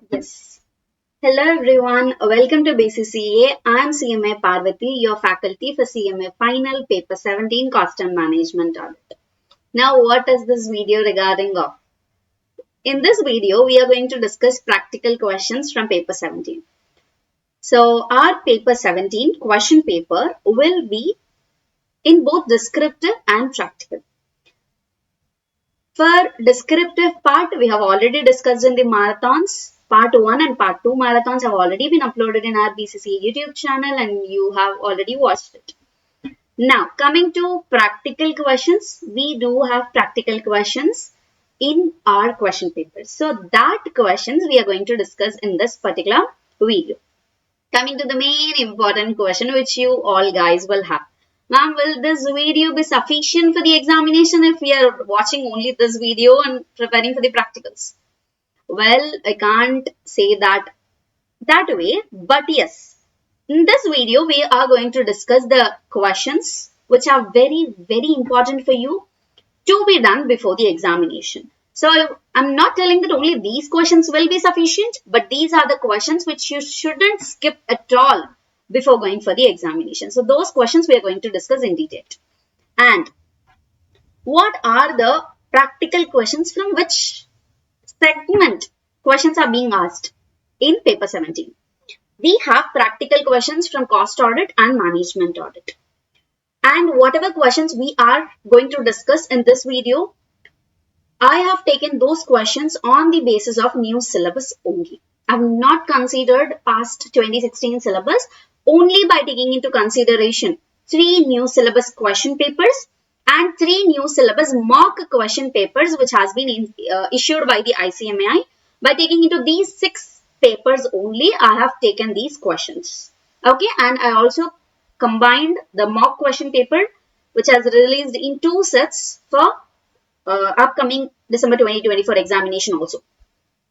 Yes. Hello everyone. Welcome to BCCA. I am CMA Parvathi, your faculty for CMA Final Paper 17 Cost and Management Audit. Now, what is this video regarding of? In this video, we are going to discuss practical questions from paper 17. So, our paper 17 question paper will be in both descriptive and practical. For descriptive part, we have already discussed in the marathons. Part 1 and Part 2 marathons have already been uploaded in our BCCA YouTube channel and you have already watched it. Now, coming to practical questions, we do have practical questions in our question papers. So, that questions we are going to discuss in this particular video. Coming to the main important question which you all guys will have. Ma'am, will this video be sufficient for the examination if we are watching only this video and preparing for the practicals? Well, I can't say that way, but yes, in this video, we are going to discuss the questions which are very, very important for you to be done before the examination. So, I'm not telling that only these questions will be sufficient, but these are the questions which you shouldn't skip at all before going for the examination. So, those questions we are going to discuss in detail. And what are the practical questions from which segment questions are being asked in paper 17? We have practical questions from cost audit and management audit. And whatever questions we are going to discuss in this video, I have taken those questions on the basis of new syllabus only. I have not considered past 2016 syllabus, only by taking into consideration 3 new syllabus question papers and 3 new syllabus mock question papers which has been issued by the ICMAI. By taking into these 6 papers only, I have taken these questions. Okay, and I also combined the mock question paper which has released in 2 sets for upcoming December 2024 examination also.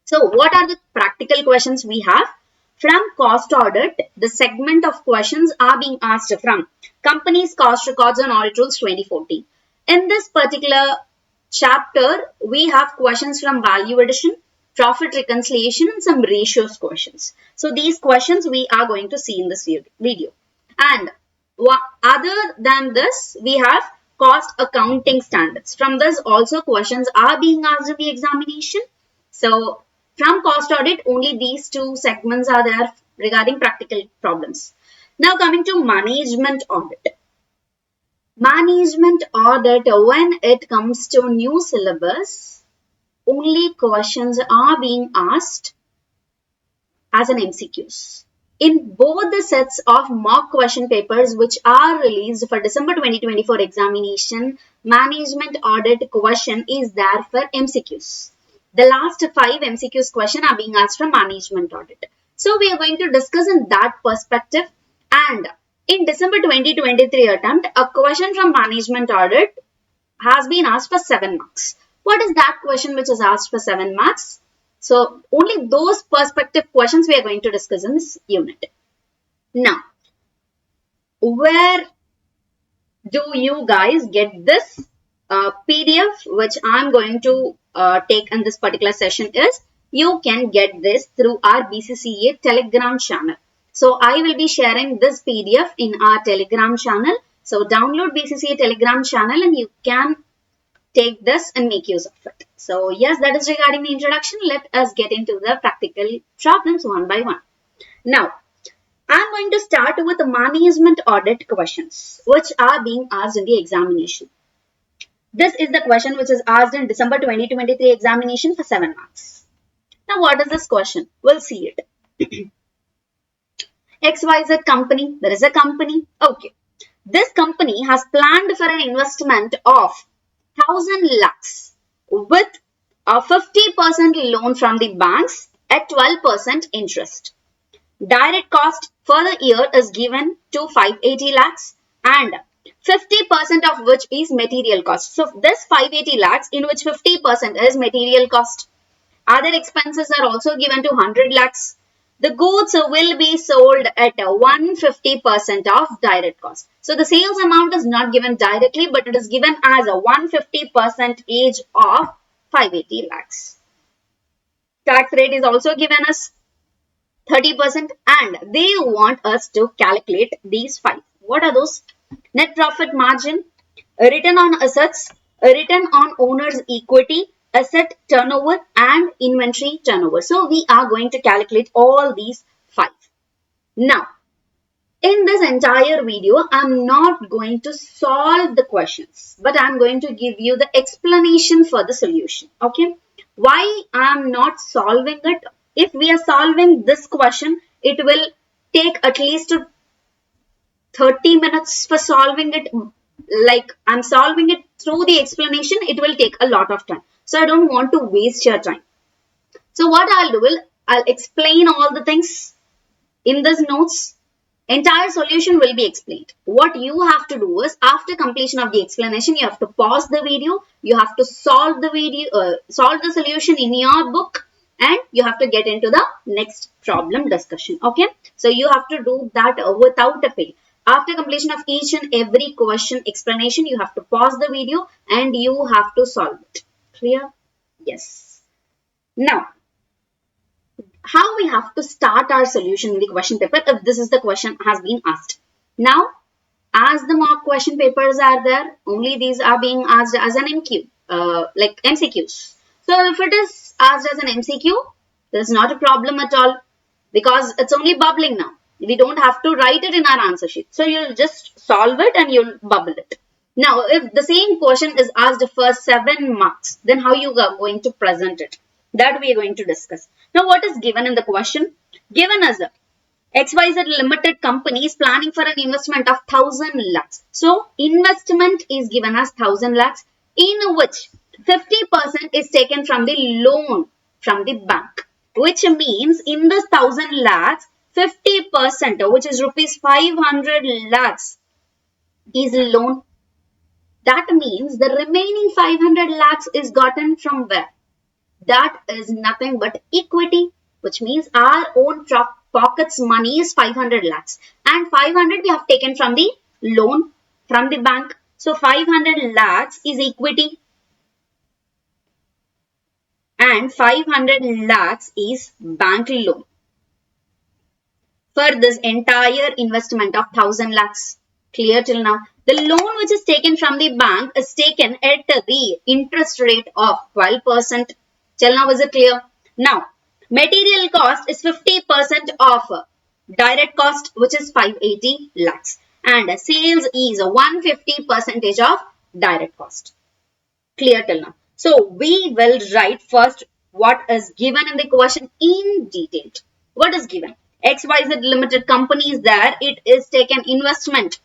So, what are the practical questions we have? From cost audit, the segment of questions are being asked from Company's Cost Records and Audit Rules 2014. In this particular chapter, we have questions from value addition, profit reconciliation and some ratios questions. So, these questions we are going to see in this video. And other than this, we have cost accounting standards. From this also questions are being asked in the examination. So, from cost audit, only these 2 segments are there regarding practical problems. Now, coming to management audit. Management audit, when it comes to new syllabus, only questions are being asked as an MCQs. In both the sets of mock question papers which are released for December 2024 examination, management audit question is there for MCQs. The last 5 MCQs question are being asked from management audit. So, we are going to discuss in that perspective. And in December 2023 attempt, a question from management audit has been asked for 7 marks. What is that question which is asked for 7 marks? So, only those perspective questions we are going to discuss in this unit. Now, where do you guys get this PDF which I am going to take in this particular session is, you can get this through our BCCA Telegram channel. So, I will be sharing this PDF in our Telegram channel. So, download BCCA Telegram channel and you can take this and make use of it. So, yes, that is regarding the introduction. Let us get into the practical problems one by one. Now, I am going to start with the management audit questions which are being asked in the examination. This is the question which is asked in December 2023 examination for 7 marks. Now, what is this question? We'll see it. XYZ company, there is a company. Okay. This company has planned for an investment of 1000 lakhs with a 50% loan from the banks at 12% interest. Direct cost for the year is given to 580 lakhs and 50% of which is material cost. So, this 580 lakhs in which 50% is material cost. Other expenses are also given to 100 lakhs. The goods will be sold at 150% of direct cost. So, the sales amount is not given directly, but it is given as a 150% of 580 lakhs. Tax rate is also given us 30%, and they want us to calculate these 5. What are those? Net profit margin, return on assets, return on owner's equity, asset turnover, and inventory turnover. So we are going to calculate all these 5. Now, in this entire video, I'm not going to solve the questions, but I'm going to give you the explanation for the solution. Okay? Why I'm not solving it? If we are solving this question, it will take at least 30 minutes for solving it. Like I'm solving it through the explanation, it will take a lot of time. So I don't want to waste your time. So what I'll do is, I'll explain all the things in this notes. Entire solution will be explained. What you have to do is, after completion of the explanation, you have to pause the video, you have to solve the video, solve the solution in your book, and you have to get into the next problem discussion. Okay, so you have to do that without a fail. After completion of each and every question explanation, you have to pause the video and you have to solve it. Clear? Yes. Now, how we have to start our solution in the question paper if this is the question has been asked. Now, as the mock question papers are there, only these are being asked as an MQ, like MCQs. So if it is asked as an MCQ, there is not a problem at all because it's only bubbling now. We don't have to write it in our answer sheet. So you'll just solve it and you'll bubble it. Now, if the same question is asked for 7 marks, then how you are going to present it? That we are going to discuss. Now, what is given in the question? Given as a XYZ limited company is planning for an investment of 1000 lakhs. So, investment is given as 1000 lakhs, in which 50% is taken from the loan from the bank. Which means, in this 1000 lakhs, 50%, which is rupees 500 lakhs, is loan. That means the remaining 500 lakhs is gotten from where? That is nothing but equity, which means our own pockets money is 500 lakhs. And 500 we have taken from the loan from the bank. So 500 lakhs is equity. And 500 lakhs is bank loan. For this entire investment of 1000 lakhs. Clear till now? The loan which is taken from the bank is taken at the interest rate of 12%. Till now, is it clear? Now, material cost is 50% of direct cost, which is 580 lakhs. And sales is 150% of direct cost. Clear till now? So, we will write first what is given in the question in detail. What is given? XYZ limited company is there. It is taken investment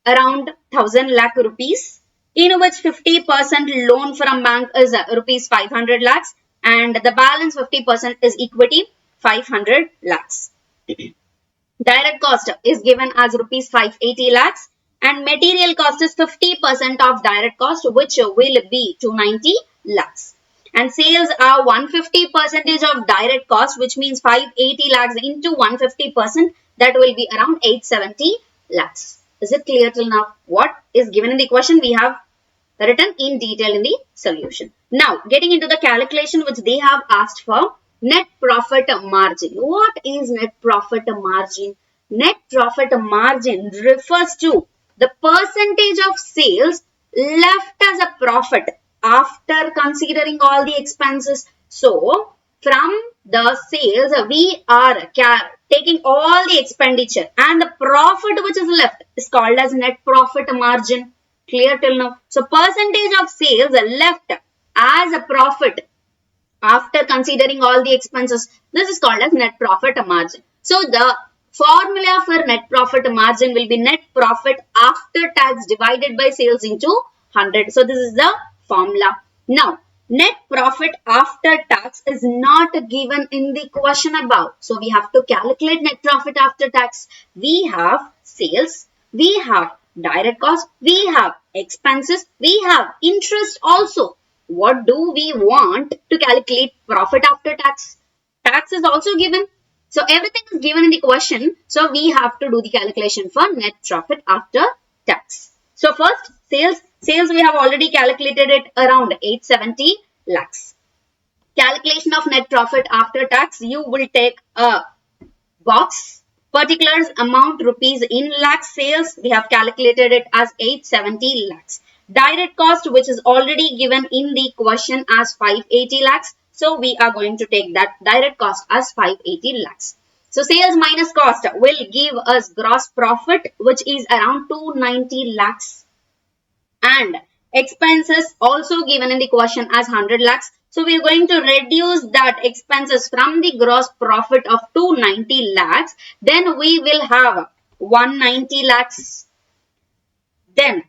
around 1000 lakh rupees, in which 50% loan from bank is rupees 500 lakhs and the balance 50% is equity 500 lakhs. Direct cost is given as rupees 580 lakhs and material cost is 50% of direct cost, which will be 290 lakhs. And sales are 150% of direct cost, which means 580 lakhs into 150%, that will be around 870 lakhs. Is it clear till now? What is given in the question we have written in detail in the solution. Now, getting into the calculation which they have asked for, net profit margin. What is net profit margin? Net profit margin refers to the percentage of sales left as a profit after considering all the expenses. So, from the sales, we are taking all the expenditure and the profit which is left is called as net profit margin. Clear till now? So, percentage of sales left as a profit after considering all the expenses, this is called as net profit margin. So, the formula for net profit margin will be net profit after tax divided by sales into 100. So, this is the formula. Now, net profit after tax is not given in the question above. So, we have to calculate net profit after tax. We have sales, we have direct cost, we have expenses, we have interest also. What do we want to calculate profit after tax? Tax is also given. So, everything is given in the question. So, we have to do the calculation for net profit after tax. So, first sales we have already calculated it around 870 lakhs. calculation of net profit after tax, you will take a box. Particulars amount rupees in lakhs. Sales, we have calculated it as 870 lakhs. Direct cost, which is already given in the question as 580 lakhs. So we are going to take that direct cost as 580 lakhs. So sales minus cost will give us gross profit, which is around 290 lakhs. And expenses also given in the question as 100 lakhs. So we are going to reduce that expenses from the gross profit of 290 lakhs. Then we will have 190 lakhs. Then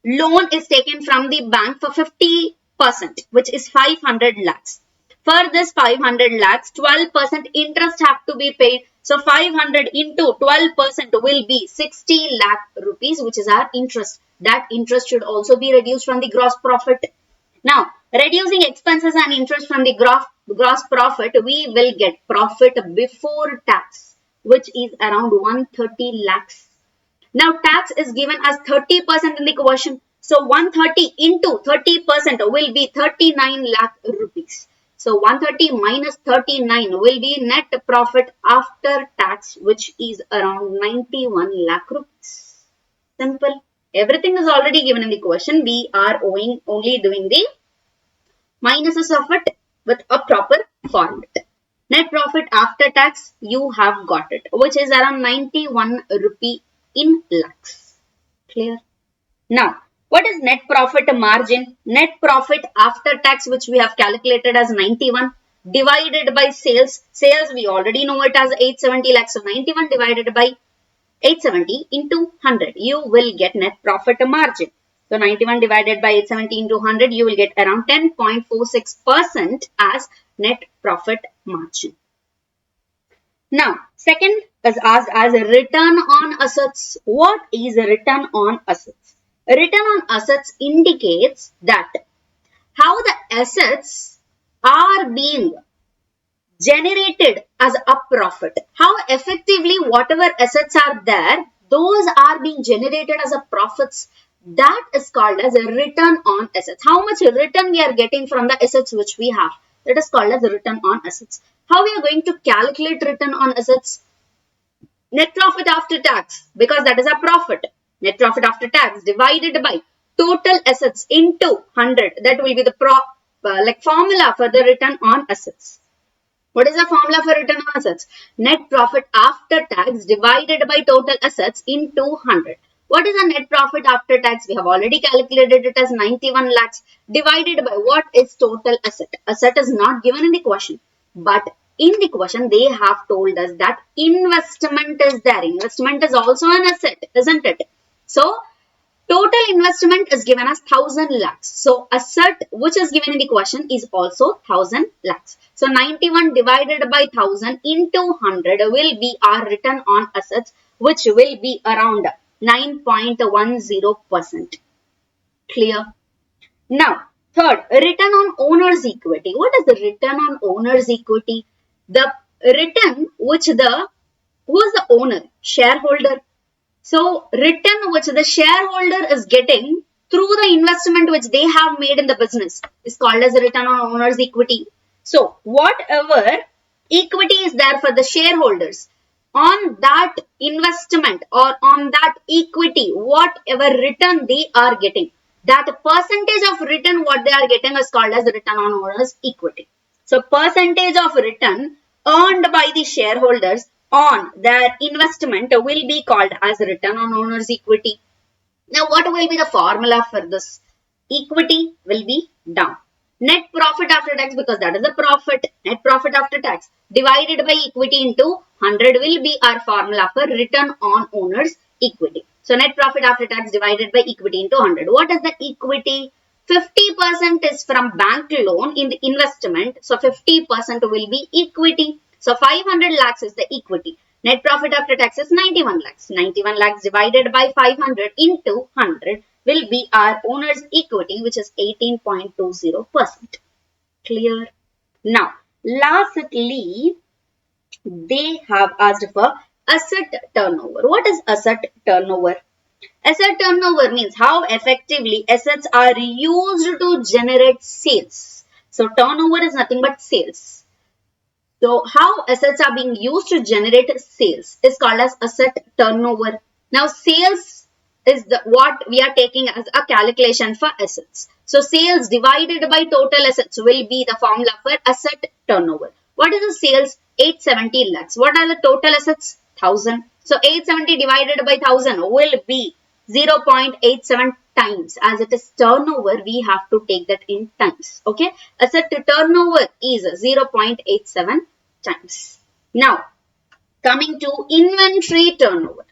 loan is taken from the bank for 50%, which is 500 lakhs. For this 500 lakhs, 12% interest have to be paid. So 500 into 12% will be 60 lakh rupees, which is our interest. That interest should also be reduced from the gross profit. Now, reducing expenses and interest from the gross profit, we will get profit before tax, which is around 130 lakhs. Now, tax is given as 30% in the question. So, 130 into 30% will be 39 lakh rupees. So, 130 minus 39 will be net profit after tax, which is around 91 lakh rupees. Simple. Everything is already given in the question. We are only doing the minuses of it with a proper format. Net profit after tax, you have got it, which is around 91 rupee in lakhs. Clear? Now, what is net profit margin? Net profit after tax, which we have calculated as 91 divided by sales. Sales, we already know it as 870 lakhs. So, 91 divided by 870 into 100, you will get net profit margin. So 91 divided by 870 into 100, you will get around 10.46% as net profit margin. Now, second is asked as a return on assets. What is a return on assets? A return on assets indicates that how the assets are being generated as a profit. How effectively whatever assets are there, those are being generated as a profits. That is called as a return on assets. How much return we are getting from the assets which we have. That is called as a return on assets. How we are going to calculate return on assets? Net profit after tax, because that is a profit. Net profit after tax divided by total assets into 100. That will be the formula for the return on assets. What is the formula for return on assets? Net profit after tax divided by total assets into 100. What is the net profit after tax? We have already calculated it as 91 lakhs divided by what is total asset. Asset is not given in the question, but in the question they have told us that investment is there. Investment is also an asset, isn't it? So, total investment is given as 1000 lakhs. So, asset which is given in the question is also 1000 lakhs. So, 91 divided by 1000 into 100 will be our return on assets, which will be around 9.10%. Clear? Now, third, return on owner's equity. What is the return on owner's equity? The return which who is the owner? Shareholder. So, return which the shareholder is getting through the investment which they have made in the business is called as a return on owner's equity. So, whatever equity is there for the shareholders, on that investment or on that equity, whatever return they are getting, that percentage of return what they are getting is called as the return on owner's equity. So, percentage of return earned by the shareholders on their investment will be called as return on owner's equity. Now, what will be the formula for this? Equity will be down. Net profit after tax, because that is a profit. Net profit after tax divided by equity into 100 will be our formula for return on owner's equity. So, net profit after tax divided by equity into 100. What is the equity? 50% is from bank loan in the investment. So, 50% will be equity. So, 500 lakhs is the equity. Net profit after tax is 91 lakhs. 91 lakhs divided by 500 into 100 will be our owner's equity, which is 18.20%. Clear? Now, lastly, they have asked for asset turnover. What is asset turnover? Asset turnover means how effectively assets are used to generate sales. So turnover is nothing but sales. So how assets are being used to generate sales is called as asset turnover. Now sales is what we are taking as a calculation for assets. So sales divided by total assets will be the formula for asset turnover. What is the sales? 870 lakhs. What are the total assets? 1000. So 870 divided by 1000 will be 0.87 times. As it is turnover, we have to take that in times. Okay. Asset to turnover is 0.87 times. Now, coming to inventory turnover.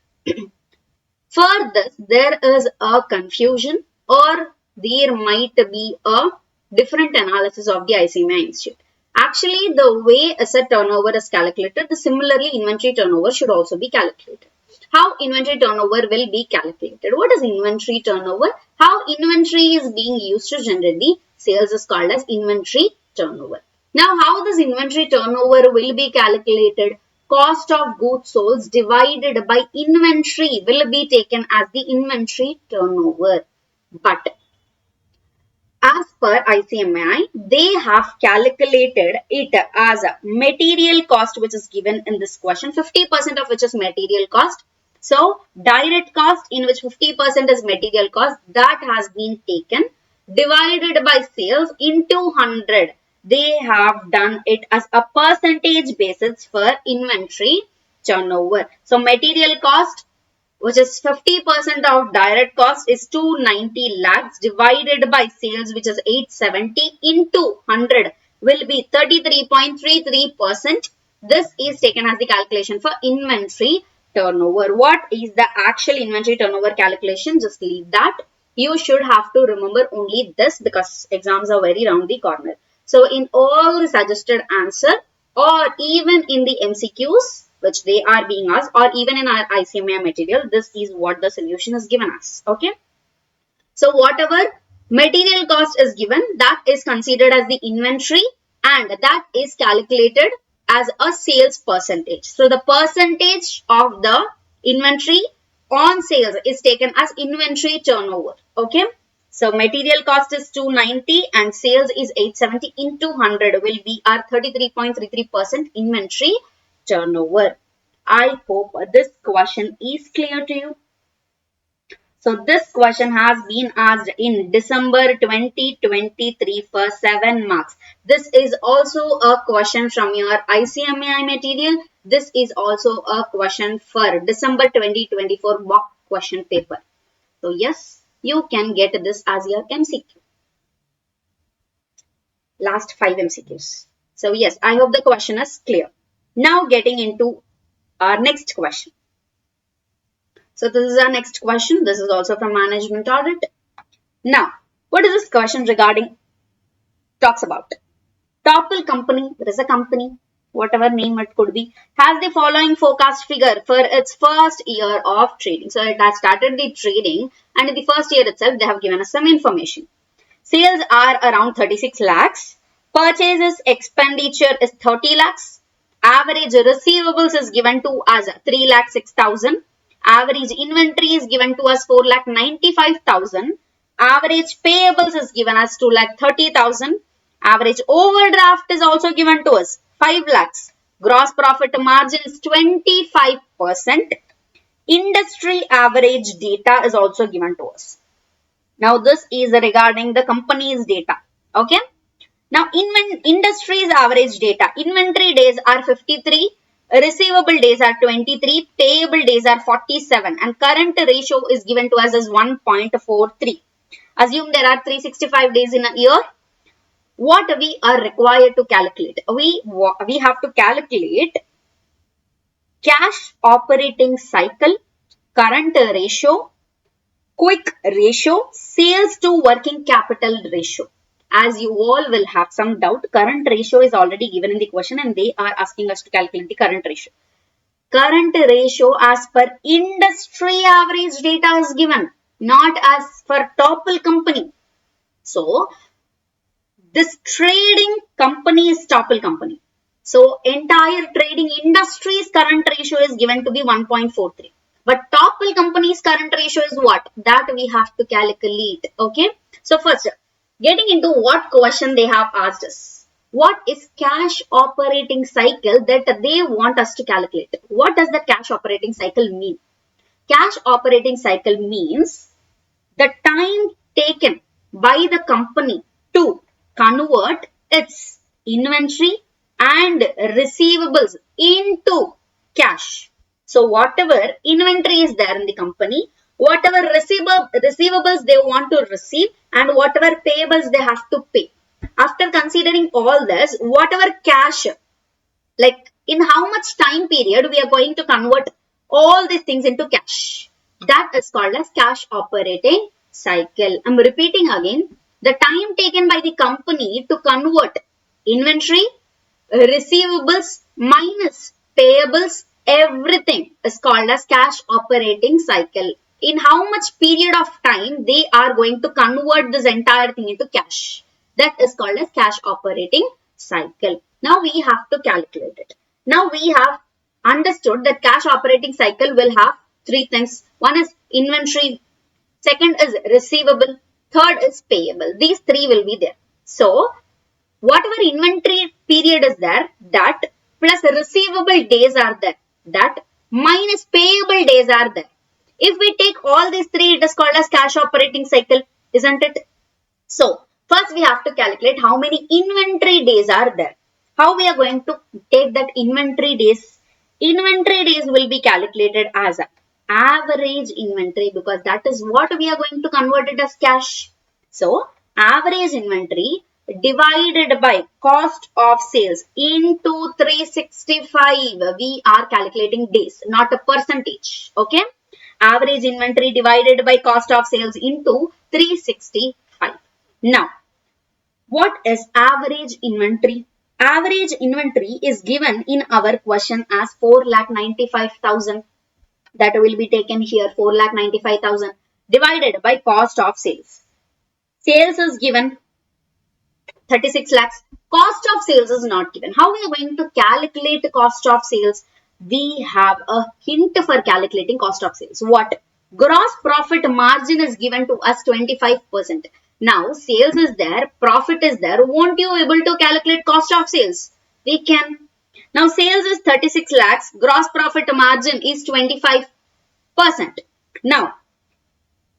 For this, there is a confusion or there might be a different analysis of the ICMI Institute. Actually, the way asset turnover is calculated, similarly inventory turnover should also be calculated. How inventory turnover will be calculated? What is inventory turnover? How inventory is being used to generate the sales is called as inventory turnover. Now, how this inventory turnover will be calculated? Cost of goods sold divided by inventory will be taken as the inventory turnover. But as per ICMI, they have calculated it as a material cost which is given in this question, 50% of which is material cost. So, direct cost in which 50% is material cost, that has been taken divided by sales into 100. They have done it as a percentage basis for inventory turnover. So, material cost, which is 50% of direct cost, is 290 lakhs divided by sales, which is 870 into 100 will be 33.33%. This is taken as the calculation for inventory turnover. What is the actual inventory turnover calculation? Just leave that. You should have to remember only this because exams are very round the corner. So in all the suggested answer or even in the MCQs, which they are being asked, or even in our ICMI material, this is what the solution is given us. Okay. So whatever material cost is given, that is considered as the inventory and that is calculated as a sales percentage. So the percentage of the inventory on sales is taken as inventory turnover. Okay. So material cost is 290 and sales is 870 into 100 will be our 33.33% inventory turnover. I hope this question is clear to you. So this question has been asked in December 2023 for 7 marks. This is also a question from your ICMI material. This is also a question for December 2024 mock question paper. So yes, you can get this as your MCQ. Last 5 MCQs. So yes, I hope the question is clear. Now getting into our next question. So this is our next question. This is also from management audit. Now, what is this question regarding? Talks about Topple company. There is a company, whatever name it could be, has the following forecast figure for its first year of trading. So it has started the trading and in the first year itself, they have given us some information. Sales are around 36 lakhs. Purchases expenditure is 30 lakhs. Average receivables is given to us 3 lakh 6,000. Average inventory is given to us 4 lakh 95,000. Average payables is given as 2 lakh 30,000. Average overdraft is also given to us 5 lakhs. Gross profit margin is 25%. Industry average data is also given to us. Now this is regarding the company's data. Okay. Now industry's average data. Inventory days are 53. Receivable days are 23. Payable days are 47. And current ratio is given to us as 1.43. Assume there are 365 days in a year. What we are required to calculate? We have to calculate cash operating cycle, current ratio, quick ratio, sales to working capital ratio. As you all will have some doubt, current ratio is already given in the question and they are asking us to calculate the current ratio. Current ratio as per industry average data is given, not as for Topple company. So, this trading company is Topple company. So, entire trading industry's current ratio is given to be 1.43. But Topple company's current ratio is what? That we have to calculate. Okay. So, first, Getting into what question they have asked us. What is cash operating cycle that they want us to calculate? What does the cash operating cycle mean? Cash operating cycle means the time taken by the company to convert its inventory and receivables into cash. So whatever inventory is there in the company, whatever receivables they want to receive and whatever payables they have to pay. After considering all this, whatever cash, like in how much time period we are going to convert all these things into cash. That is called as cash operating cycle. I'm repeating again. The time taken by the company to convert inventory, receivables minus payables, everything is called as cash operating cycle. In how much period of time they are going to convert this entire thing into cash. That is called as cash operating cycle. Now we have to calculate it. Now we have understood that cash operating cycle will have three things. One is inventory, second is receivable, third is payable. These three will be there. So whatever inventory period is there, that plus receivable days are there, that minus payable days are there. If we take all these three, it is called as cash operating cycle, isn't it? So first we have to calculate how many inventory days are there. How we are going to take that inventory days? Inventory days will be calculated as average inventory, because that is what we are going to convert it as cash. So average inventory divided by cost of sales into 365. We are calculating days, not a percentage. Okay. Average inventory divided by cost of sales into 365. Now, what is average inventory? Average inventory is given in our question as 4,95,000. That will be taken here, 4,95,000 divided by cost of sales. Sales is given 36 lakhs. Cost of sales is not given. How we are going to calculate cost of sales? We have a hint for calculating cost of sales. What? Gross profit margin is given to us 25%. Now sales is there, profit is there. Won't you able to calculate cost of sales? We can. Now sales is 36 lakhs. Gross profit margin is 25%. Now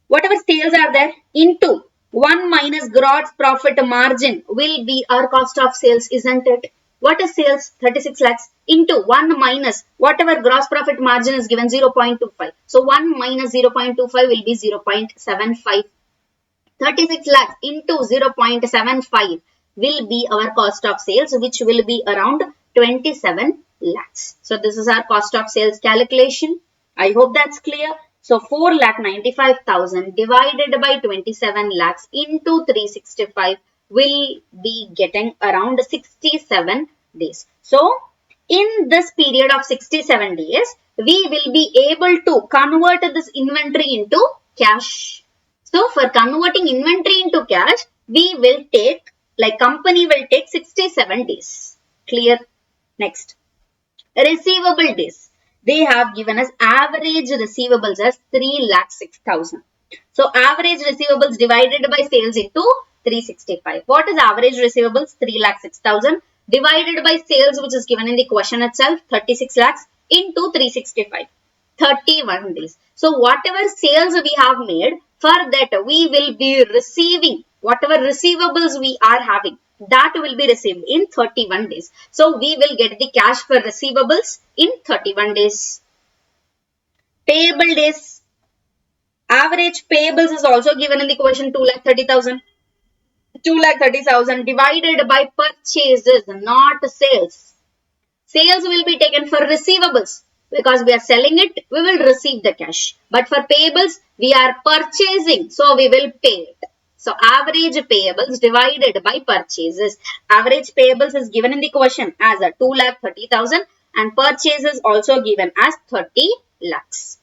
whatever sales are there into 1 minus gross profit margin will be our cost of sales, isn't it? What is sales? 36 lakhs into 1 minus whatever gross profit margin is given, 0.25. So 1 minus 0.25 will be 0.75. 36 lakhs into 0.75 will be our cost of sales, which will be around 27 lakhs. So this is our cost of sales calculation. I hope that's clear. So 4,95,000 divided by 27 lakhs into 365 will be getting around 67 days. So in this period of 67 days, we will be able to convert this inventory into cash. So for converting inventory into cash, we will take, like company will take 67 days. Clear? Next. Receivable days. They have given us average receivables as 3,06,000. So average receivables divided by sales into 365. What is average receivables? 3,06,000 divided by sales, which is given in the question itself, 36 lakhs into 365. 31 days. So whatever sales we have made, for that we will be receiving whatever receivables we are having, that will be received in 31 days. So we will get the cash for receivables in 31 days. Payable days. Average payables is also given in the question, 2,30,000. 2,30,000 divided by purchases, not sales. Sales will be taken for receivables. Because we are selling it, we will receive the cash. But for payables, we are purchasing, so we will pay it. So average payables divided by purchases. Average payables is given in the question as a 2,30,000 and purchases also given as 30 lakhs.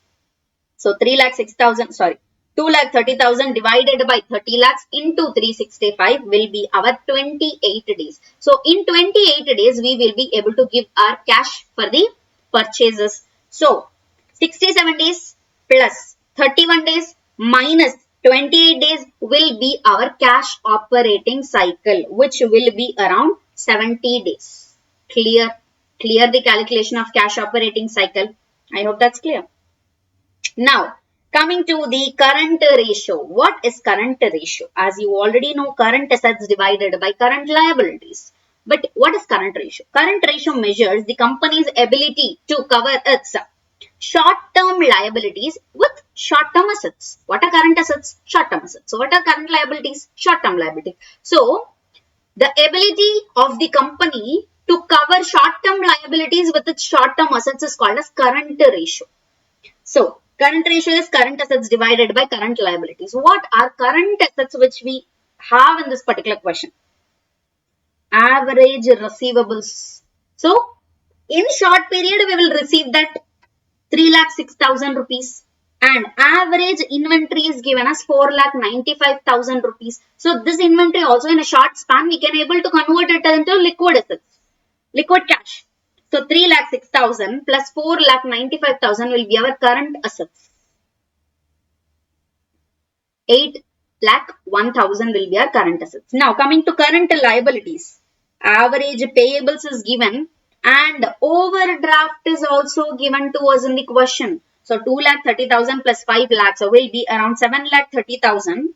So 2,30,000 divided by 30 lakhs into 365 will be our 28 days. So in 28 days, we will be able to give our cash for the purchases. So 67 days plus 31 days minus 28 days will be our cash operating cycle, which will be around 70 days. Clear? Clear the calculation of cash operating cycle? I hope that's clear. Now, coming to the current ratio. What is current ratio? As you already know, current assets divided by current liabilities. But what is current ratio? Current ratio measures the company's ability to cover its short-term liabilities with short-term assets. What are current assets? Short-term assets. So, what are current liabilities? Short-term liabilities. So, the ability of the company to cover short-term liabilities with its short-term assets is called as current ratio. So, current ratio is current assets divided by current liabilities. What are current assets which we have in this particular question? Average receivables. So, in short period, we will receive that 3,06,000 rupees. And average inventory is given as 4,95,000 rupees. So, this inventory also in a short span, we can able to convert it into liquid assets, liquid cash. So, 3,06,000 plus 4,95,000 will be our current assets. 8,01,000 will be our current assets. Now, coming to current liabilities. Average payables is given and overdraft is also given to us in the question. So, 2,30,000 plus 5 lakhs will be around 7,30,000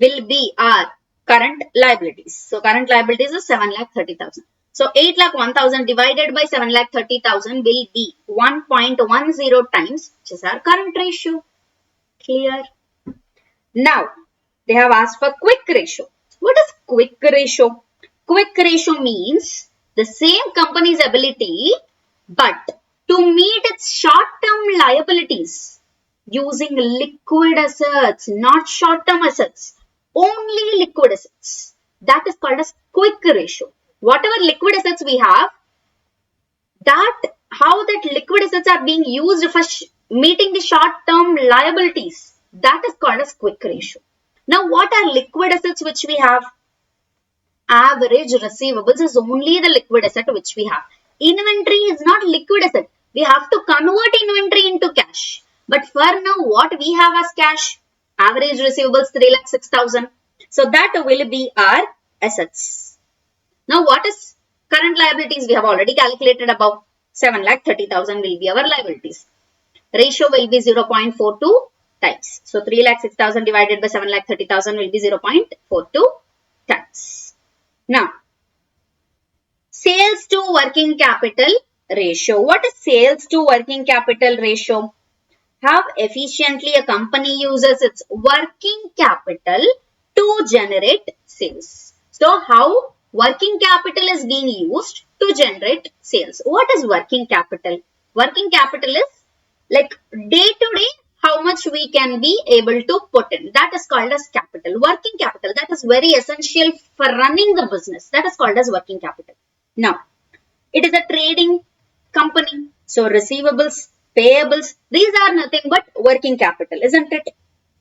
will be our current liabilities. So, current liabilities is 7,30,000. So, 8,01,000 divided by 7,30,000 will be 1.10 times, which is our current ratio. Clear? Now, they have asked for quick ratio. What is quick ratio? Quick ratio means the same company's ability, but to meet its short-term liabilities using liquid assets, not short-term assets, only liquid assets. That is called as quick ratio. Whatever liquid assets we have, how that liquid assets are being used for meeting the short-term liabilities, that is called as quick ratio. Now, what are liquid assets which we have? Average receivables is only the liquid asset which we have. Inventory is not liquid asset. We have to convert inventory into cash. But for now, what we have as cash? Average receivables 3,06,000. So, that will be our assets. Now, what is current liabilities? We have already calculated above. 7,30,000 will be our liabilities. Ratio will be 0.42 times. So, 3,06,000 divided by 7,30,000 will be 0.42 times. Now, sales to working capital ratio. What is sales to working capital ratio? How efficiently a company uses its working capital to generate sales. So, how working capital is being used to generate sales. What is working capital? Working capital is like day to day how much we can be able to put in. That is called as capital. Working capital, that is very essential for running the business. That is called as working capital. Now, it is a trading company. So, receivables, payables, these are nothing but working capital, isn't it?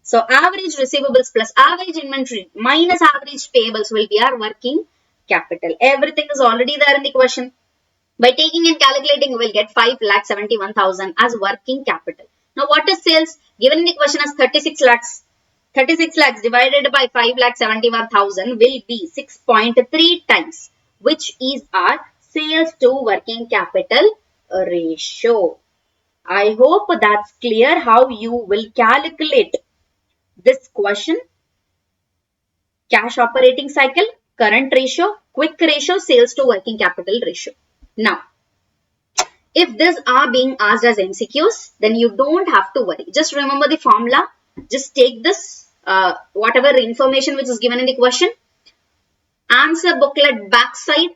So, average receivables plus average inventory minus average payables will be our working capital. Everything is already there in the question. By taking and calculating, we will get 5,71,000 as working capital. Now, what is sales? Given in the question as 36 lakhs. 36 lakhs divided by 5,71,000 will be 6.3 times, which is our sales to working capital ratio. I hope that's clear how you will calculate this question. Cash operating cycle, current ratio, quick ratio, sales to working capital ratio. Now, if these are being asked as MCQs, then you don't have to worry. Just remember the formula. Just take this, whatever information which is given in the question, answer booklet backside,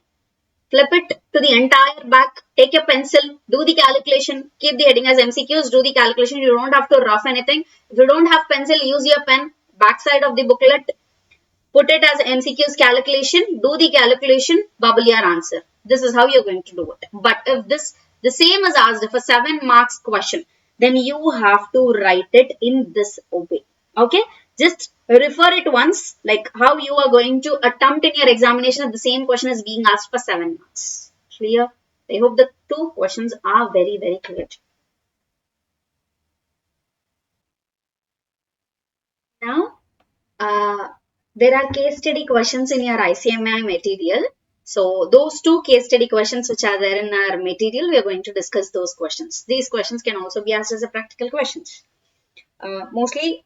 flip it to the entire back, take a pencil, do the calculation, keep the heading as MCQs, do the calculation. You don't have to rough anything. If you don't have pencil, use your pen, backside of the booklet, put it as MCQs calculation, do the calculation, bubble your answer. This is how you're going to do it. But if the same is asked for 7 marks question, then you have to write it in this way. Okay? Just refer it once, like how you are going to attempt in your examination if the same question is being asked for 7 marks. Clear? I hope the 2 questions are very, very clear. Now, there are case study questions in your ICMI material. So, those two case study questions which are there in our material, we are going to discuss those questions. These questions can also be asked as a practical questions. Mostly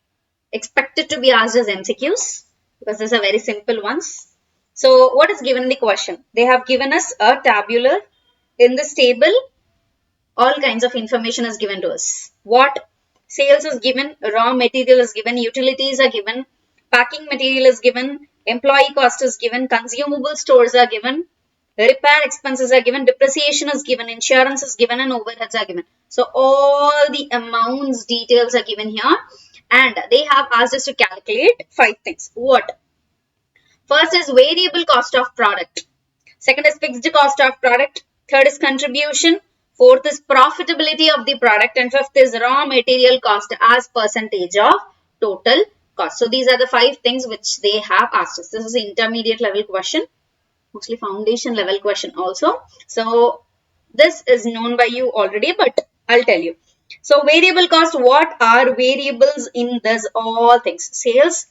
expected to be asked as MCQs because these are very simple ones. So, what is given in the question? They have given us a tabular. In this table, all kinds of information is given to us. What sales is given, raw material is given, utilities are given, packing material is given, employee cost is given, consumable stores are given, repair expenses are given, depreciation is given, insurance is given, and overheads are given. So all the amounts details are given here, and they have asked us to calculate 5 things. What? First is variable cost of product. Second is fixed cost of product. Third is contribution. Fourth is profitability of the product. And fifth is raw material cost as percentage of total cost. So these are the 5 things which they have asked us. This is an intermediate level question. Mostly foundation level question also. So this is known by you already, but I'll tell you. So variable cost, what are variables in this all things? Sales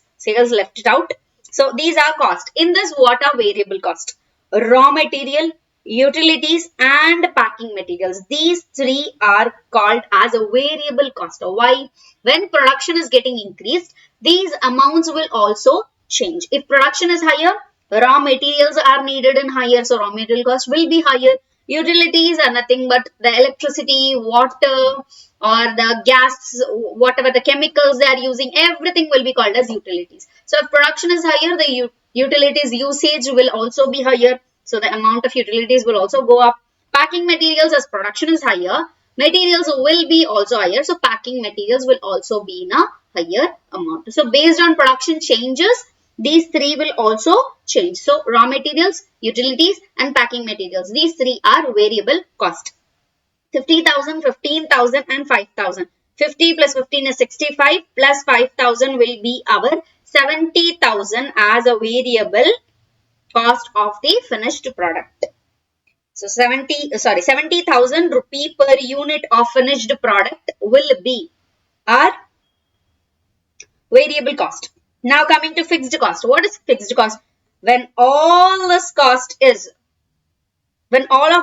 left it out. So these are cost. In this, what are variable cost? Raw material, utilities and packing materials. These 3 are called as a variable cost. Why? When production is getting increased, these amounts will also change. If production is higher, raw materials are needed in higher, so raw material cost will be higher. Utilities are nothing but the electricity, water, or the gas, whatever the chemicals they are using, everything will be called as utilities. So if production is higher, the utilities usage will also be higher. So the amount of utilities will also go up. Packing materials, as production is higher, materials will be also higher. So packing materials will also be in a higher amount. So based on production changes, these 3 will also change. So raw materials, utilities and packing materials. These 3 are variable cost. 50,000, 15,000 and 5,000. 50 plus 15 is 65 plus 5,000 will be our 70,000 as a variable cost of the finished product. So 70,000 rupee per unit of finished product will be our variable cost. Now coming to fixed cost. What is fixed cost? When all of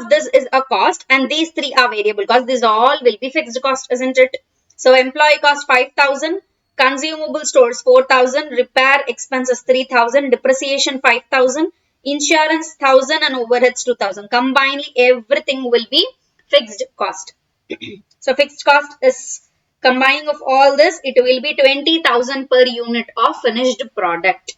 this is a cost and these 3 are variable cost, these all will be fixed cost, isn't it? So employee cost 5,000, consumable stores 4,000, repair expenses 3,000, depreciation 5,000, insurance 1,000 and overheads 2,000. Combinedly everything will be fixed cost. So fixed cost is combining of all this, it will be 20,000 per unit of finished product.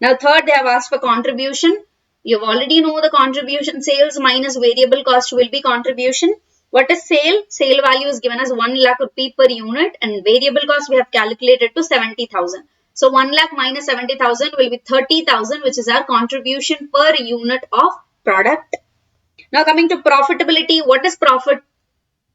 Now third, they have asked for contribution. You already know the contribution. Sales minus variable cost will be contribution. What is sale? Sale value is given as 1 lakh rupee per unit and variable cost we have calculated to 70,000. So 1 lakh minus 70,000 will be 30,000, which is our contribution per unit of product. Now coming to profitability, what is profit?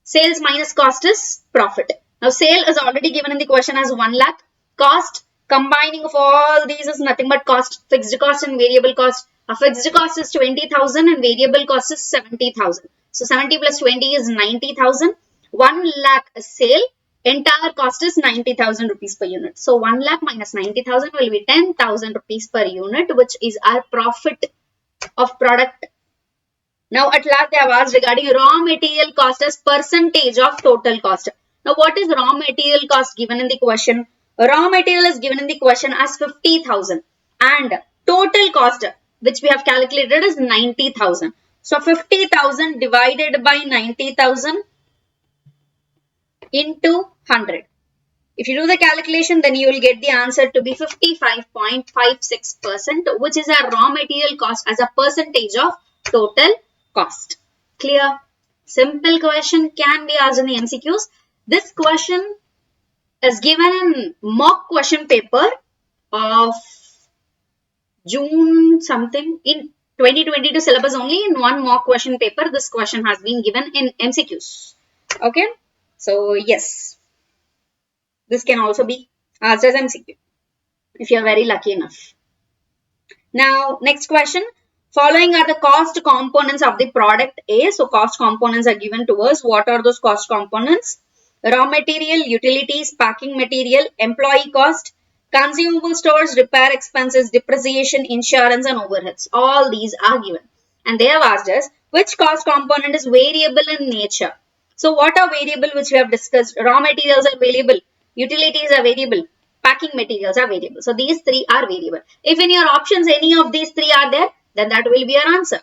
Sales minus cost is profit. Now sale is already given in the question as 1 lakh. Cost, combining of all these is nothing but cost, fixed cost and variable cost. A fixed cost is 20,000 and variable cost is 70,000. So 70 plus 20 is 90,000. 1 lakh sale, entire cost is 90,000 rupees per unit. So 1 lakh minus 90,000 will be 10,000 rupees per unit, which is our profit of product. Now at last they have asked regarding raw material cost as percentage of total cost. Now what is raw material cost given in the question? Raw material is given in the question as 50,000 and total cost which we have calculated is 90,000. So 50,000 divided by 90,000 into 100. If you do the calculation, then you will get the answer to be 55.56%, which is our raw material cost as a percentage of total cost. Clear? Simple question, can be asked in the MCQs. This question is given in mock question paper of June something in 2022 syllabus only. In one mock question paper, this question has been given in MCQs. Okay. So yes, this can also be asked as MCQ if you are very lucky enough. Now next question. Following are the cost components of the product A. So cost components are given to us. What are those cost components? Raw material, utilities, packing material, employee cost, Consumable stores, repair expenses, depreciation, insurance and overheads. All these are given. And they have asked us which cost component is variable in nature. So what are variable which we have discussed? Raw materials are variable, utilities are variable, packing materials are variable. So these three are variable. If in your options any of these three are there, then that will be your answer.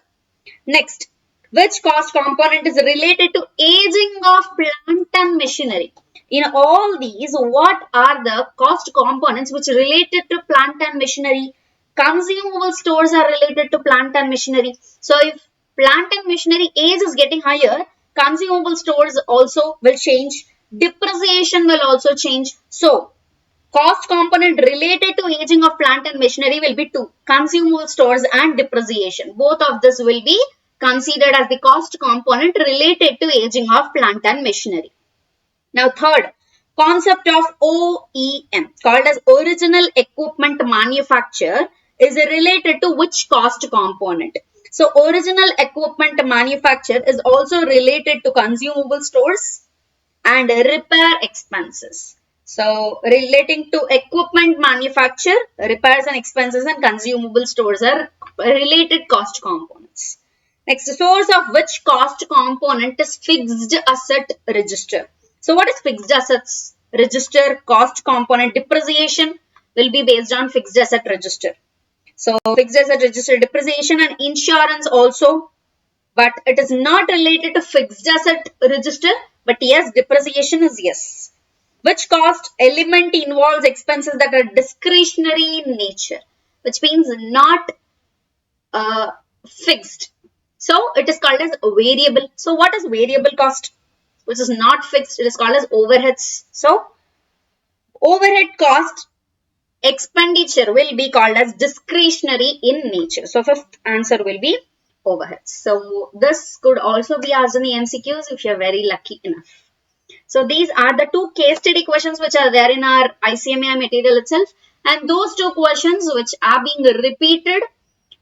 Next, which cost component is related to aging of plant and machinery? In all these, what are the cost components which are related to plant and machinery? Consumable stores are related to plant and machinery. So, if plant and machinery age is getting higher, consumable stores also will change. Depreciation will also change. So, cost component related to aging of plant and machinery will be two, consumable stores and depreciation. Both of this will be considered as the cost component related to aging of plant and machinery. Now third, concept of OEM called as original equipment manufacture is related to which cost component? So original equipment manufacture is also related to consumable stores and repair expenses. So relating to equipment manufacture, repairs and expenses and consumable stores are related cost components. Next, source of which cost component is fixed asset register. So what is fixed assets register? Cost component depreciation will be based on fixed asset register. So fixed asset register, depreciation and insurance also, but it is not related to fixed asset register, but yes, depreciation is yes. Which cost element involves expenses that are discretionary in nature, which means not fixed. So it is called as variable. So what is variable cost? Which is not fixed, it is called as overheads. So overhead cost expenditure will be called as discretionary in nature. So fifth answer will be overheads. So this could also be asked in the MCQs if you are very lucky enough. So these are the two case study questions which are there in our ICMAI material itself, and those two questions which are being repeated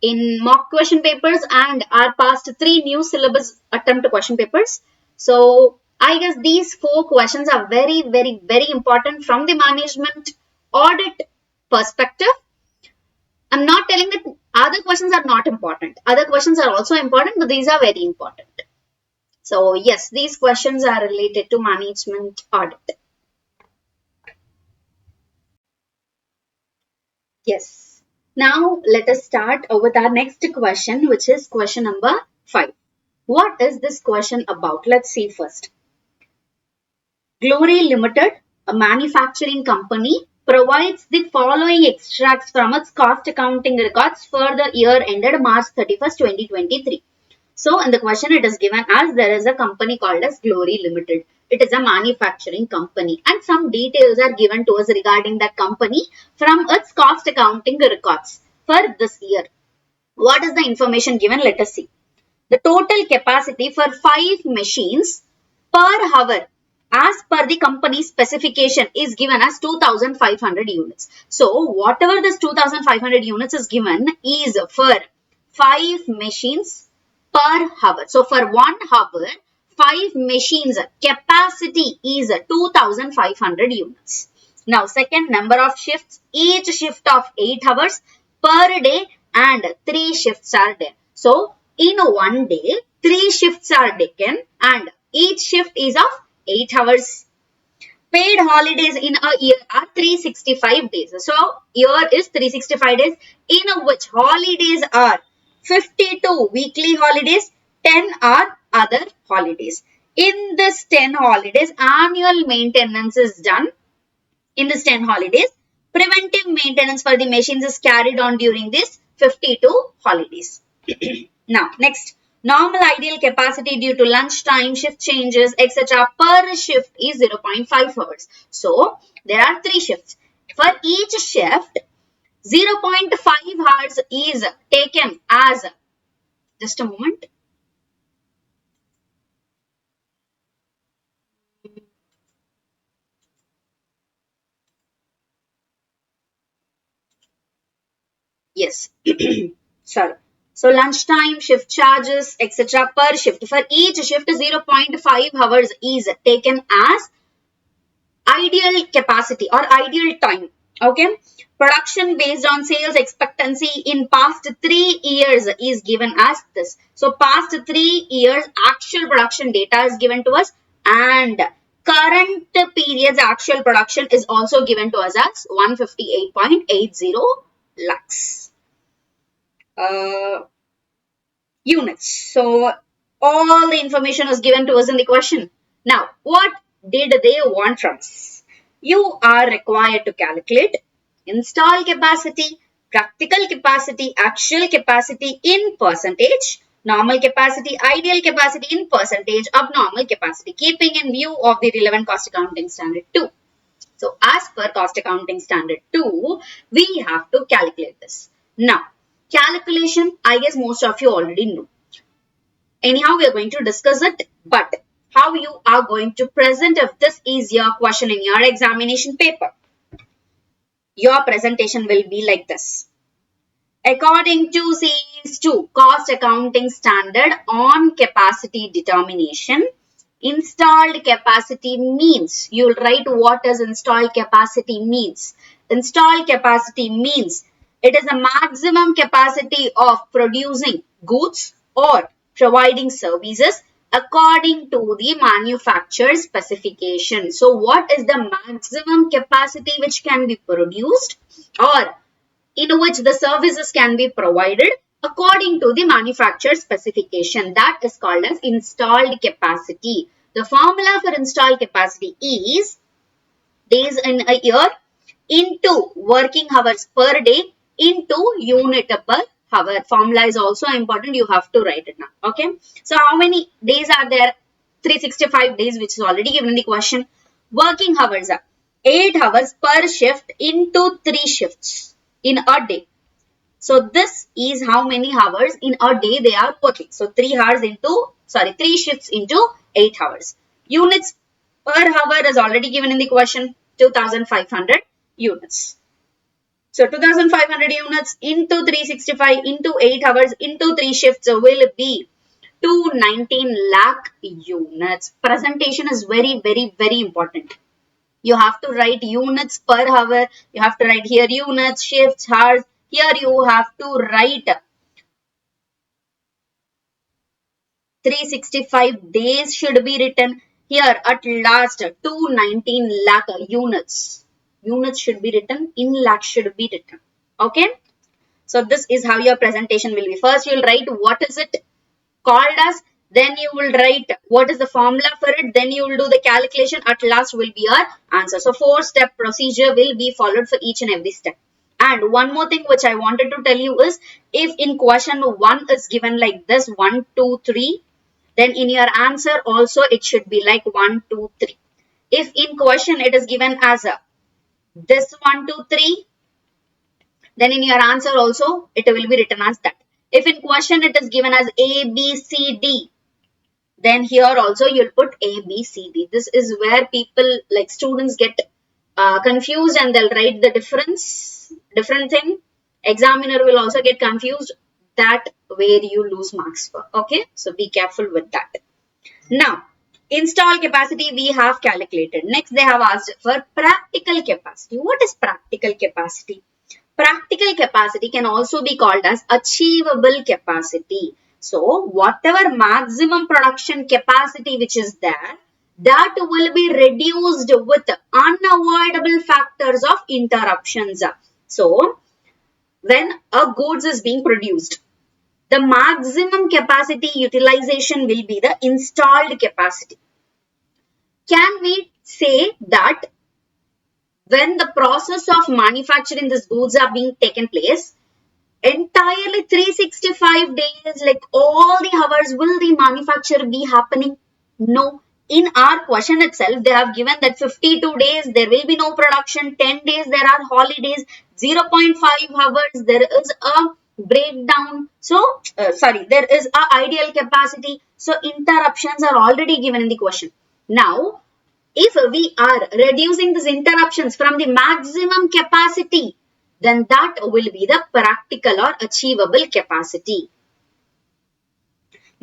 in mock question papers and are past 3 new syllabus attempt question papers. So I guess these 4 questions are very, very, very important from the management audit perspective. I'm not telling that other questions are not important. Other questions are also important, but these are very important. So yes, these questions are related to management audit. Yes. Now let us start with our next question, which is question number 5. What is this question about? Let's see first. Glory Limited, a manufacturing company, provides the following extracts from its cost accounting records for the year ended March 31st, 2023. So, in the question it is given as there is a company called as Glory Limited. It is a manufacturing company and some details are given to us regarding that company from its cost accounting records for this year. What is the information given? Let us see. The total capacity for 5 machines per hour as per the company specification is given as 2500 units. So, whatever this 2500 units is given is for 5 machines per hour. So, for 1 hour, 5 machines capacity is 2500 units. Now, second, number of shifts, each shift of 8 hours per day and 3 shifts are there. So, in one day, 3 shifts are taken and each shift is of 8 hours. Paid holidays in a year are 365 days. So, year is 365 days in which holidays are 52 weekly holidays, 10 are other holidays. In this 10 holidays, annual maintenance is done. In this 10 holidays, preventive maintenance for the machines is carried on during these 52 holidays. Now, next, normal ideal capacity due to lunch time, shift changes, etc. per shift is 0.5 hours. So, there are 3 shifts. For each shift, 0.5 hours is taken as, just a moment. Yes, sorry. So, lunchtime, shift charges, etc. per shift. For each shift, 0.5 hours is taken as ideal capacity or ideal time Okay. Production based on sales expectancy in past 3 years is given as this. So past 3 years actual production data is given to us, and current period's actual production is also given to us as 158.80 lakhs units. So all the information is given to us in the question. Now, what did they want from us? You are required to calculate install capacity, practical capacity, actual capacity in percentage, normal capacity, ideal capacity in percentage, abnormal capacity, keeping in view of the relevant cost accounting standard 2. So, as per cost accounting standard 2, we have to calculate this. Now, calculation, I guess most of you already know. Anyhow, we are going to discuss it, but how you are going to present if this is your question in your examination paper. Your presentation will be like this. According to CES 2 cost accounting standard on capacity determination, installed capacity means, you will write what does installed capacity means. Installed capacity means it is the maximum capacity of producing goods or providing services according to the manufacturer's specification. So what is the maximum capacity which can be produced or in which the services can be provided according to the manufacturer specification? That is called as installed capacity. The formula for installed capacity is days in a year into working hours per day into unit per hour. Formula is also important. You have to write it now. Okay. So how many days are there? 365 days, which is already given in the question. Working hours are 8 hours per shift into 3 shifts in a day. So this is how many hours in a day they are working. So 3 shifts into 8 hours. Units per hour is already given in the question, 2500 units. So 2500 units into 365 into 8 hours into 3 shifts will be 219 lakh units. Presentation is very, very, very important. You have to write units per hour. You have to write here units, shifts, hours. Here you have to write 365 days should be written. Here at last 219 lakh units. Units should be written. In lakhs should be written. Okay. So this is how your presentation will be. First you will write what is it called as. Then you will write what is the formula for it. Then you will do the calculation. At last will be your answer. So 4-step procedure will be followed for each and every step. And one more thing which I wanted to tell you is, if in question 1 is given like this 1, 2, 3, then in your answer also it should be like 1, 2, 3. If in question it is given as this 1, 2, 3, then in your answer also it will be written as that. If in question it is given as A, B, C, D, then here also you'll put A, B, C, D. This is where people like students get confused and they'll write the different thing. Examiner will also get confused. That where you lose marks for. Okay, so be careful with that. Now, install capacity we have calculated. Next, they have asked for practical capacity. What is practical capacity? Practical capacity can also be called as achievable capacity. So, whatever maximum production capacity which is there, that will be reduced with unavoidable factors of interruptions. So, when a goods is being produced, the maximum capacity utilization will be the installed capacity. Can we say that when the process of manufacturing these goods are being taken place, entirely 365 days, like all the hours, will the manufacture be happening? No. In our question itself, they have given that 52 days, there will be no production, 10 days, there are holidays, 0.5 hours, there is a breakdown. So, there is a ideal capacity. So, interruptions are already given in the question. Now, if we are reducing these interruptions from the maximum capacity, then that will be the practical or achievable capacity.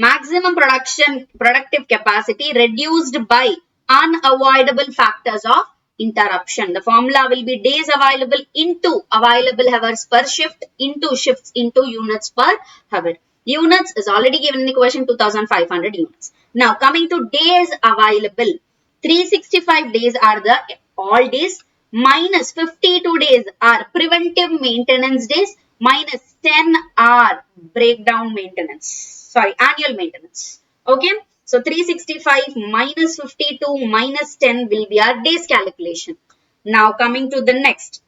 Maximum productive capacity reduced by unavoidable factors of interruption. The formula will be days available into available hours per shift into shifts into units per hour. Units is already given in the question, 2500 units. Now coming to days available. 365 days are the all days minus 52 days are preventive maintenance days minus 10 are breakdown maintenance. Sorry, annual maintenance. Okay. So 365 minus 52 minus 10 will be our days calculation. Now coming to the next.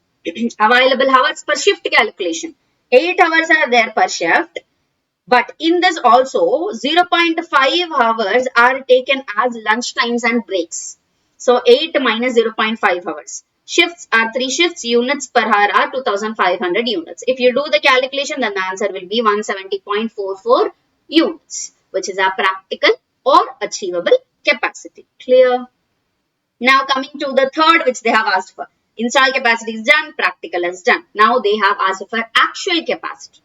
Available hours per shift calculation. 8 hours are there per shift. But in this also 0.5 hours are taken as lunch times and breaks. So 8 minus 0.5 hours. Shifts are 3 shifts, units per hour are 2500 units. If you do the calculation, then the answer will be 170.44 units, which is our practical or achievable capacity. Clear? Now coming to the third which they have asked for. Install capacity is done, practical is done. Now they have asked for actual capacity.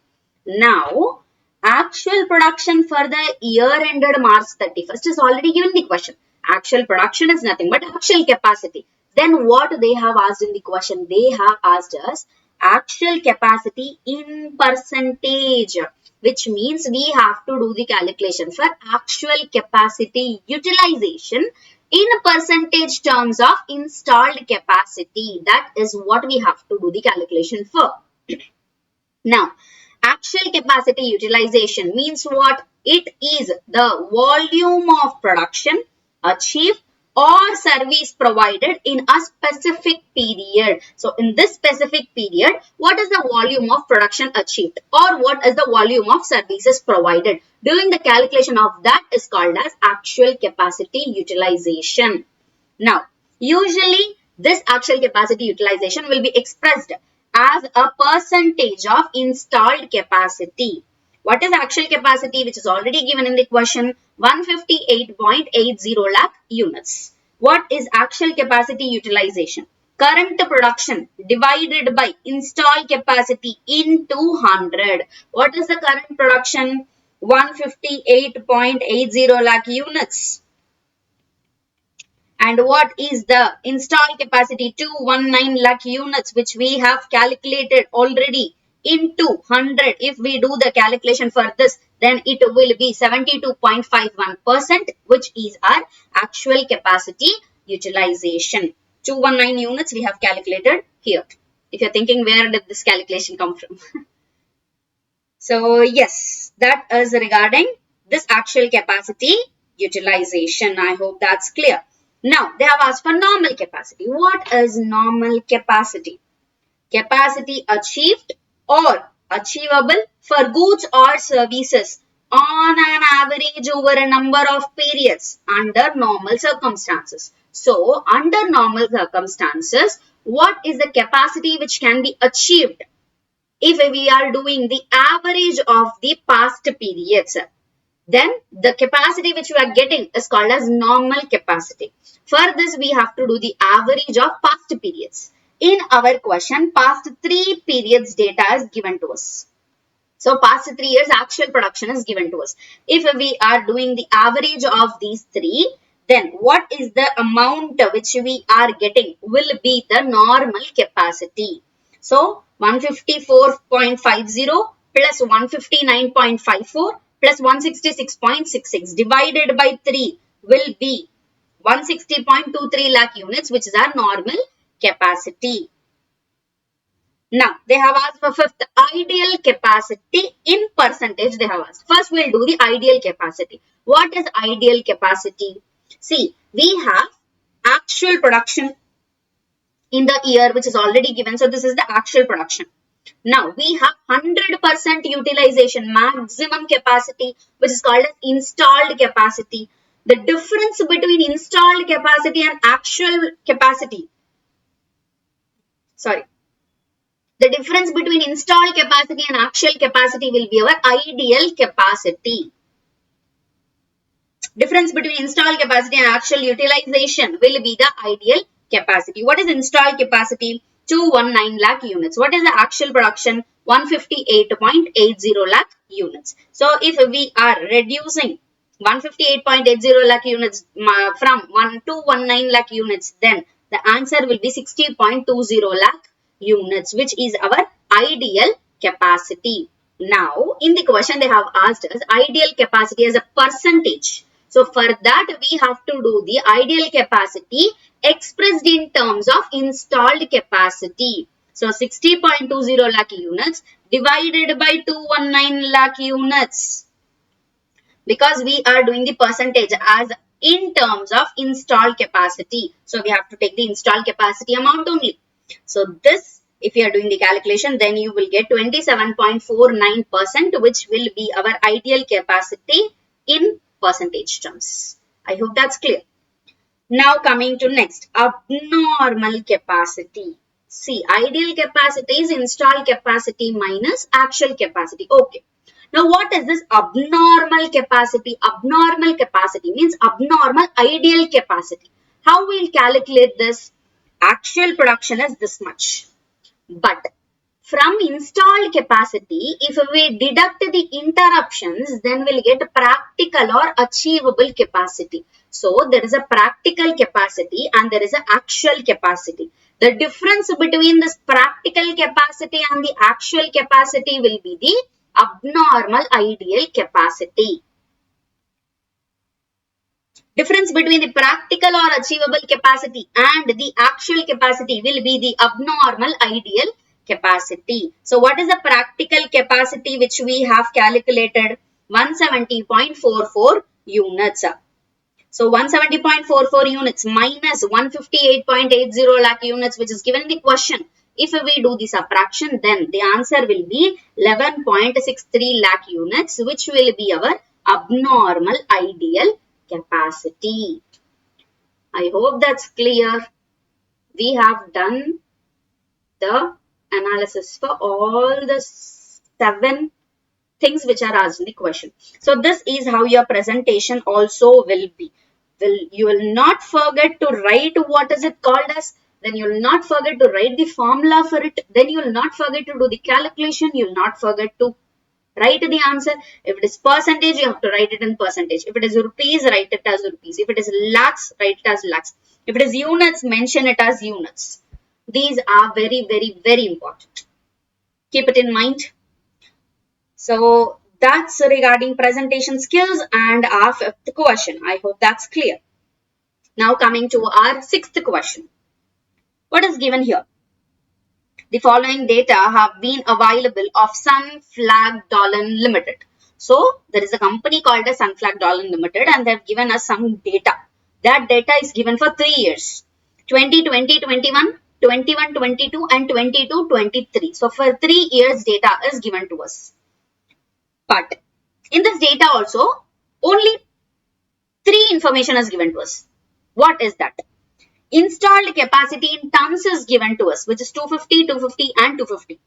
Now, actual production for the year ended March 31st is already given the question. Actual production is nothing but actual capacity. Then what they have asked in the question? They have asked us actual capacity in percentage, which means we have to do the calculation for actual capacity utilization in percentage terms of installed capacity. That is what we have to do the calculation for. Now, actual capacity utilization means what? It is the volume of production achieved or service provided in a specific period. So, in this specific period, what is the volume of production achieved or what is the volume of services provided? Doing the calculation of that is called as actual capacity utilization. Now, usually this actual capacity utilization will be expressed as a percentage of installed capacity. What is actual capacity, which is already given in the question? 158.80 lakh units. What is actual capacity utilization? Current production divided by installed capacity into 100. What is the current production? 158.80 lakh units. And what is the installed capacity? 219 lakh units, which we have calculated already into 100. If we do the calculation for this, then it will be 72.51%, which is our actual capacity utilization. 219 units we have calculated here. If you're thinking, where did this calculation come from? So, yes, that is regarding this actual capacity utilization. I hope that's clear. Now, they have asked for normal capacity. What is normal capacity? Capacity achieved or achievable for goods or services on an average over a number of periods under normal circumstances. So, under normal circumstances, what is the capacity which can be achieved if we are doing the average of the past periods? Then the capacity which we are getting is called as normal capacity. For this, we have to do the average of past periods. In our question, past 3 periods data is given to us. So, past 3 years actual production is given to us. If we are doing the average of these 3, then what is the amount which we are getting will be the normal capacity. So, 154.50 plus 159.54 plus 166.66 divided by 3 will be 160.23 lakh units, which is our normal capacity. Now, they have asked for fifth, ideal capacity in percentage they have asked. First, we'll do the ideal capacity. What is ideal capacity? See, we have actual production in the year which is already given. So, this is the actual production. Now, we have 100% utilization, maximum capacity, which is called as installed capacity. The difference between installed capacity and actual capacity. The difference between installed capacity and actual capacity will be our ideal capacity. Difference between installed capacity and actual utilization will be the ideal capacity. What is installed capacity? 219 lakh units. What is the actual production? 158.80 lakh units. So, if we are reducing 158.80 lakh units from 219 lakh units, then The answer will be 60.20 lakh units, which is our ideal capacity. Now, in the question they have asked us ideal capacity as a percentage. So, for that we have to do the ideal capacity expressed in terms of installed capacity. So, 60.20 lakh units divided by 219 lakh units. Because we are doing the percentage as in terms of installed capacity. So, we have to take the installed capacity amount only. So, this if you are doing the calculation, then you will get 27.49%, which will be our ideal capacity in percentage terms. I hope that's clear. Now coming to next, abnormal capacity. See, ideal capacity is installed capacity minus actual capacity. Okay. Now what is this abnormal capacity? Abnormal capacity means abnormal ideal capacity. How we'll calculate this? Actual production is this much. But from installed capacity, if we deduct the interruptions, then we'll get practical or achievable capacity. So, there is a practical capacity and there is an actual capacity. The difference between this practical capacity and the actual capacity will be the abnormal ideal capacity. Difference between the practical or achievable capacity and the actual capacity will be the abnormal ideal capacity. So, what is the practical capacity which we have calculated? 170.44 units. So, 170.44 units minus 158.80 lakh units, which is given in the question. If we do the subtraction, then the answer will be 11.63 lakh units, which will be our abnormal ideal capacity. I hope that's clear. We have done the analysis for all the 7 things which are asked in the question. So this is how your presentation also will be. You will not forget to write what is it called as. Then you will not forget to write the formula for it. Then you will not forget to do the calculation. You will not forget to write the answer. If it is percentage, you have to write it in percentage. If it is rupees, write it as rupees. If it is lakhs, write it as lakhs. If it is units, mention it as units. These are very, very, very important. Keep it in mind. So, that's regarding presentation skills and our 5th question. I hope that's clear. Now, coming to our 6th question. What is given here? The following data have been available of Sunflag Dolan Limited. So, there is a company called as Sunflag Dolan Limited and they have given us some data. That data is given for 3 years. 2020, 21, 21, 22 and 22, 23. So, for 3 years data is given to us. But, in this data also, only 3 information is given to us. What is that? Installed capacity in tons is given to us, which is 250, 250 and 250.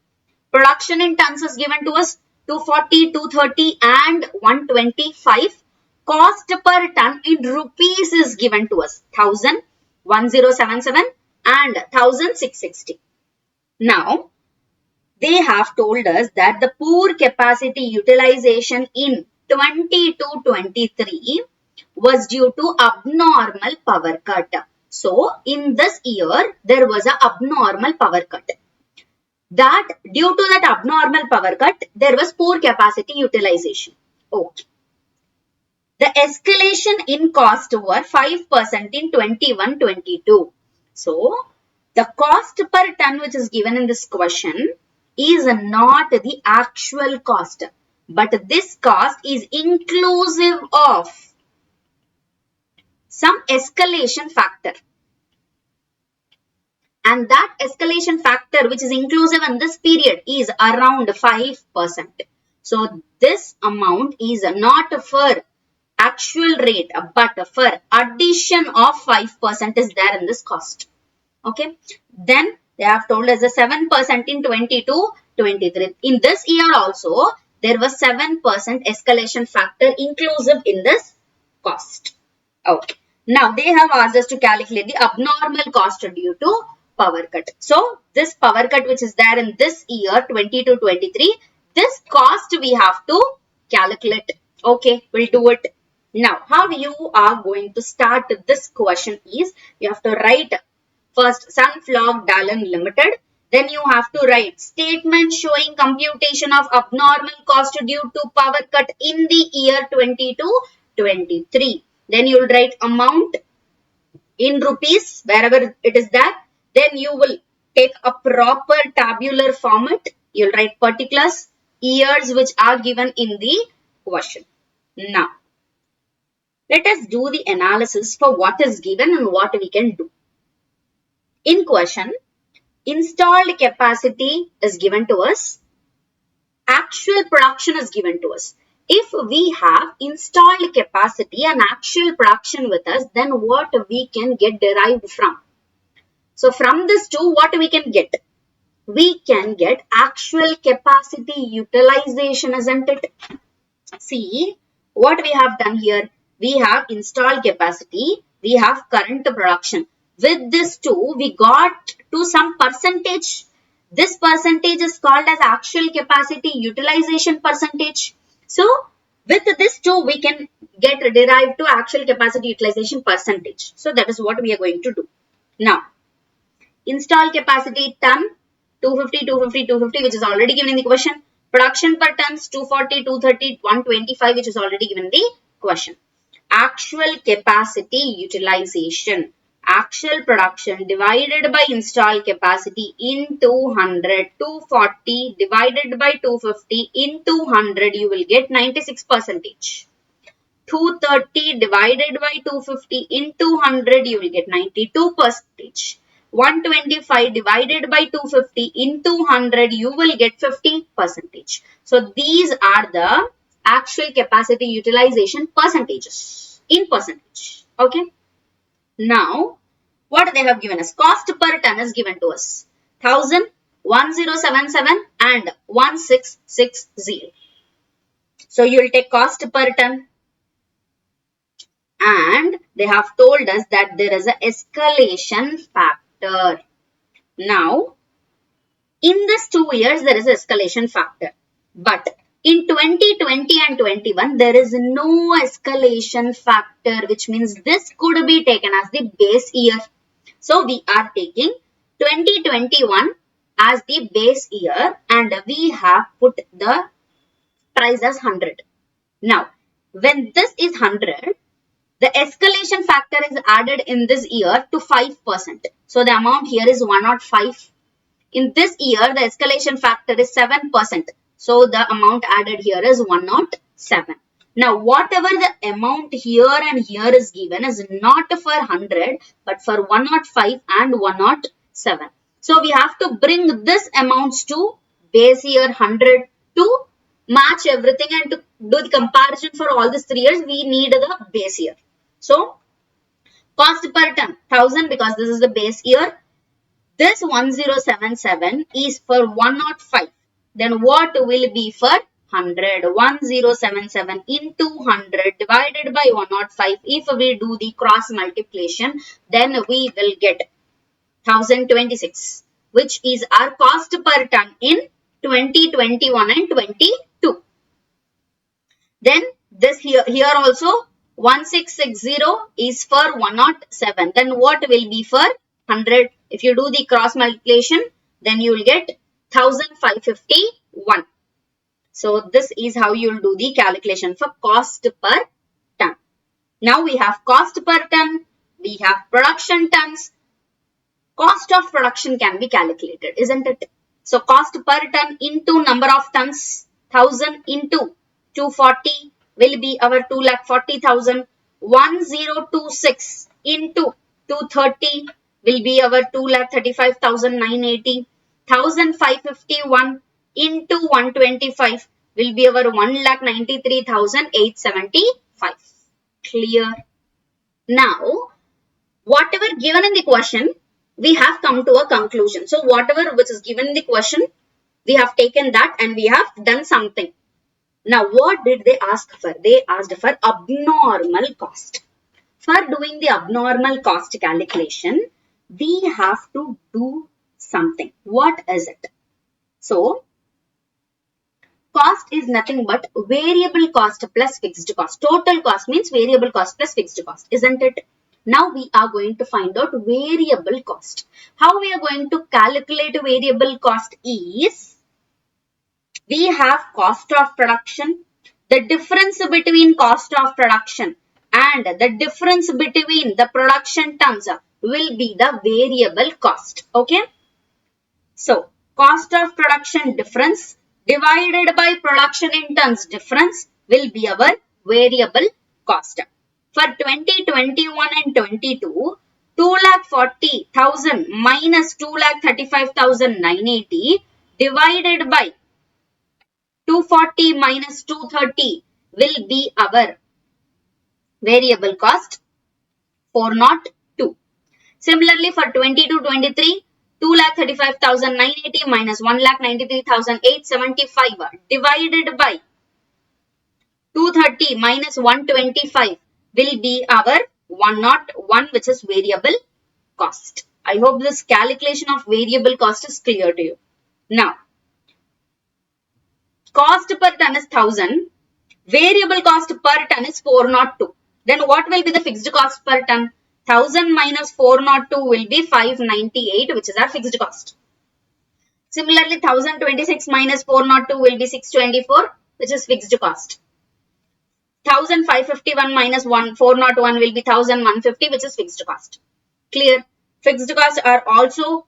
Production in tons is given to us 240, 230 and 125. Cost per ton in rupees is given to us 1000, 1077 and 1660. Now, they have told us that the poor capacity utilization in 22-23 was due to abnormal power cut. So, in this year, there was an abnormal power cut. That due to that abnormal power cut, there was poor capacity utilization. Okay. The escalation in cost were 5% in 21-22. So, the cost per ton which is given in this question is not the actual cost. But this cost is inclusive of some escalation factor. And that escalation factor which is inclusive in this period is around 5%. So, this amount is not for actual rate but for addition of 5% is there in this cost. Okay. Then they have told us a 7% in 22-23. In this year also, there was 7% escalation factor inclusive in this cost. Okay. Now, they have asked us to calculate the abnormal cost due to power cut. So, this power cut which is there in this year 22-23, this cost we have to calculate. Okay, we'll do it. Now, how you are going to start this question is, you have to write First, Sunflower Dallin Limited. Then you have to write statement showing computation of abnormal cost due to power cut in the year 22-23. Then you will write amount in rupees wherever it is there. Then you will take a proper tabular format. You will write particulars, years which are given in the question. Now, let us do the analysis for what is given and what we can do. In question, installed capacity is given to us. Actual production is given to us. If we have installed capacity and actual production with us, then what we can get derived from? So from this two, what we can get? We can get actual capacity utilization, isn't it? See, what we have done here, we have installed capacity, we have current production. With this two, we got to some percentage. This percentage is called as actual capacity utilization percentage. So, with this two, we can get derived to actual capacity utilization percentage. So, that is what we are going to do. Now, installed capacity ton, 250, 250, 250, which is already given in the question. Production per tons, 240, 230, 125, which is already given in the question. Actual capacity utilization. Actual production divided by installed capacity into 100, 240 divided by 250 into 100, you will get 96 percentage. 230 divided by 250 into 100, you will get 92 percentage. 125 divided by 250 into 100, you will get 50 percentage. So, these are the actual capacity utilization percentages in percentage. Okay. Now, what they have given us? Cost per ton is given to us. 1000, 1077 and 1660. So, you will take cost per ton. And they have told us that there is an escalation factor. Now, in this 2 years, there is an escalation factor. But in 2020 and 21, there is no escalation factor, which means this could be taken as the base year. So, we are taking 2021 as the base year and we have put the price as 100. Now, when this is 100, the escalation factor is added in this year to 5%. So, the amount here is 105. In this year, the escalation factor is 7%. So, the amount added here is 107. Now, whatever the amount here and here is given is not for 100, but for 105 and 107. So, we have to bring this amounts to base year 100 to match everything and to do the comparison for all these 3 years, we need the base year. So, cost per ton 1000 because this is the base year. This 1077 is for 105. Then what will be for 100? 1077 into 100 divided by 105. If we do the cross multiplication, then we will get 1026, which is our cost per ton in 2021 and 22. Then this here also 1660 is for 107. Then what will be for 100? If you do the cross multiplication, then you will get 1551. So, this is how you will do the calculation for cost per ton. Now, we have cost per ton, we have production tons. Cost of production can be calculated, isn't it? So, cost per ton into number of tons, 1000 into 240 will be our 2,40,000. 1026 into 230 will be our 2,35,980. 1551 into 125 will be our 1,93,875. Clear? Now, whatever given in the question, we have come to a conclusion. So, whatever which is given in the question, we have taken that and we have done something. Now, what did they ask for? They asked for abnormal cost. For doing the abnormal cost calculation, we have to do something. What is it? So, cost is nothing but variable cost plus fixed cost. Total cost means variable cost plus fixed cost, isn't it? Now we are going to find out variable cost. How we are going to calculate variable cost is, we have cost of production. The difference between cost of production and the difference between the production tons will be the variable cost. Okay. So, cost of production difference divided by production in tons difference will be our variable cost. For 2021 and 22, 2,40,000 minus 2,35,980 divided by 240 minus 230 will be our variable cost 402. Similarly, for 22-23, 2,35,980 minus 1,93,875 divided by 230 minus 125 will be our 101, which is variable cost. I hope this calculation of variable cost is clear to you. Now, cost per ton is 1000. Variable cost per ton is 402. Then what will be the fixed cost per ton? 1000 minus 402 will be 598, which is our fixed cost. Similarly, 1026 minus 402 will be 624, which is fixed cost. 1551 minus 401 will be 1150, which is fixed cost. Clear? Fixed costs are also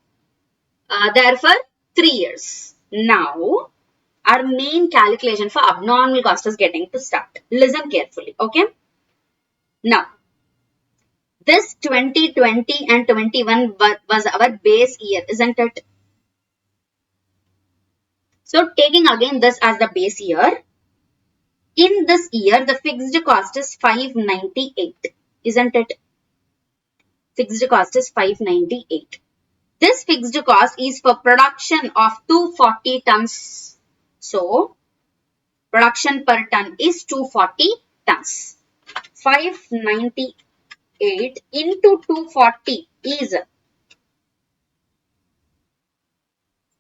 there for 3 years. Now, our main calculation for abnormal cost is getting to start. Listen carefully, okay? Now, this 2020 and 21 was our base year, isn't it? So, taking again this as the base year, in this year, the fixed cost is 598, isn't it? Fixed cost is 598. This fixed cost is for production of 240 tons. So, production per ton is 240 tons. 598 into 240 is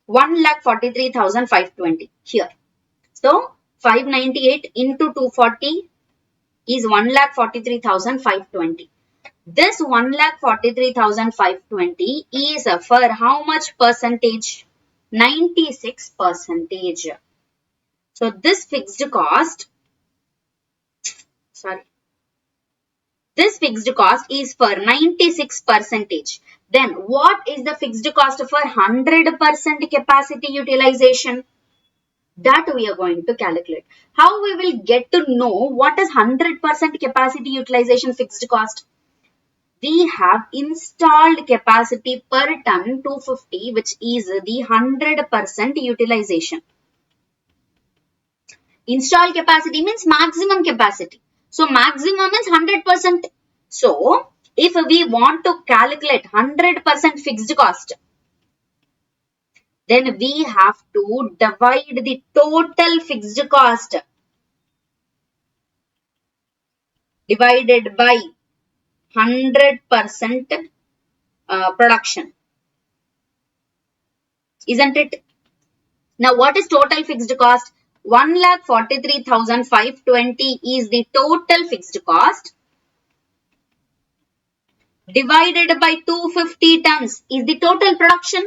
1,43,520 here. So, 598 into 240 is 1,43,520. This 1,43,520 is for how much percentage? 96 percentage. So, this fixed cost, this fixed cost is for 96 percentage. Then, what is the fixed cost for 100% capacity utilization? That we are going to calculate. How we will get to know what is 100% capacity utilization fixed cost? We have installed capacity per ton 250, which is the 100% utilization. Installed capacity means maximum capacity. So, maximum is 100%. So, if we want to calculate 100% fixed cost, then we have to divide the total fixed cost divided by 100% production. Isn't it? Now, what is total fixed cost? 1,43,520 is the total fixed cost divided by 250 tons is the total production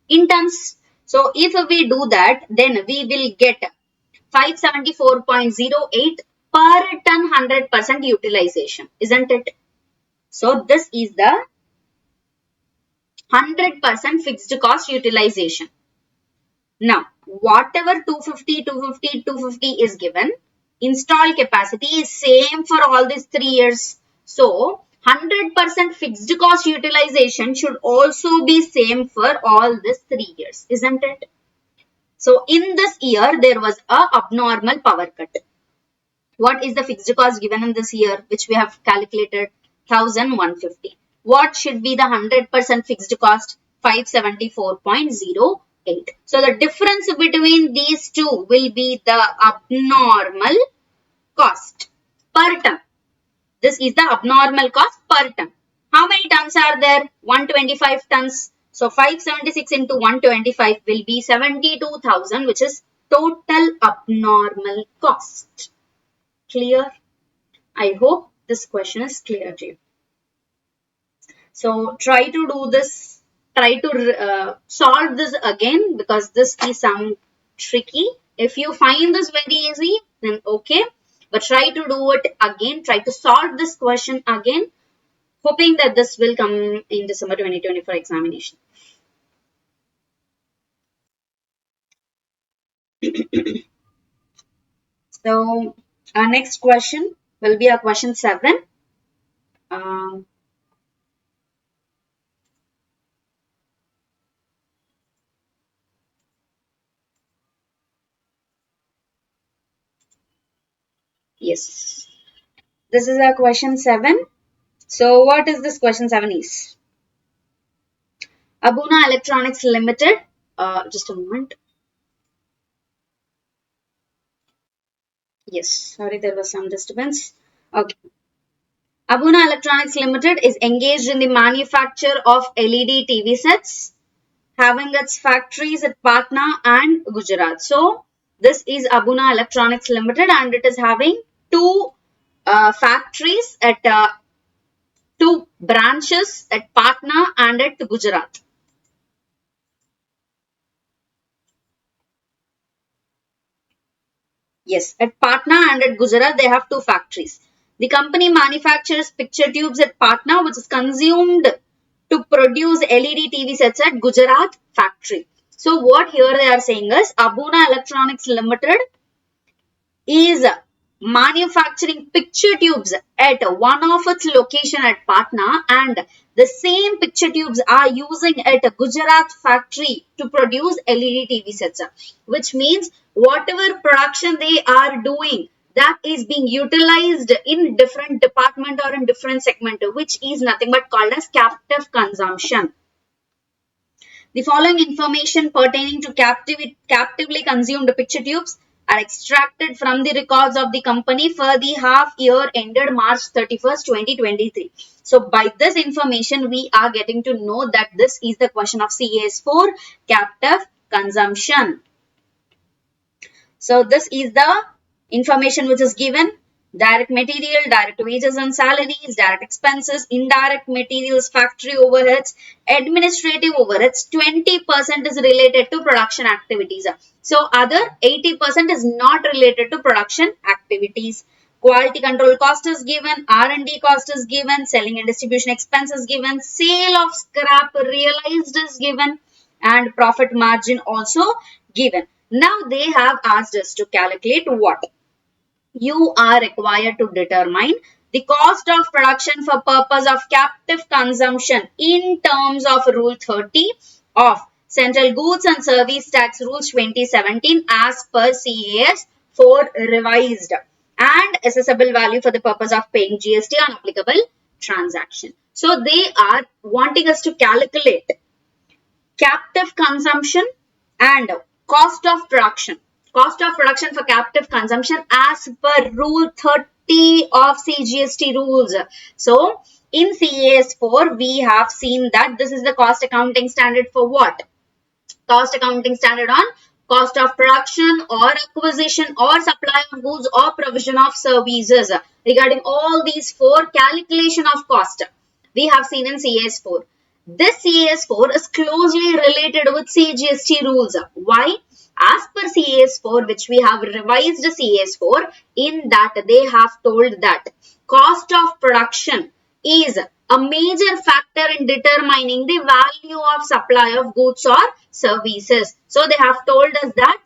in tons. So, if we do that, then we will get 574.08 per ton 100% utilization, isn't it? So, this is the 100% fixed cost utilization. Now, whatever 250 is given, installed capacity is same for all these 3 years. So, 100% fixed cost utilization should also be same for all these 3 years, isn't it? So, in this year, there was a abnormal power cut. What is the fixed cost given in this year, which we have calculated? 1,150. What should be the 100% fixed cost? 574.08. So, the difference between these two will be the abnormal cost per ton. This is the abnormal cost per ton. How many tons are there? 125 tons. So, 576 into 125 will be 72,000, which is total abnormal cost. Clear? I hope this question is clear to you. So try to do this, try to solve this again, because this is some tricky. If you find this very easy, then okay. But try to do it again. Try to solve this question again, hoping that this will come in December 2024 examination. So our next question will be a question 7. Um, yes, this is our question 7. So what is this question 7 is? Abuna Electronics Limited. Just a moment. Yes, sorry, there was some disturbance. Okay. Abuna Electronics Limited is engaged in the manufacture of LED TV sets, having its factories at Patna and Gujarat. So, this is Abuna Electronics Limited, and it is having two factories at two branches at Patna and at Gujarat. Yes, at Patna and at Gujarat, they have two factories. The company manufactures picture tubes at Patna, which is consumed to produce LED TV sets at Gujarat factory. So, what here they are saying is Abuna Electronics Limited is manufacturing picture tubes at one of its location at Patna, and the same picture tubes are using at a Gujarat factory to produce LED TV sets, which means whatever production they are doing, that is being utilized in different department or in different segment, which is nothing but called as captive consumption. The following information pertaining to captively consumed picture tubes are extracted from the records of the company for the half year ended March 31st, 2023. So, by this information, we are getting to know that this is the question of CAS4, captive consumption. So, this is the information which is given. Direct material, direct wages and salaries, direct expenses, indirect materials, factory overheads, administrative overheads, 20% is related to production activities. So, other 80% is not related to production activities. Quality control cost is given, R&D cost is given, selling and distribution expense is given, sale of scrap realized is given, and profit margin also given. Now, they have asked us to calculate what? You are required to determine the cost of production for purpose of captive consumption in terms of Rule 30 of Central Goods and Service Tax Rules 2017 as per CAS 4 revised, and assessable value for the purpose of paying GST on applicable transaction. So, they are wanting us to calculate captive consumption and cost of production. Cost of production for captive consumption as per Rule 30 of CGST rules. So, in CAS4, we have seen that this is the cost accounting standard for what? Cost accounting standard on cost of production or acquisition or supply of goods or provision of services. Regarding all these four, calculation of cost we have seen in CAS4. This CAS4 is closely related with CGST rules. Why? As per CAS4, which we have revised CAS4, in that they have told that cost of production is a major factor in determining the value of supply of goods or services. So, they have told us that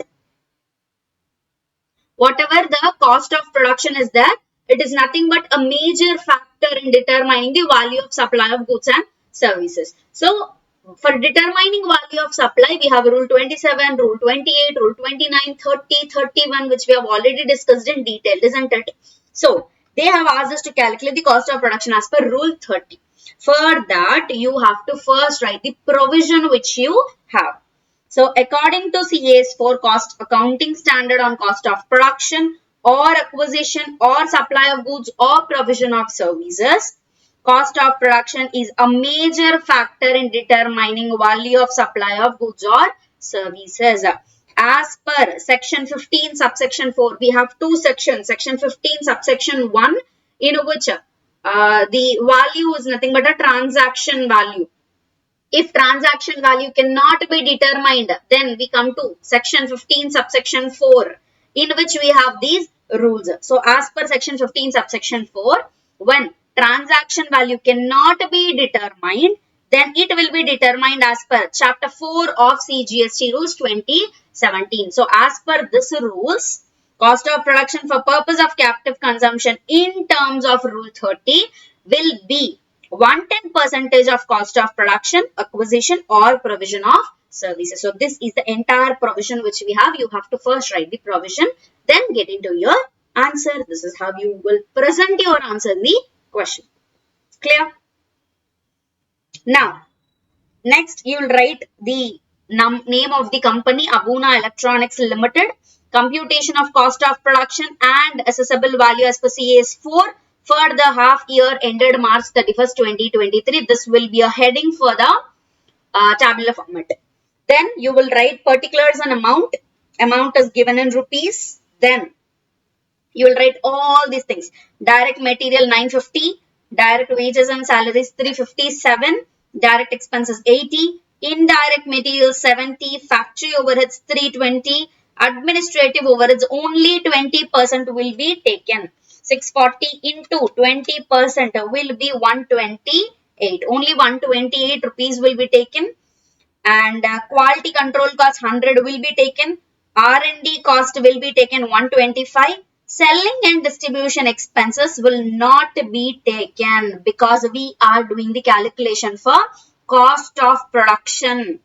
whatever the cost of production is there, it is nothing but a major factor in determining the value of supply of goods and services. So, for determining value of supply, we have Rule 27, Rule 28, Rule 29, 30, 31, which we have already discussed in detail, isn't it? So, they have asked us to calculate the cost of production as per Rule 30. For that, you have to first write the provision which you have. So, according to CAS4 cost accounting standard on cost of production or acquisition or supply of goods or provision of services, cost of production is a major factor in determining value of supply of goods or services. As per section 15 subsection 4, we have two sections. Section 15 subsection 1, in which the value is nothing but a transaction value. If transaction value cannot be determined, then we come to section 15 subsection 4, in which we have these rules. So as per section 15 subsection 4, when transaction value cannot be determined, then it will be determined as per chapter 4 of CGST rules 2017. So as per this rules, cost of production for purpose of captive consumption in terms of rule 30 will be 110% of cost of production, acquisition or provision of services. So this is the entire provision which we have. You have to first write the provision, then get into your answer. This is how you will present your answer in the question. Clear? Now, next you will write the name of the company, Abuna Electronics Limited, computation of cost of production and assessable value as per CAS 4 for the half year ended March 31st, 2023. This will be a heading for the tabular format. Then you will write particulars and amount. Amount is given in rupees. Then you will write all these things. Direct material 950, direct wages and salaries 357, direct expenses 80, indirect material 70, factory overheads 320, administrative overheads only 20% will be taken. 640 into 20% will be 128. Only 128 rupees will be taken. And quality control cost 100 will be taken. R&D cost will be taken 125. Selling and distribution expenses will not be taken because we are doing the calculation for cost of production.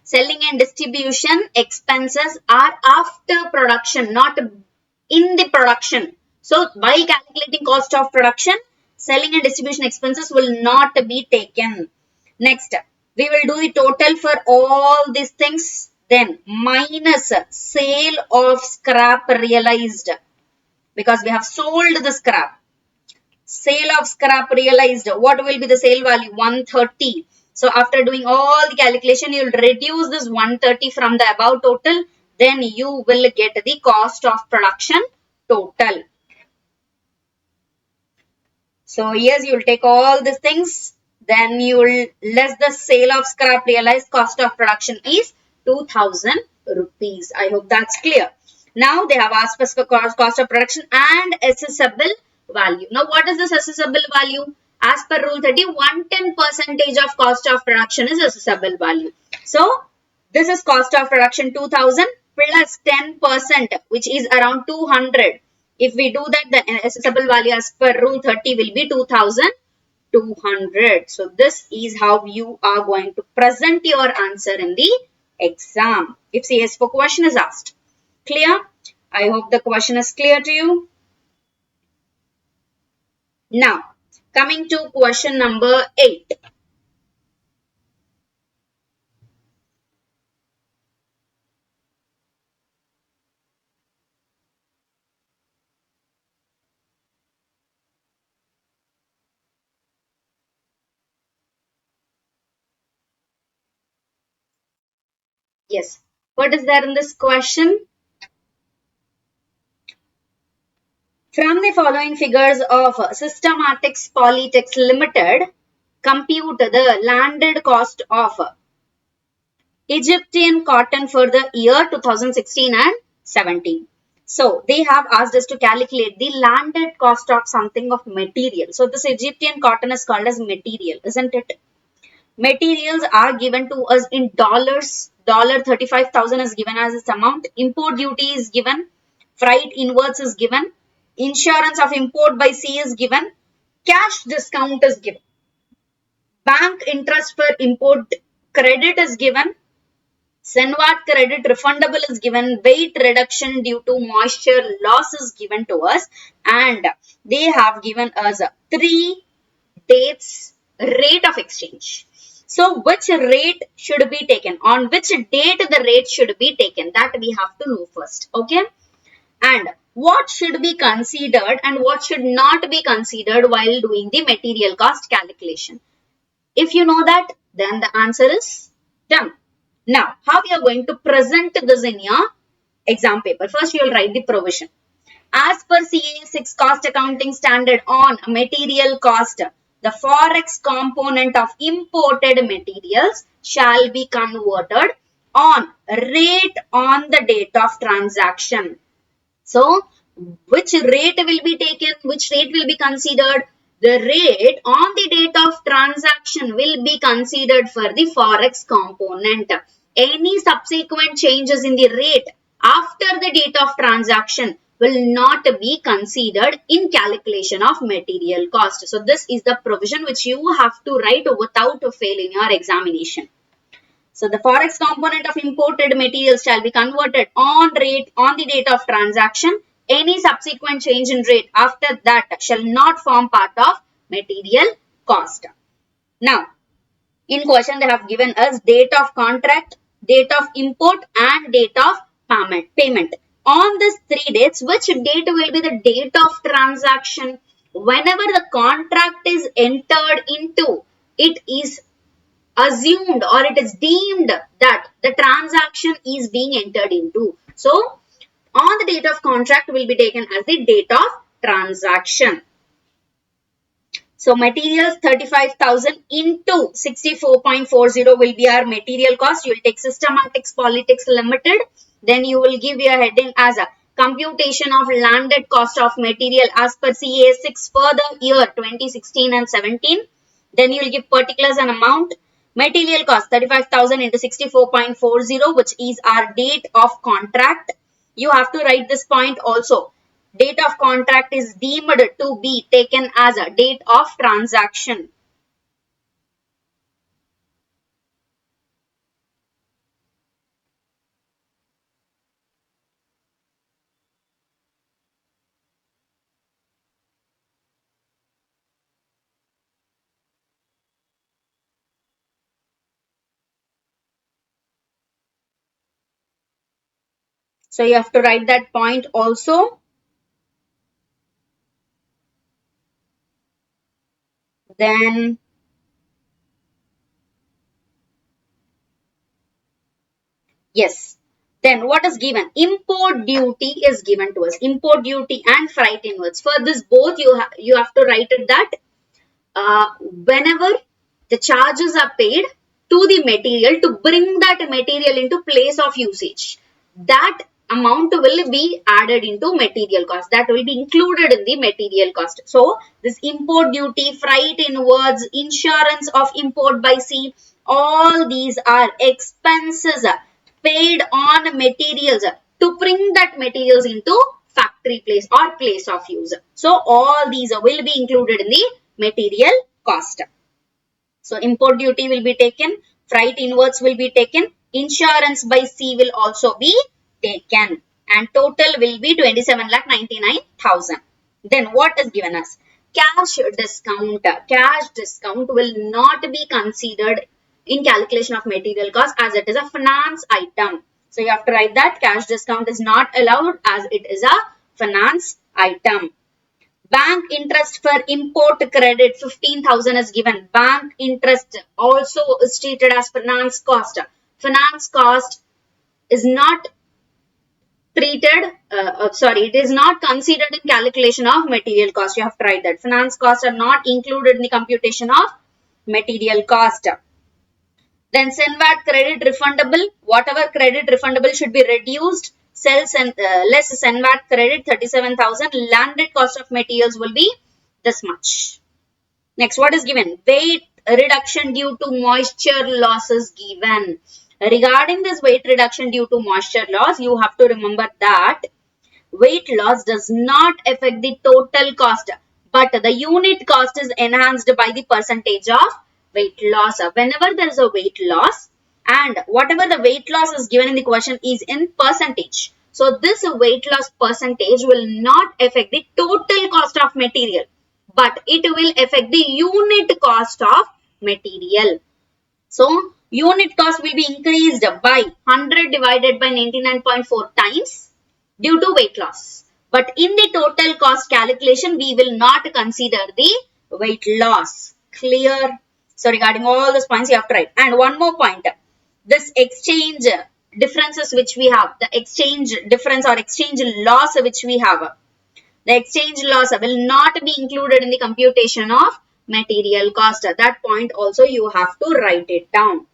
Selling and distribution expenses are after production, not in the production. So, by calculating cost of production, selling and distribution expenses will not be taken. Next, we will do the total for all these things. Then, minus sale of scrap realized, because we have sold the scrap. Sale of scrap realized, what will be the sale value? 130. So, after doing all the calculation, you will reduce this 130 from the above total. Then, you will get the cost of production total. So, yes, you will take all these things. Then, you will less the sale of scrap realized, cost of production is 2000 rupees. I hope that's clear. Now, they have asked us for cost of production and assessable value. Now, what is this assessable value? As per rule 30, 110% of cost of production is assessable value. So, this is cost of production 2000 plus 10%, which is around 200. If we do that, the assessable value as per rule 30 will be 2200. So, this is how you are going to present your answer in the exam if CS4 question is asked. Clear? I hope the question is clear to you. Now, coming to question number 8. Yes. What is there in this question? From the following figures of Systematics Polytechs Limited, compute the landed cost of Egyptian cotton for the year 2016 and 17. So, they have asked us to calculate the landed cost of something of material. So, this Egyptian cotton is called as material, isn't it? Materials are given to us in dollars. $35,000 is given as its amount. Import duty is given. Freight inwards is given. Insurance of import by sea is given. Cash discount is given. Bank interest for import credit is given. Senvat credit refundable is given. Weight reduction due to moisture loss is given to us. And they have given us 3 dates rate of exchange. So, which rate should be taken? On which date the rate should be taken? That we have to know first. Okay? And what should be considered and what should not be considered while doing the material cost calculation? If you know that, then the answer is done. Now, how we are going to present this in your exam paper? First, you will write the provision. As per CA 6 cost accounting standard on material cost, the forex component of imported materials shall be converted on rate on the date of transaction. So, which rate will be taken, which rate will be considered? The rate on the date of transaction will be considered for the forex component. Any subsequent changes in the rate after the date of transaction will not be considered in calculation of material cost. So, this is the provision which you have to write without fail in your examination. So the forex component of imported materials shall be converted on rate on the date of transaction. Any subsequent change in rate after that shall not form part of material cost. Now, in question they have given us date of contract, date of import and date of payment. On these three dates, which date will be the date of transaction? Whenever the contract is entered into, it is assumed or it is deemed that the transaction is being entered into. So, on the date of contract will be taken as the date of transaction. So, materials 35,000 into 64.40 will be our material cost. You will take Systematics Politics Limited. Then you will give your heading as a computation of landed cost of material as per CA 6 for the year 2016 and 17. Then you will give particulars and amount. Material cost 35,000 into 64.40, which is our date of contract. You have to write this point also. Date of contract is deemed to be taken as a date of transaction. So you have to write that point also. Then yes. Then what is given? Import duty is given to us. Import duty and freight inwards. For this both you have to write it that whenever the charges are paid to the material to bring that material into place of usage, that amount will be added into material cost. That will be included in the material cost. So, this import duty, freight inwards, insurance of import by sea, all these are expenses paid on materials to bring that materials into factory place or place of use. So, all these will be included in the material cost. So, import duty will be taken, freight inwards will be taken, insurance by sea will also be taken, and total will be 27,99,000. Then what is given us? Cash discount. Cash discount will not be considered in calculation of material cost as it is a finance item. So, you have to write that cash discount is not allowed as it is a finance item. Bank interest for import credit 15,000 is given. Bank interest also is treated as finance cost. Finance cost is not treated, it is not considered in calculation of material cost. You have to write that. Finance costs are not included in the computation of material cost. Then SENVAT credit refundable. Whatever credit refundable should be reduced. Sales and less SENVAT credit 37,000. Landed cost of materials will be this much. Next, what is given? Weight reduction due to moisture loss is given. Regarding this weight reduction due to moisture loss, you have to remember that weight loss does not affect the total cost, but the unit cost is enhanced by the percentage of weight loss. Whenever there is a weight loss and whatever the weight loss is given in the question is in percentage. So, this weight loss percentage will not affect the total cost of material, but it will affect the unit cost of material. So, unit cost will be increased by 100 divided by 99.4 times due to weight loss. But in the total cost calculation, we will not consider the weight loss. Clear? So, regarding all these points, you have to write. And one more point. This exchange differences which we have, the exchange difference or exchange loss which we have. The exchange loss will not be included in the computation of material cost. That point also you have to write it down.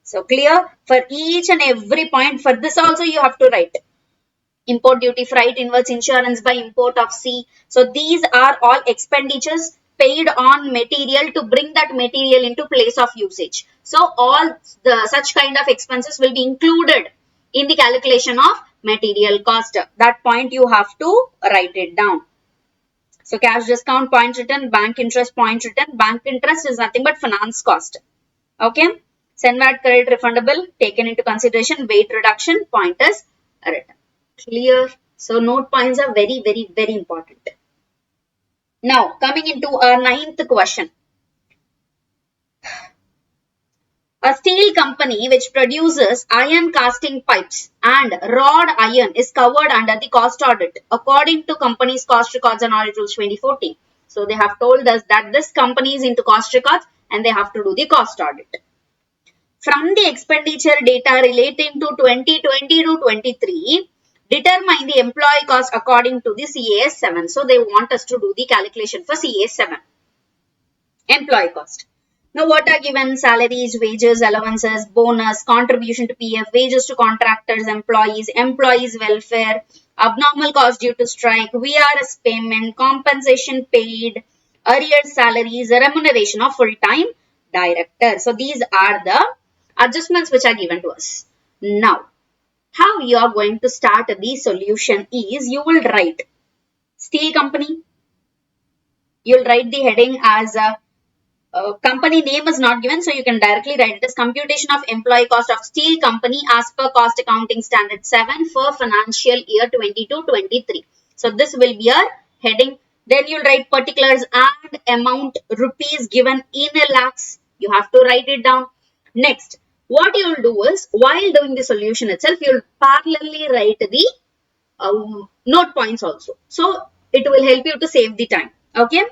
So clear? For each and every point, for this also you have to write. Import duty, freight, inwards insurance by import of C. So these are all expenditures paid on material to bring that material into place of usage. So all the such kind of expenses will be included in the calculation of material cost. That point you have to write it down. So cash discount point written, bank interest point written. Bank interest is nothing but finance cost. Okay. VAT credit refundable taken into consideration. Weight reduction point is written. Clear? So note points are very, very, very important. Now coming into our ninth question. A steel company which produces iron casting pipes and wrought iron is covered under the cost audit according to company's cost records and audit rules 2014. So they have told us that this company is into cost records and they have to do the cost audit. From the expenditure data relating to 2020 to 23, determine the employee cost according to the CAS 7. So they want us to do the calculation for CAS 7. Employee cost. Now what are given? Salaries, wages, allowances, bonus, contribution to PF, wages to contractors, employees, employees welfare, abnormal cost due to strike, VRS payment, compensation paid, arrears salaries, remuneration of full-time director. So these are the adjustments which are given to us. Now, how you are going to start the solution is you will write steel company. You will write the heading as a company name is not given, so you can directly write it as computation of employee cost of steel company as per cost accounting standard 7 for financial year 22-23. So this will be your heading. Then you'll write particulars and amount rupees given in lakhs. You have to write it down. Next, what you will do is while doing the solution itself, you will parallelly write the note points also. So it will help you to save the time. Okay.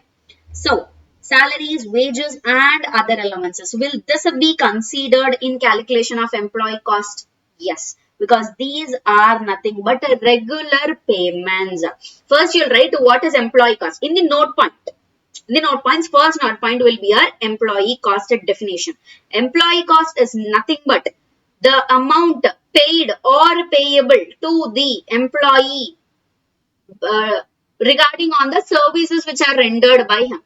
So salaries, wages and other allowances. Will this be considered in calculation of employee cost? Yes, because these are nothing but regular payments. First, you'll write what is employee cost in the note point. In the note points, first note point will be our employee cost definition. Employee cost is nothing but the amount paid or payable to the employee regarding on the services which are rendered by him.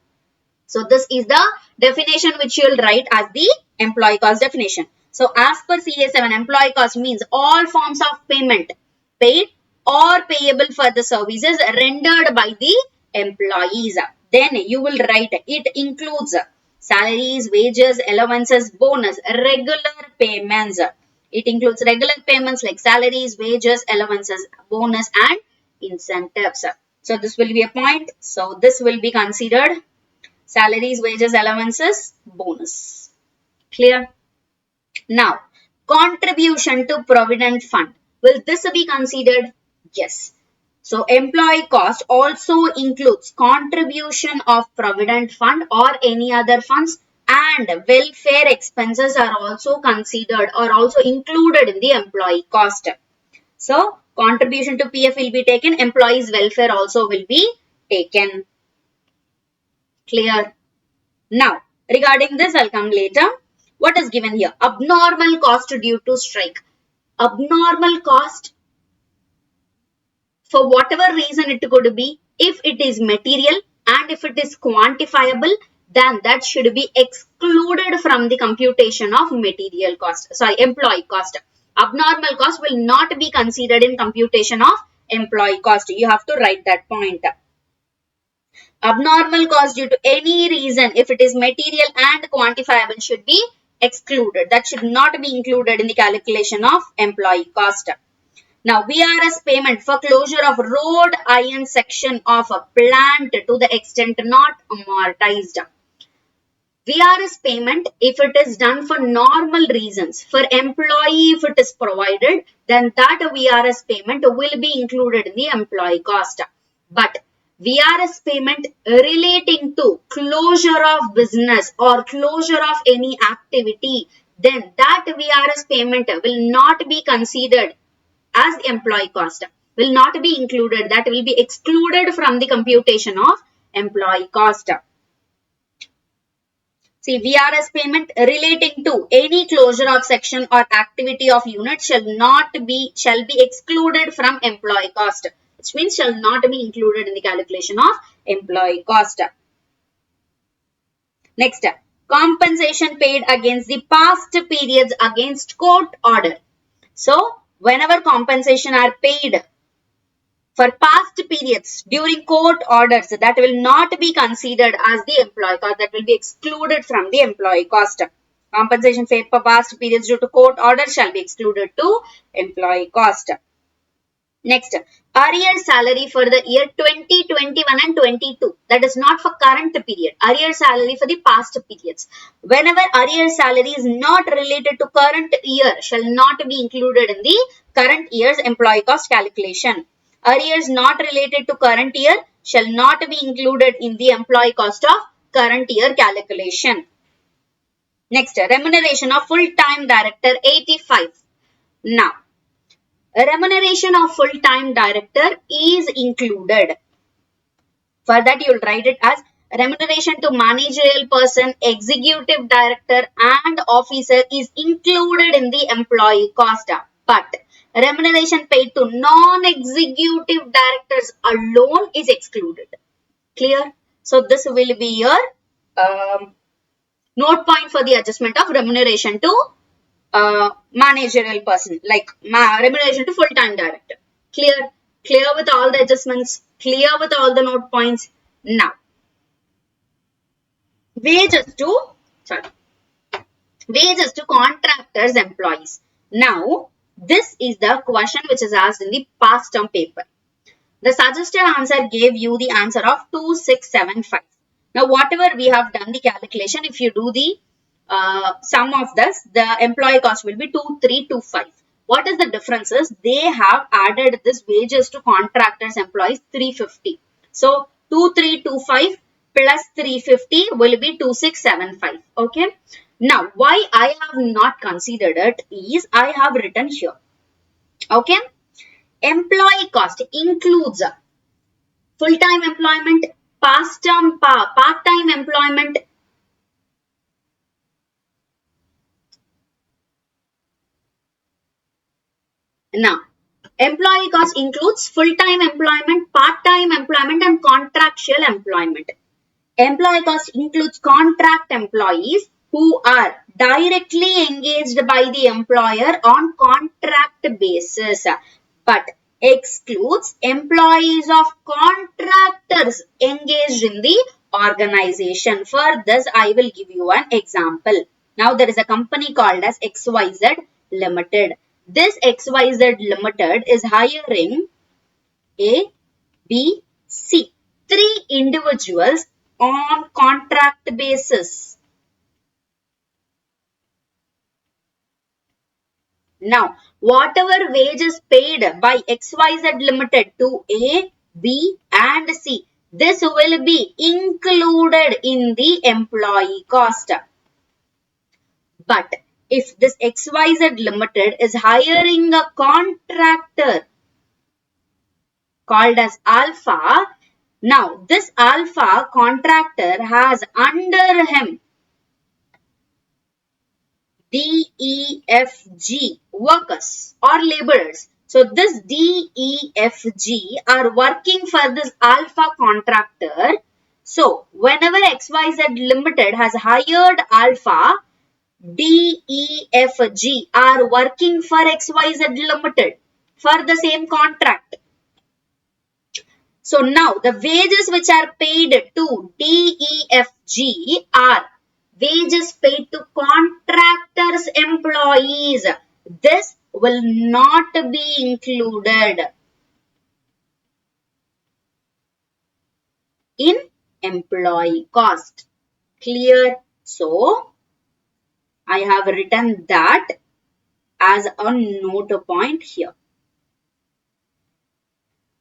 So this is the definition which you will write as the employee cost definition. So as per CA7, employee cost means all forms of payment paid or payable for the services rendered by the employees. Then you will write it includes salaries, wages, allowances, bonus, regular payments. It includes regular payments like salaries, wages, allowances, bonus and incentives. So this will be a point. So this will be considered salaries, wages, allowances, bonus. Clear? Now, contribution to provident fund. Will this be considered? Yes. So, employee cost also includes contribution of provident fund or any other funds, and welfare expenses are also considered or also included in the employee cost. So, contribution to PF will be taken. Employees welfare also will be taken. Clear? Now, regarding this, I'll come later. What is given here? Abnormal cost due to strike. Abnormal cost, for whatever reason it could be, if it is material and if it is quantifiable, then that should be excluded from the computation of material cost. Sorry, employee cost. Abnormal cost will not be considered in computation of employee cost. You have to write that point. Abnormal cost due to any reason, if it is material and quantifiable, should be excluded. That should not be included in the calculation of employee cost. Now, VRS payment for closure of wrought iron section of a plant to the extent not amortized. VRS payment, if it is done for normal reasons, for employee if it is provided, then that VRS payment will be included in the employee cost. But VRS payment relating to closure of business or closure of any activity, then that VRS payment will not be considered as employee cost. will not be included. That will be excluded from the computation of employee cost. See, VRS payment relating to any closure of section or activity of unit shall be excluded from employee cost, which means shall not be included in the calculation of employee cost. Next, compensation paid against the past periods against court order. So, whenever compensation are paid for past periods during court orders, that will not be considered as the employee cost, that will be excluded from the employee cost. Compensation paid for past periods due to court order shall be excluded to employee cost. Next, arrear salary for the year 2021 and 22. That is not for current period. Arrear salary for the past periods. Whenever arrear salary is not related to current year, shall not be included in the current year's employee cost calculation. Arrears not related to current year shall not be included in the employee cost of current year calculation. Next, remuneration of full-time director 85. Now, remuneration of full-time director is included. For that, you will write it as remuneration to managerial person, executive director and officer is included in the employee cost. But remuneration paid to non-executive directors alone is excluded. Clear? So, this will be your note point for the adjustment of remuneration to managerial person, like remuneration to full-time director. Clear? Clear with all the adjustments? Clear with all the note points? Now, wages to contractors employees. Now, this is the question which is asked in the past term paper. The suggested answer gave you the answer of 2675. Now, whatever we have done the calculation, if you do the sum of this, the employee cost will be 2325. What is the differences? They have added this wages to contractors employees 350. So, 2325 plus 350 will be 2675. Okay. Now, why I have not considered it is I have written here. Okay. Employee cost includes full-time employment, part-time employment, now, employee cost includes full-time employment, part-time employment and contractual employment. Employee cost includes contract employees who are directly engaged by the employer on contract basis, but excludes employees of contractors engaged in the organization. For this, I will give you an example. Now, there is a company called as XYZ Limited. This XYZ Limited is hiring A, B, C, 3 individuals on contract basis. Now, whatever wages paid by XYZ Limited to A, B and C, this will be included in the employee cost. But if this XYZ Limited is hiring a contractor called as Alpha, now this Alpha contractor has under him D, E, F, G workers or laborers. So this D, E, F, G are working for this Alpha contractor. So whenever XYZ Limited has hired Alpha, D, E, F, G are working for XYZ Limited for the same contract. So now the wages which are paid to D, E, F, G are wages paid to contractors employees. This will not be included in employee cost. Clear? So, I have written that as a note point here.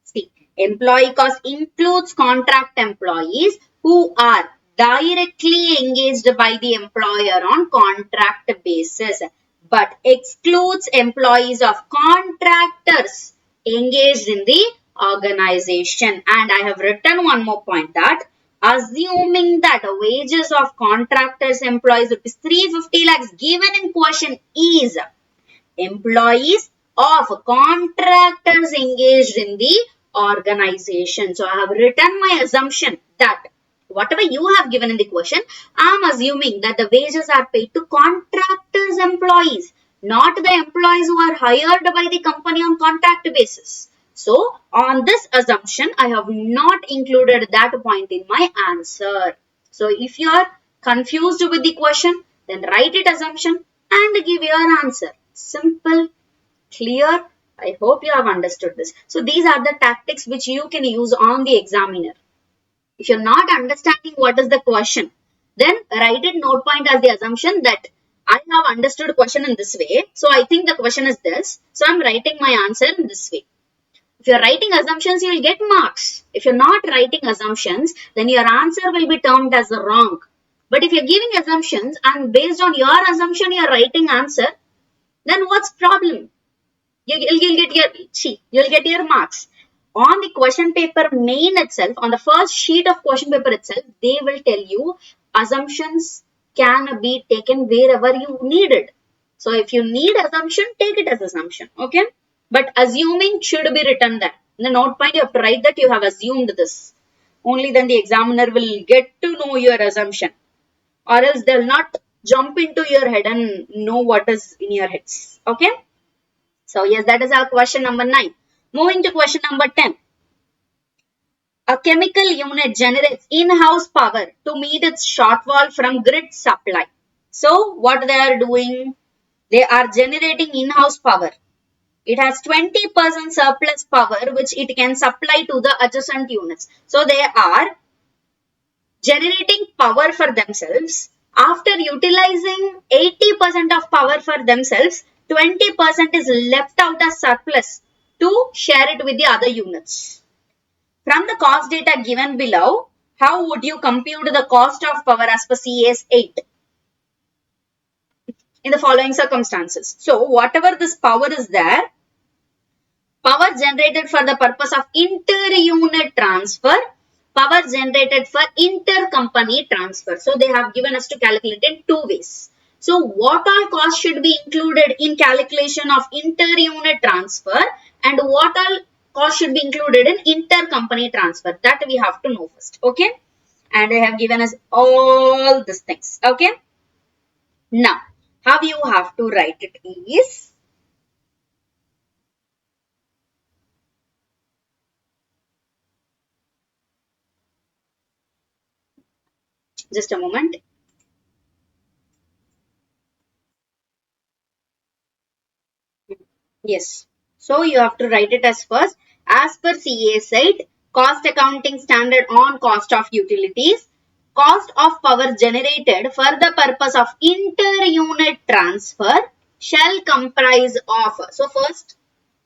See, employee cost includes contract employees who are directly engaged by the employer on contract basis, but excludes employees of contractors engaged in the organization. And I have written one more point, that assuming that wages of contractors employees rupees 350 lakhs given in question is employees of contractors engaged in the organization. So I have written my assumption that whatever you have given in the question, I am assuming that the wages are paid to contractors employees, not the employees who are hired by the company on contract basis. So on this assumption, I have not included that point in my answer. So if you are confused with the question, then write it assumption and give your answer. Simple, clear. I hope you have understood this. So these are the tactics which you can use on the examiner. If you're not understanding what is the question, then write it note point as the assumption that I have understood question in this way. So I think the question is this. So I'm writing my answer in this way. If you're writing assumptions, you will get marks. If you're not writing assumptions, then your answer will be termed as wrong. But if you're giving assumptions and based on your assumption you're writing answer, then what's problem? You'll get your marks. On the question paper main itself, on the first sheet of question paper itself, they will tell you assumptions can be taken wherever you need it. So if you need assumption, take it as assumption. Okay. But assuming should be written there. In the note point, you have to write that you have assumed this. Only then the examiner will get to know your assumption. Or else they'll not jump into your head and know what is in your heads. Okay. So yes, that is our question number 9. Moving to question number 10. A chemical unit generates in-house power to meet its shortfall from grid supply. So what they are doing? They are generating in-house power. It has 20% surplus power which it can supply to the adjacent units. So they are generating power for themselves. After utilizing 80% of power for themselves, 20% is left out as surplus to share it with the other units. From the cost data given below, how would you compute the cost of power as per CAS 8? In the following circumstances. So, whatever this power is there, power generated for the purpose of inter-unit transfer, power generated for intercompany transfer. So, they have given us to calculate in two ways. So, what all costs should be included in calculation of inter-unit transfer and what all costs should be included in intercompany transfer? That we have to know first. Okay. And they have given us all these things. Okay. Now, how you have to write it is, just a moment. Yes. So you have to write it as first. As per CAS 8, cost accounting standard on cost of utilities, cost of power generated for the purpose of inter-unit transfer shall comprise of. So first,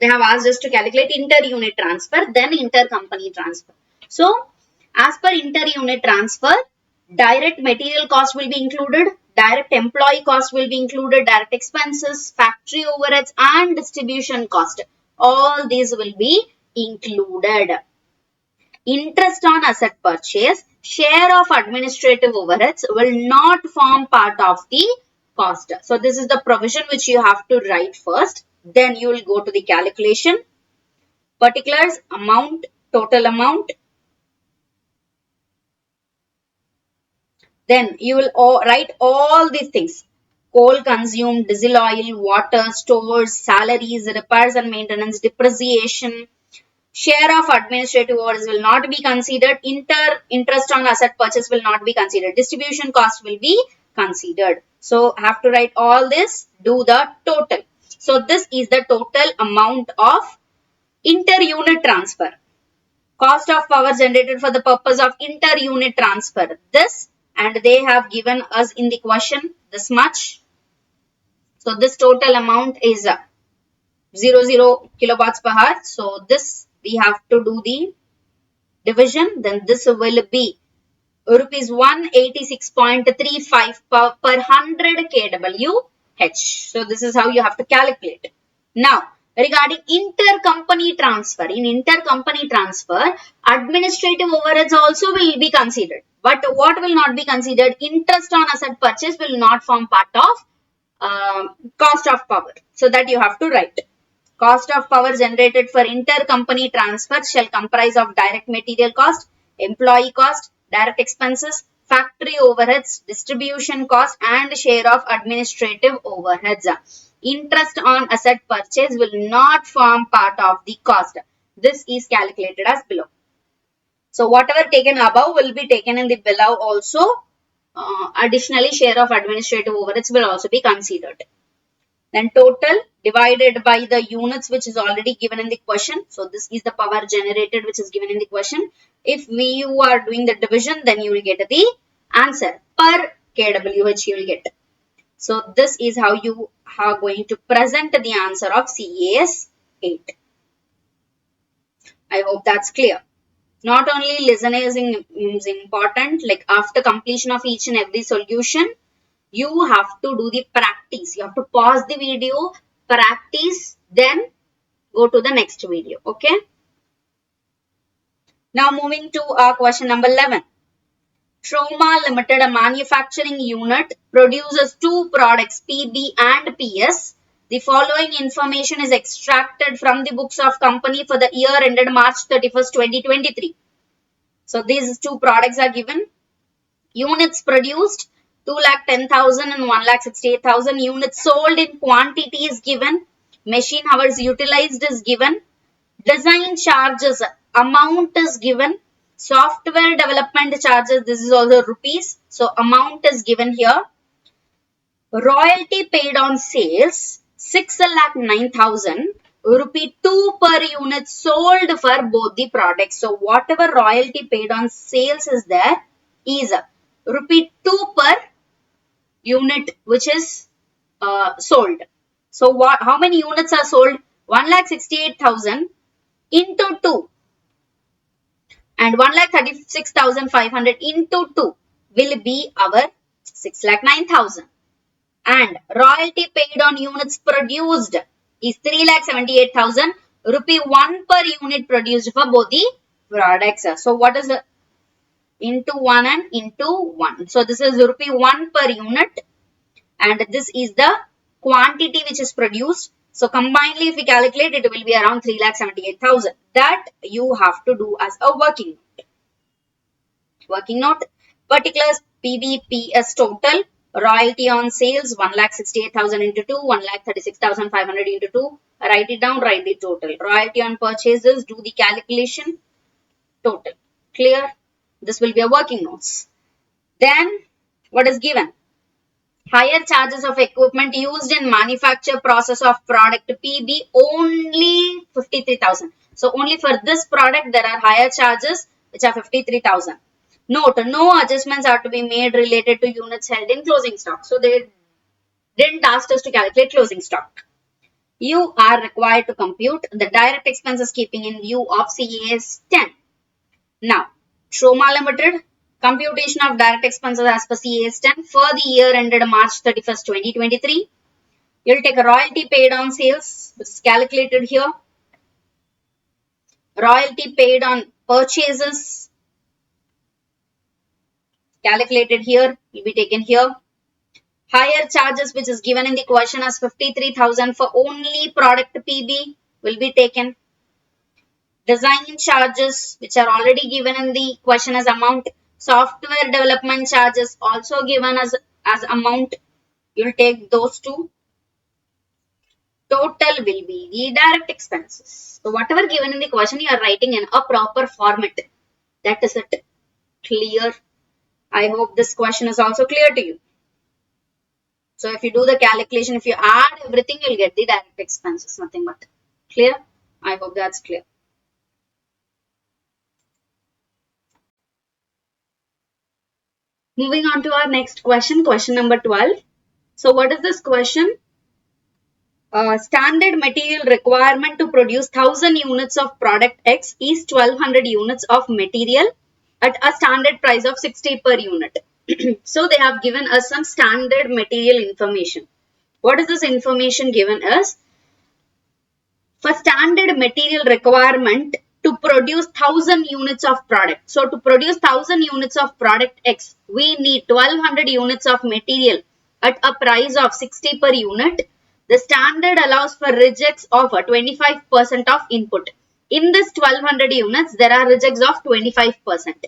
they have asked us to calculate inter-unit transfer, then intercompany transfer. So, as per inter-unit transfer, direct material cost will be included, direct employee cost will be included, direct expenses, factory overheads and distribution cost. All these will be included. Interest on asset purchase, share of administrative overheads will not form part of the cost. So, this is the provision which you have to write first. Then you will go to the calculation. Particulars, amount, total amount. Then you will write all these things. Coal consumed, diesel oil, water, stores, salaries, repairs and maintenance, depreciation. Share of administrative overheads will not be considered. Interest on asset purchase will not be considered. Distribution cost will be considered. So, have to write all this. Do the total. So, this is the total amount of inter-unit transfer. Cost of power generated for the purpose of inter-unit transfer. This, and they have given us in the question this much. So, this total amount is 00 kilowatts per hour. So, this we have to do the division. Then this will be rupees 186.35 per 100 kWh. So, this is how you have to calculate. Now, Regarding intercompany transfer, in intercompany transfer, administrative overheads also will be considered. But what will not be considered? Interest on asset purchase will not form part of cost of power. So that you have to write. Cost of power generated for intercompany transfer shall comprise of direct material cost, employee cost, direct expenses, factory overheads, distribution cost and share of administrative overheads. Interest on asset purchase will not form part of the cost. This is calculated as below. So whatever taken above will be taken in the below also. Additionally, share of administrative overheads will also be considered. Then total divided by the units which is already given in the question. So this is the power generated which is given in the question. If you are doing the division, then you will get the answer per kWh you will get. So this is how you are going to present the answer of CAS 8. I hope that's clear. Not only listening is important, like after completion of each and every solution, you have to do the practice. You have to pause the video, practice, then go to the next video. Okay. Now moving to question number 11. Troma Limited, a manufacturing unit, produces two products, PB and PS. The following information is extracted from the books of company for the year ended March 31st, 2023. So these two products are given. Units produced 2,10,000 and 1,68,000. Units sold in quantity is given. Machine hours utilized is given. Design charges amount is given. Software development charges, this is also rupees. So amount is given here. Royalty paid on sales 6,09,000. Rupee 2 per unit sold for both the products. So whatever royalty paid on sales is there is rupee 2 per unit which is sold. So how many units are sold? 1,68,000 into 2 and 1,36,500 into 2 will be our 6,09,000. And royalty paid on units produced is 3,78,000. Rupee 1 per unit produced for both the products. So what is the into 1 and into 1. So this is rupee 1 per unit and this is the quantity which is produced. So combinedly if we calculate, it will be around 3,78,000. That you have to do as a working note. Working note, particulars PBPS total, royalty on sales 1,68,000 into 2, 1,36,500 into 2. Write it down, write the total. Royalty on purchases, do the calculation, total. Clear? This will be a working notes. Then what is given? Higher charges of equipment used in manufacture process of product PB only 53,000. So only for this product there are higher charges which are 53,000. Note, no adjustments are to be made related to units held in closing stock. So they didn't ask us to calculate closing stock. You are required to compute the direct expenses keeping in view of CAS 10. Now, Troma Limited, computation of direct expenses as per CAS 10 for the year ended March 31st, 2023. You will take a royalty paid on sales, which is calculated here. Royalty paid on purchases, calculated here, will be taken here. Higher charges, which is given in the question as 53,000 for only product PB, will be taken. Design charges, which are already given in the question as amount. Software development charges also given as amount. You will take those two. Total will be the direct expenses. So whatever given in the question, you are writing in a proper format. That is it. Clear? I hope this question is also clear to you. So if you do the calculation, if you add everything, you will get the direct expenses. Nothing but. Clear? I hope that's clear. Moving on to our next question, question number 12. So what is this question? Standard material requirement to produce 1000 units of product X is 1200 units of material at a standard price of 60 per unit. So they have given us some standard material information. What is this information given us? For standard material requirement to produce 1000 units of product. So to produce 1000 units of product X, we need 1200 units of material at a price of 60 per unit. The standard allows for rejects of 25% of input. In this 1200 units, there are rejects of 25%.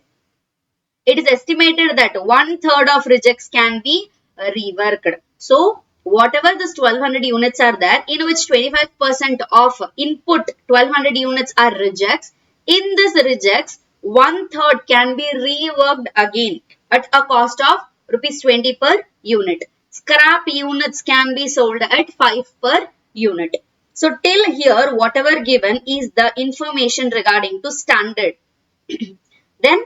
It is estimated that 1/3 of rejects can be reworked. So, whatever this 1200 units are there, in which 25% of input 1200 units are rejects, in this rejects, 1/3 can be reworked again at a cost of rupees 20 per unit. Scrap units can be sold at 5 per unit. So, till here, whatever given is the information regarding to standard. Then,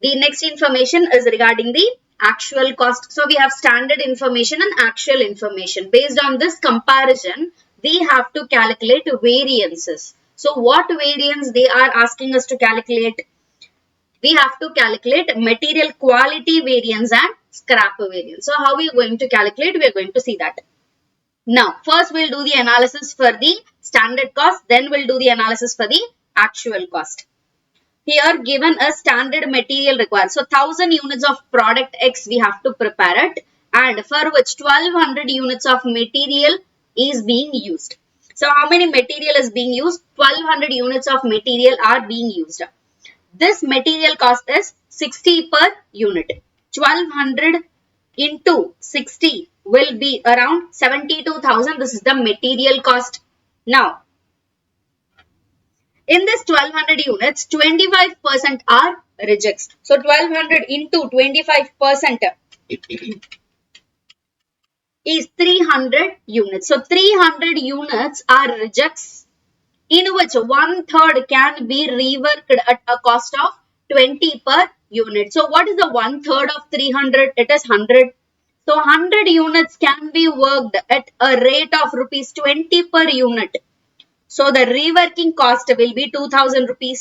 the next information is regarding the actual cost. So, we have standard information and actual information. Based on this comparison, we have to calculate variances. So, what variance they are asking us to calculate? We have to calculate material quality variance and scrap variance. So, how we are going to calculate? We are going to see that. Now, first we'll do the analysis for the standard cost, then we'll do the analysis for the actual cost. Here given a standard material required. So 1000 units of product X we have to prepare it, and for which 1200 units of material is being used. So how many material is being used? 1200 units of material are being used. This material cost is 60 per unit. 1200 into 60 will be around 72,000. This is the material cost. Now, in this 1200 units, 25% are rejects. So 1200 into 25% is 300 units. So 300 units are rejects, in which 1/3 can be reworked at a cost of 20 per unit. So what is the 1/3 of 300? It is 100. So 100 units can be worked at a rate of rupees 20 per unit. So the reworking cost will be 2000 rupees.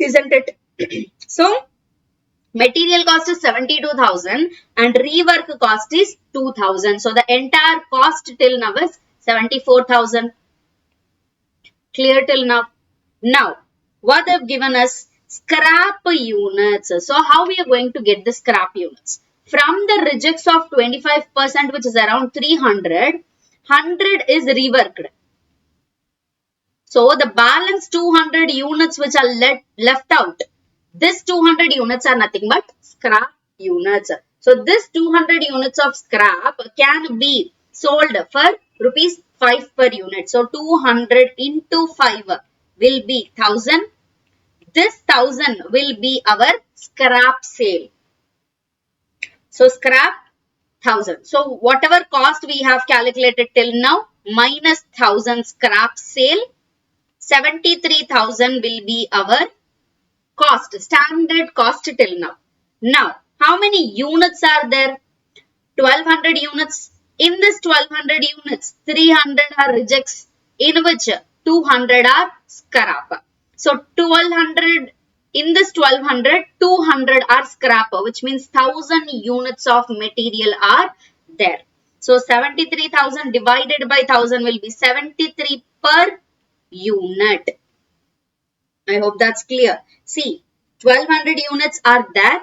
Isn't it? So material cost is 72,000 and rework cost is 2000. So the entire cost till now is 74,000. Clear till now? Now, what they've given us? Scrap units. So how we are going to get the scrap units? From the rejects of 25%, which is around 300, 100 is reworked. So the balance 200 units which are left out, this 200 units are nothing but scrap units. So this 200 units of scrap can be sold for rupees 5 per unit. So 200 into 5 will be 1000. This 1000 will be our scrap sale. So scrap 1000. So whatever cost we have calculated till now minus 1000 scrap sale, 73,000 will be our cost, standard cost till now. Now, how many units are there? 1200 units. In this 1200 units, 300 are rejects, in which 200 are scrap. So, 1200, in this 1200, 200 are scrap, which means 1000 units of material are there. So, 73,000 divided by 1000 will be 73 per unit. I hope that's clear. See, 1200 units are there,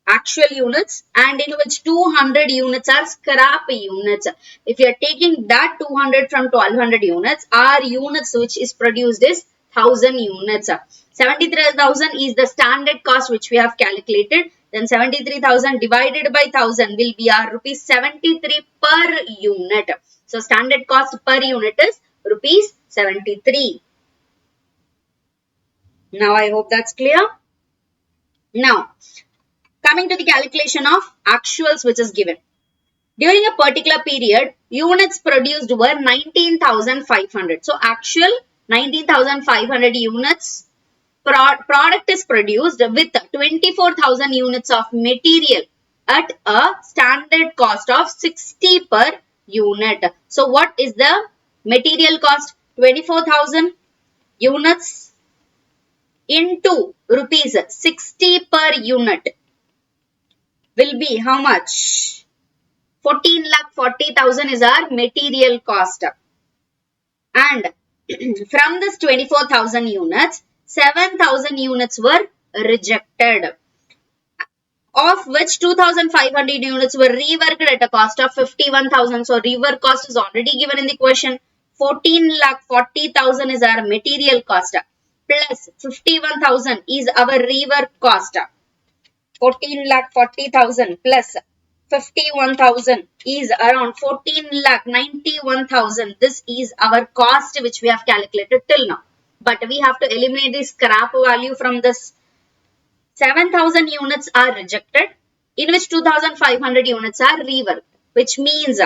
actual units, and in which 200 units are scrap units. If you are taking that 200 from 1200 units, our units which is produced is 1000 units. 73,000 is the standard cost which we have calculated. Then 73,000 divided by 1000 will be our rupees 73 per unit. So standard cost per unit is rupees 73. Now I hope that's clear. Now coming to the calculation of actuals which is given. During a particular period, units produced were 19,500. So actual 19,500 units. Product is produced with 24,000 units of material at a standard cost of 60 per unit. So what is the material cost? 24,000 units into rupees 60 per unit will be how much? 14,40,000 is our material cost. And from this 24,000 units, 7,000 units were rejected, of which 2,500 units were reworked at a cost of 51,000. So rework cost is already given in the question. 14,40,000 is our material cost plus 51,000 is our rework cost. 14,40,000 plus 51,000 is around 14,91,000. This is our cost which we have calculated till now. But we have to eliminate the scrap value from this. 7,000 units are rejected, in which 2,500 units are reworked, which means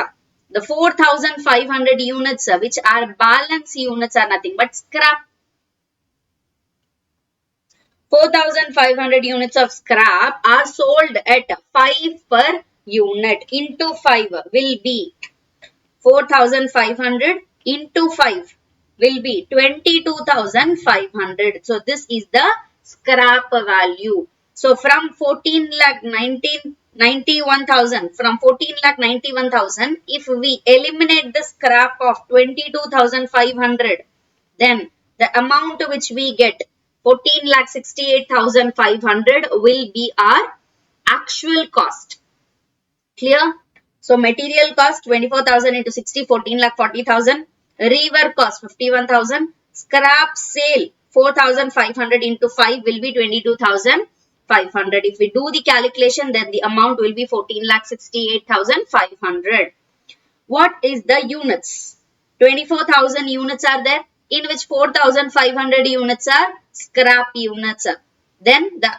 the 4,500 units which are balance units are nothing but scrap. 4,500 units of scrap are sold at 5 per unit. Into 5 will be 4,500 into 5 will be 22,500. So this is the scrap value. So from 14,91,000, from 14,91,000, if we eliminate the scrap of 22,500, then the amount which we get 14,68,500 will be our actual cost. Clear? So material cost 24,000 into 60, 14,40,000. Rework cost 51,000. Scrap sale 4,500 into 5 will be 22,500. If we do the calculation, then the amount will be 14,68,500. What is the units? 24,000 units are there, in which 4,500 units are scrap units. Then the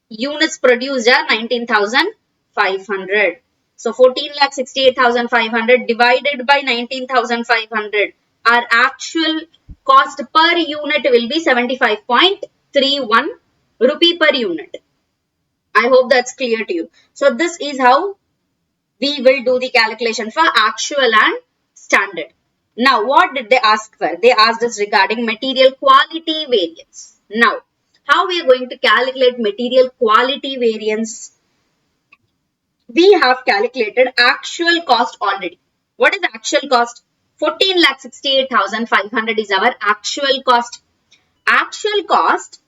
units produced are 19,500. So 14,68,500 divided by 19,500. Our actual cost per unit will be 75.31 rupee per unit. I hope that's clear to you. So this is how we will do the calculation for actual and standard. Now what did they ask for? They asked us regarding material quality variance. Now how we are going to calculate material quality variance? We have calculated actual cost already. What is actual cost? 14,68,500 is our actual cost. Actual cost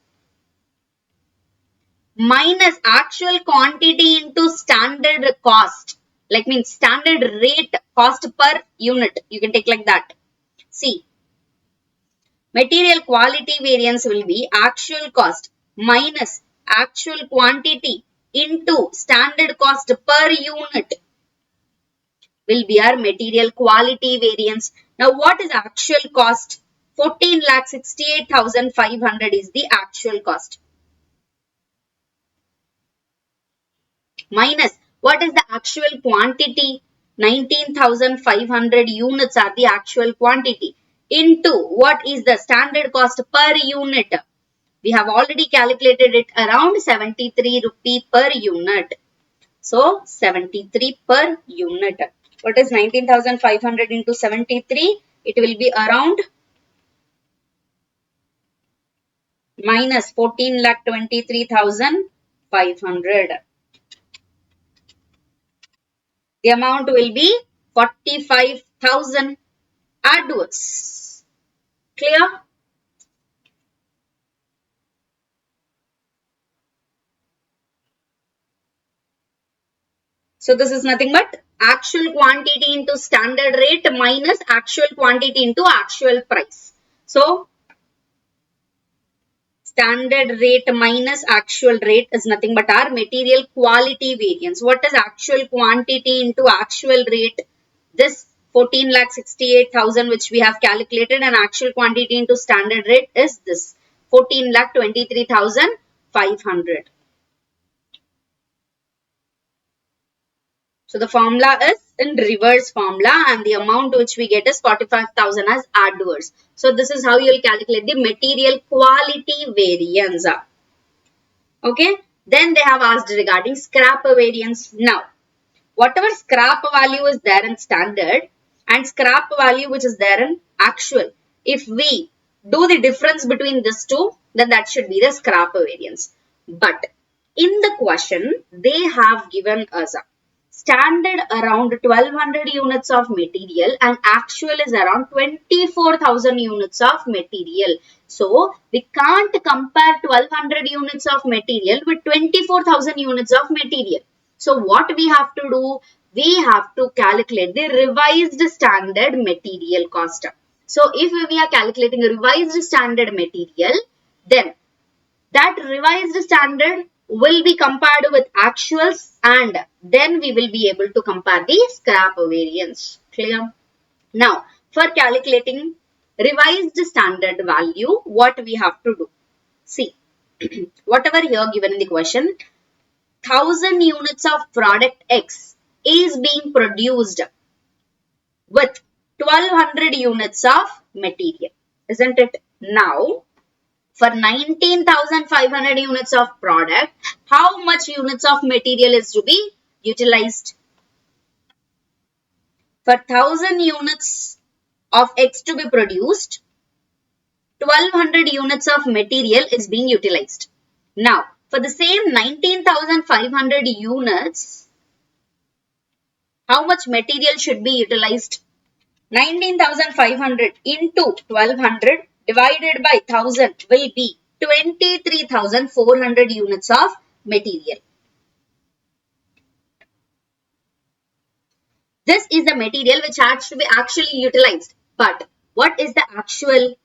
minus actual quantity into standard cost. Like means standard rate cost per unit. You can take like that. See, material quality variance will be actual cost minus actual quantity into standard cost per unit will be our material quality variance. Now what is actual cost? 14,68,500 is the actual cost. Minus what is the actual quantity? 19,500 units are the actual quantity. Into what is the standard cost per unit? We have already calculated it around 73 rupee per unit. So 73 per unit. What is 19,500 into 73? It will be around minus 14,23,500. The amount will be 45,000 adverse. Clear? So this is nothing but actual quantity into standard rate minus actual quantity into actual price. So standard rate minus actual rate is nothing but our material quality variance. What is actual quantity into actual rate? This 14,68,000 which we have calculated, and actual quantity into standard rate is this 14,23,500. So the formula is in reverse formula, and the amount which we get is 45,000 as adverse. So this is how you will calculate the material quality variance. Okay. Then they have asked regarding scrap variance. Now, whatever scrap value is there in standard and scrap value which is there in actual, if we do the difference between these two, then that should be the scrap variance. But in the question, they have given us standard around 1200 units of material and actual is around 24,000 units of material. So we can't compare 1200 units of material with 24,000 units of material. So what we have to do? We have to calculate the revised standard material cost. So if we are calculating a revised standard material, then that revised standard will be compared with actuals and then we will be able to compare the scrap variance. Clear? Now, for calculating revised standard value, what we have to do? See, whatever here given in the question, 1000 units of product X is being produced with 1200 units of material. Isn't it? Now, for 19,500 units of product, how much units of material is to be utilized? For 1000 units of X to be produced, 1200 units of material is being utilized. Now, for the same 19,500 units, how much material should be utilized? 19,500 into 1200 divided by 1000 will be 23,400 units of material. This is the material which has to be actually utilized. But what is the actual?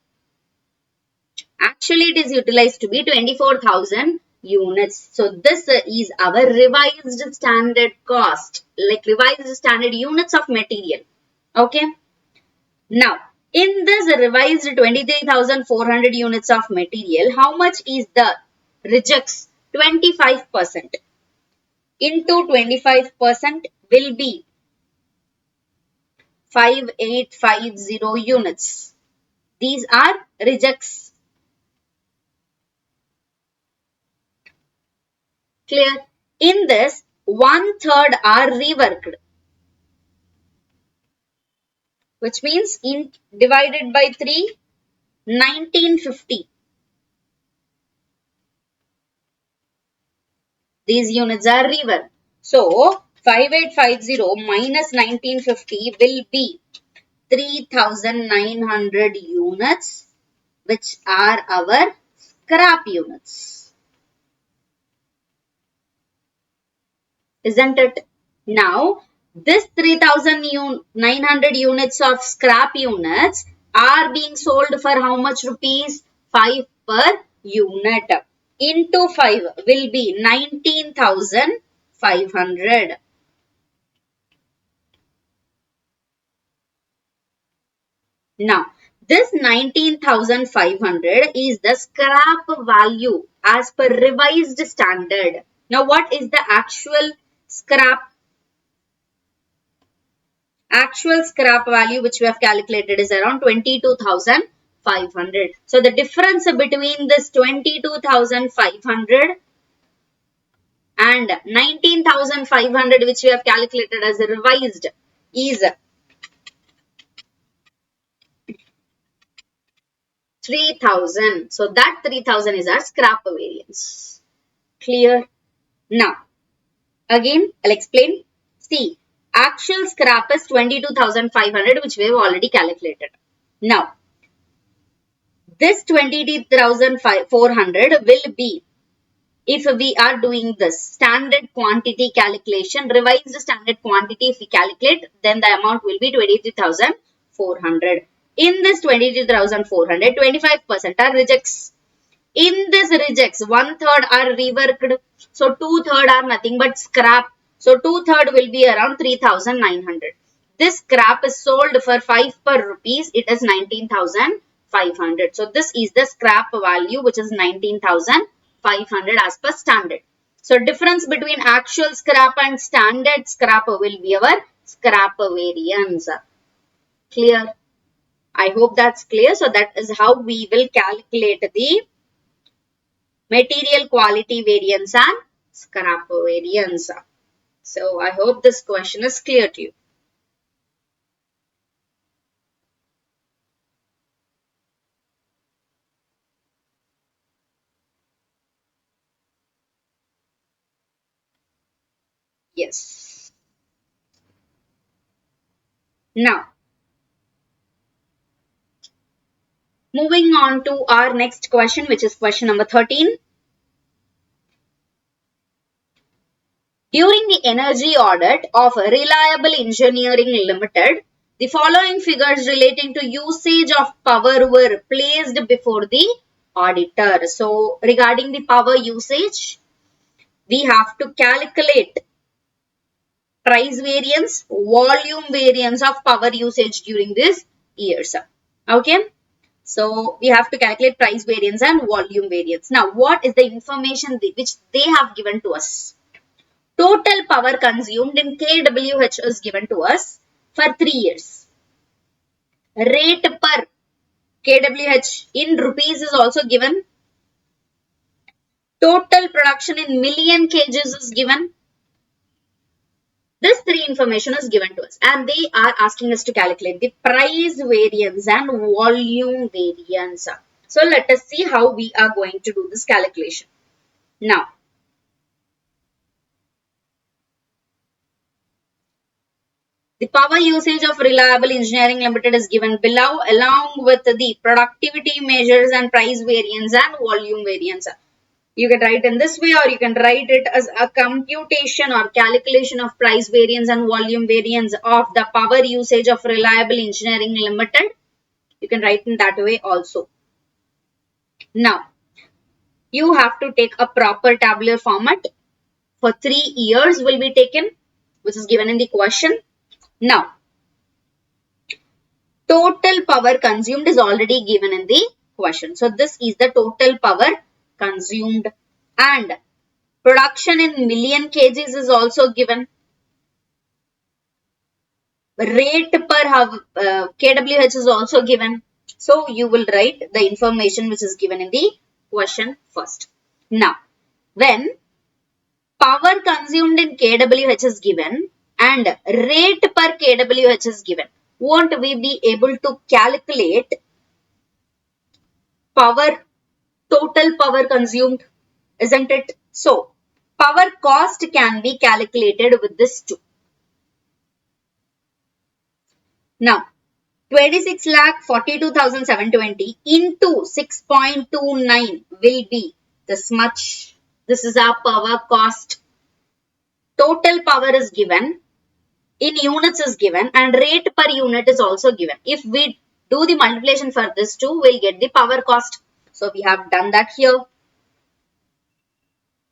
Actually, it is utilized to be 24,000 units. So this is our revised standard cost, like revised standard units of material. Okay. Now, in this revised 23,400 units of material, how much is the rejects? 25% into 25% will be 5850 units. These are rejects. Clear? In this, 1/3 are reworked, which means in divided by 3, 1950. These units are reworked. So, 5850 minus 1950 will be 3,900 units, which are our scrap units. Isn't it? Now, this 3,900 units of scrap units are being sold for how much rupees? 5 per unit. Into 5 will be 19,500. Now, this 19,500 is the scrap value as per revised standard. Now, what is the actual scrap? Actual scrap value which we have calculated is around 22,500. So, the difference between this 22,500 and 19,500 which we have calculated as a revised is 3,000. So, that 3,000 is our scrap variance. Clear? Now, again, I'll explain. See, actual scrap is 22,500 which we have already calculated. Now, this 22,400 will be, if we are doing this standard quantity calculation, revised standard quantity if we calculate, then the amount will be 23,400. In this 22,400, 25% are rejects. In this rejects, 1/3 are reworked. So 2/3 are nothing but scrap. So 2/3 will be around 3,900. This scrap is sold for 5 per rupees. It is 19,500. So this is the scrap value which is 19,500 as per standard. So difference between actual scrap and standard scrap will be our scrap variance. Clear? I hope that's clear. So that is how we will calculate the material quality variance and scrap variance. So I hope this question is clear to you. Yes. Now, moving on to our next question, which is question number 13. During the energy audit of Reliable Engineering Limited, the following figures relating to usage of power were placed before the auditor. So, regarding the power usage, we have to calculate price variance, volume variance of power usage during these years. Okay. So, we have to calculate price variance and volume variance. Now, what is the information which they have given to us? Total power consumed in kWh is given to us for 3 years. Rate per kWh in rupees is also given. Total production in million kgs is given. This three information is given to us and they are asking us to calculate the price variance and volume variance. So let us see how we are going to do this calculation. Now, the power usage of Reliable Engineering Limited is given below along with the productivity measures and price variance and volume variance. You can write in this way or you can write it as a computation or calculation of price variance and volume variance of the power usage of Reliable Engineering Limited. You can write in that way also. Now, you have to take a proper tabular format. For 3 years will be taken, which is given in the question. Now, total power consumed is already given in the question. So, this is the total power consumed and production in million kgs is also given. Rate per kWh is also given. So, you will write the information which is given in the question first. Now, when power consumed in kWh is given and rate per kWh is given, won't we be able to calculate total power consumed, isn't it? So, power cost can be calculated with this too. Now, 26,42,720 into 6.29 will be this much. This is our power cost. Total power is given, in units is given and rate per unit is also given. If we do the multiplication for this too, we'll get the power cost. So, we have done that here.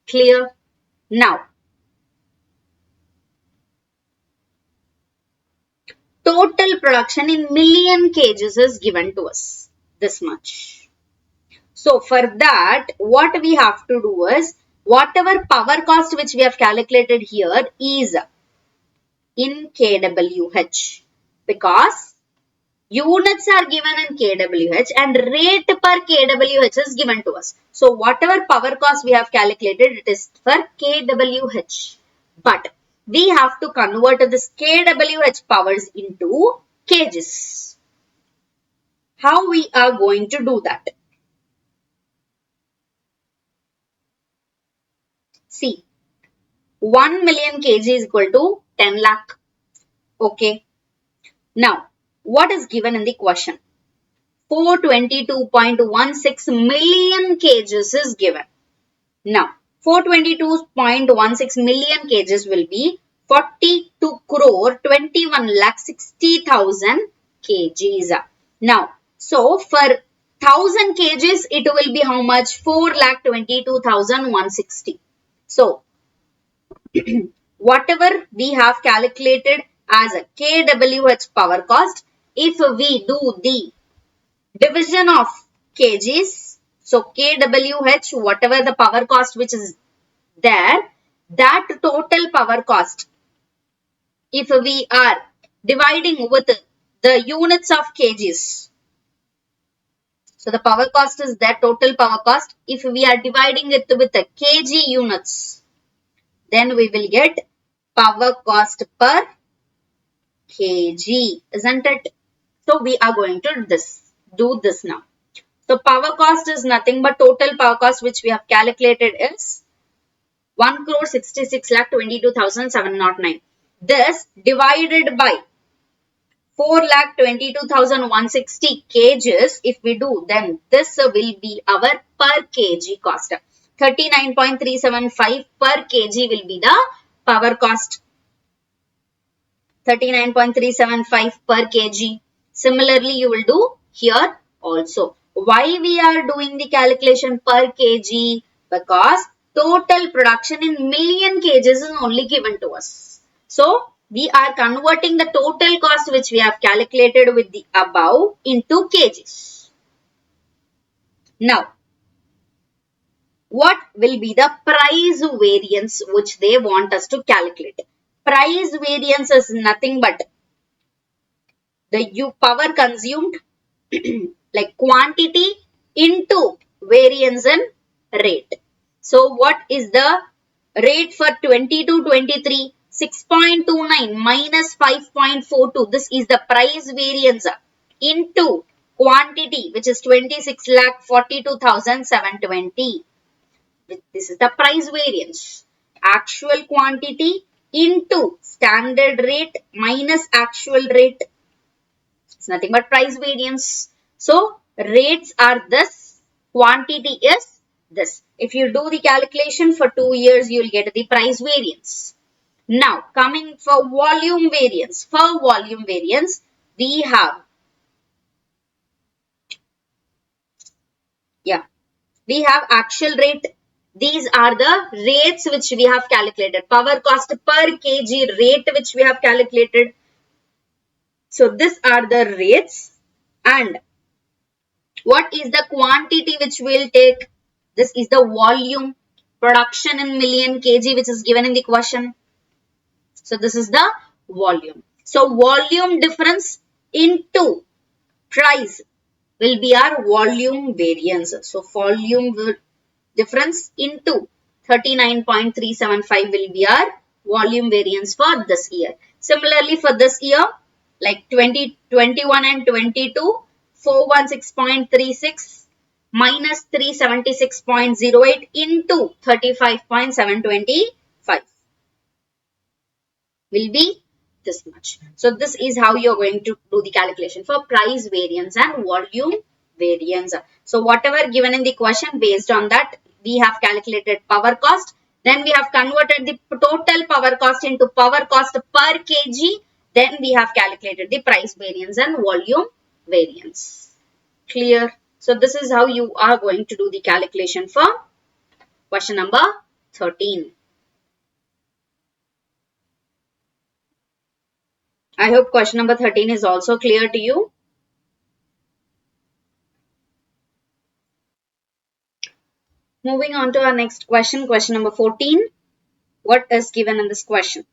Clear? Now, total production in million kgs is given to us. This much. So, for that, what we have to do is, whatever power cost which we have calculated here is in kWh. Because units are given in kWh and rate per kWh is given to us. So, whatever power cost we have calculated, it is for kWh. But we have to convert this kWh powers into kgs. How we are going to do that? See, 1 million kg is equal to 10 lakh. Okay. Now, what is given in the question? 422.16 million kgs is given. Now, 422.16 million kgs will be 42 crore 21 lakh 60,000 kgs. Now, so for 1000 kgs, it will be how much? 4,22,160. So, whatever we have calculated as a kWh power cost, if we do the division of kgs, so kWh, whatever the power cost which is there, that total power cost, if we are dividing with the units of kgs, so the power cost is that total power cost. If we are dividing it with the kg units, then we will get power cost per kg, isn't it? So, we are going to do this now. So, power cost is nothing but total power cost which we have calculated is 1 crore 66 lakh 22,709. This divided by 4,22,160 kgs. If we do, then this will be our per kg cost. 39.375 per kg will be the power cost. 39.375 per kg. Similarly, you will do here also. Why we are doing the calculation per kg? Because total production in million kgs is only given to us. So, we are converting the total cost which we have calculated with the above into kgs. Now, what will be the price variance which they want us to calculate? Price variance is nothing but the power consumed like quantity into variance and rate. So what is the rate for 22-23? 6.29 minus 5.42. This is the price variance into quantity, which is 26,42,720. This is the price variance. Actual quantity into standard rate minus actual rate. It's nothing but price variance. So, rates are this, quantity is this. If you do the calculation for 2 years, you will get the price variance. Now, coming for volume variance. For volume variance, we have, we have actual rate. These are the rates which we have calculated. Power cost per kg rate which we have calculated. So, these are the rates. And what is the quantity which we will take? This is the volume, production in million kg which is given in the question. So, this is the volume. So, volume difference into price will be our volume variance. So, volume difference into 39.375 will be our volume variance for this year. Similarly, for this year, like 2021 and 22, 416.36 minus 376.08 into 35.725 will be this much. So, this is how you are going to do the calculation for price variance and volume variance. So, whatever given in the question, based on that, we have calculated power cost. Then we have converted the total power cost into power cost per kg. Then we have calculated the price variance and volume variance. Clear? So, this is how you are going to do the calculation for question number 13. I hope question number 13 is also clear to you. Moving on to our next question, question number 14. What is given in this question?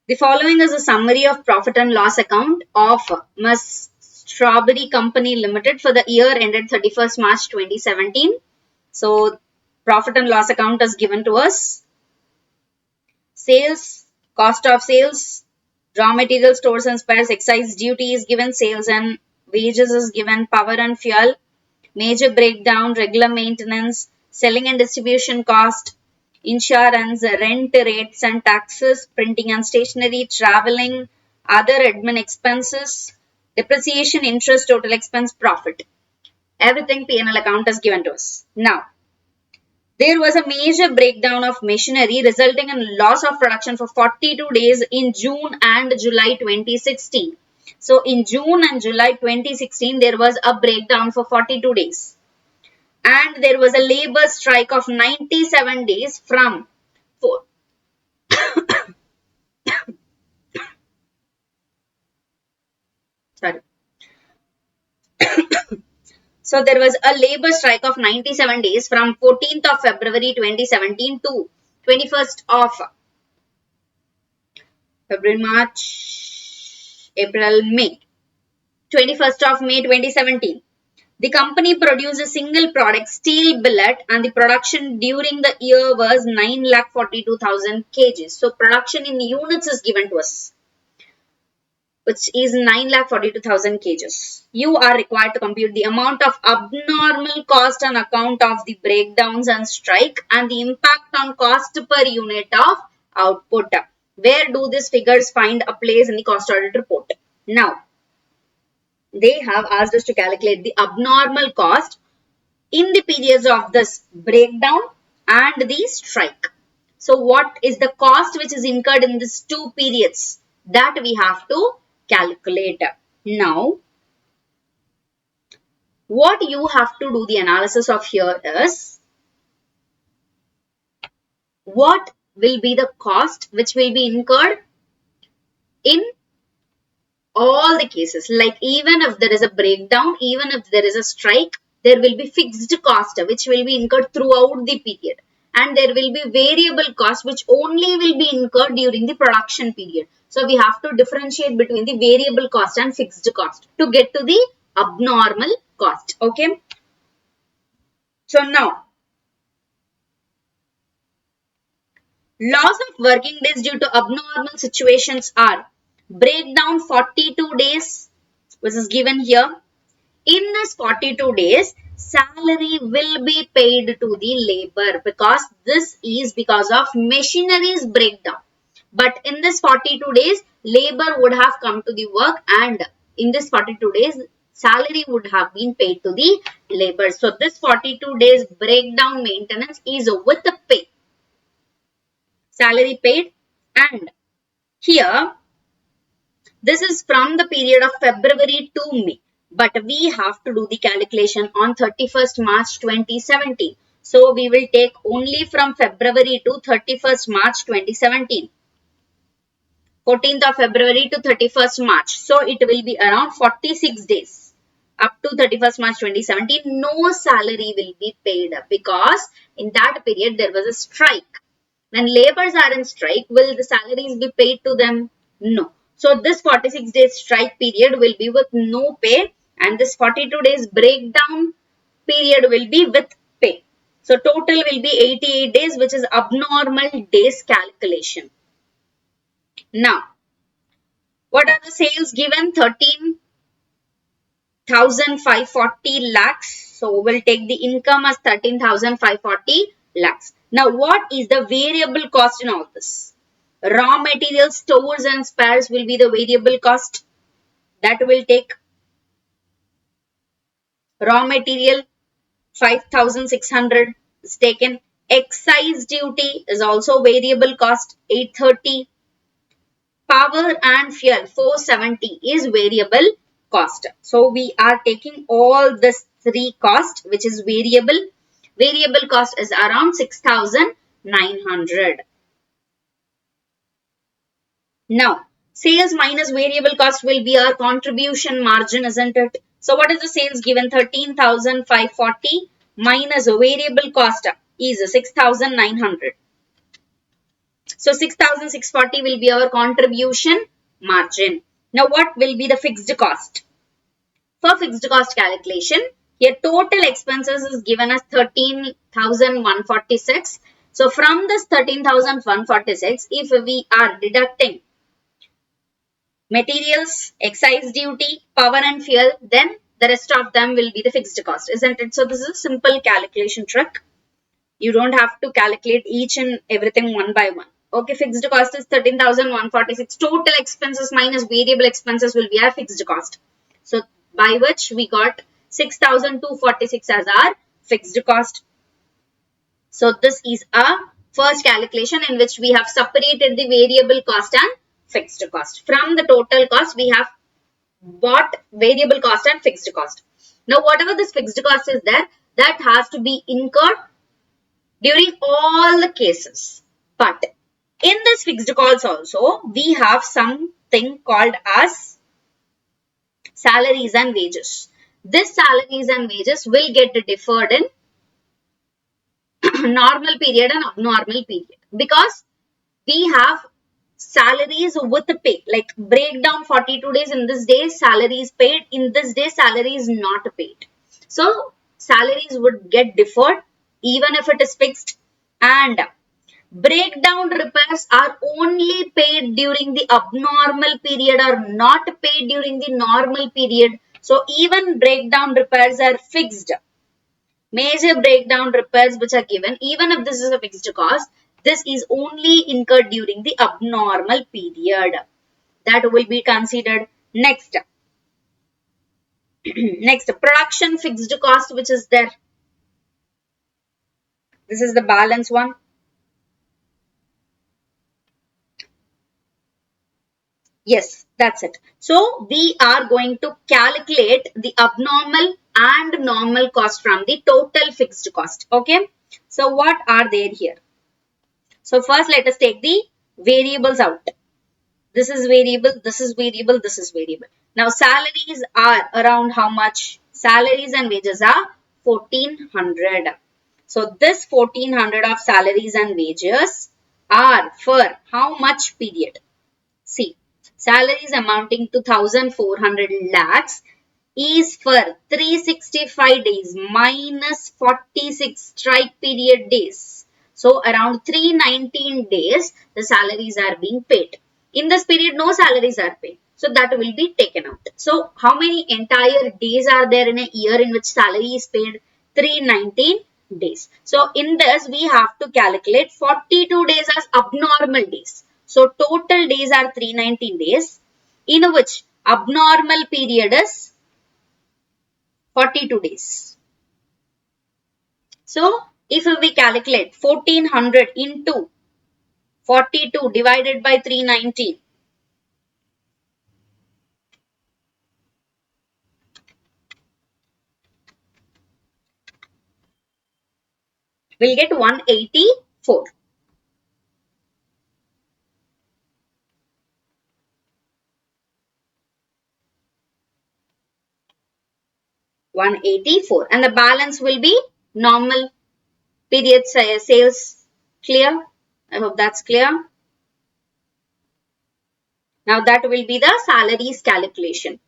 The following is a summary of profit and loss account of Ms. Strawberry Company Limited for the year ended 31st March 2017. So, profit and loss account is given to us. Sales, cost of sales, raw material, stores and spares, excise duty is given, sales and wages is given, power and fuel, major breakdown, regular maintenance, selling and distribution cost, insurance, rent, rates and taxes, printing and stationery, traveling, other admin expenses, depreciation, interest, total expense, profit. Everything P&L account is given to us. Now, there was a major breakdown of machinery resulting in loss of production for 42 days in June and July 2016. So, in June and July 2016, there was a breakdown for 42 days. And there was a labor strike of 97 days from So, there was a labor strike of 97 days from 14th of February 2017 to 21st of February, March, April, May. 21st of May 2017. The company produced a single product, steel billet, and the production during the year was 9,42,000 kgs. So, production in units is given to us, which is 9,42,000 kgs. You are required to compute the amount of abnormal cost on account of the breakdowns and strike and the impact on cost per unit of output. Where do these figures find a place in the cost audit report? Now, they have asked us to calculate the abnormal cost in the periods of this breakdown and the strike. So what is the cost which is incurred in these two periods? That we have to calculate. Now, what you have to do the analysis of here is, what will be the cost which will be incurred in all the cases. Like even if there is a breakdown, even if there is a strike, there will be fixed cost which will be incurred throughout the period. And there will be variable cost which only will be incurred during the production period. So we have to differentiate between the variable cost and fixed cost to get to the abnormal cost. Okay. So now, loss of working days due to abnormal situations are breakdown 42 days, which is given here. In this 42 days, salary will be paid to the labor because this is because of machinery's breakdown. But in this 42 days, labor would have come to the work, and in this 42 days, salary would have been paid to the labor. So this 42 days breakdown maintenance is with the pay. Salary paid, and here this is from the period of February to May. But we have to do the calculation on 31st March 2017. So we will take only from February to 31st March 2017. 14th of February to 31st March. So it will be around 46 days. Up to 31st March 2017, no salary will be paid because in that period there was a strike. When laborers are in strike, will the salaries be paid to them? No. So this 46 days strike period will be with no pay, and this 42 days breakdown period will be with pay. So total will be 88 days, which is abnormal days calculation. Now, what are the sales given? 13,540 lakhs. So we'll take the income as 13,540 lakhs. Now, what is the variable cost in all this? Raw materials, stores and spares will be the variable cost. That will take raw material 5,600 is taken. Excise duty is also variable cost 830. Power and fuel 470 is variable cost. So we are taking all this three cost which is variable. Variable cost is around 6,900. Now, sales minus variable cost will be our contribution margin, isn't it? So, what is the sales given? 13,540 minus variable cost is 6,900. So, 6,640 will be our contribution margin. Now, what will be the fixed cost? For fixed cost calculation, here total expenses is given as 13,146. So, from this 13,146, if we are deducting materials, excise duty, power and fuel, then the rest of them will be the fixed cost, isn't it? So this is a simple calculation trick. You don't have to calculate each and everything one by one. Okay, fixed cost is 13,146. Total expenses minus variable expenses will be our fixed cost. So by which we got 6,246 as our fixed cost. So this is a first calculation in which we have separated the variable cost and fixed cost. From the total cost, we have bought variable cost and fixed cost. Now, whatever this fixed cost is there, that has to be incurred during all the cases. But in this fixed cost also, we have something called as salaries and wages. This salaries and wages will get deferred in normal period and abnormal period because we have salaries with the pay, like breakdown 42 days, in this day salary is paid, in this day salary is not paid. So salaries would get deferred even if it is fixed, and breakdown repairs are only paid during the abnormal period or not paid during the normal period. So even breakdown repairs are fixed. Major breakdown repairs which are given, even if this is a fixed cost, this is only incurred during the abnormal period. That will be considered. Next, next production fixed cost, which is there. This is the balance one. Yes, that's it. So we are going to calculate the abnormal and normal cost from the total fixed cost. Okay. So what are there here? So first let us take the variables out. This is variable, this is variable, this is variable. Now salaries are around how much? Salaries and wages are 1400. So this 1400 of salaries and wages are for how much period? See, salaries amounting to 1400 lakhs is for 365 days minus 46 strike period days. So around 319 days the salaries are being paid. In this period no salaries are paid. So that will be taken out. So how many entire days are there in a year in which salary is paid? 319 days. So in this we have to calculate 42 days as abnormal days. So total days are 319 days, in which abnormal period is 42 days. So if we calculate 1400 into 42 divided by 319, we'll get 184. 184, and the balance will be normal period sales. Clear? I hope that's clear. Now that will be the salaries calculation.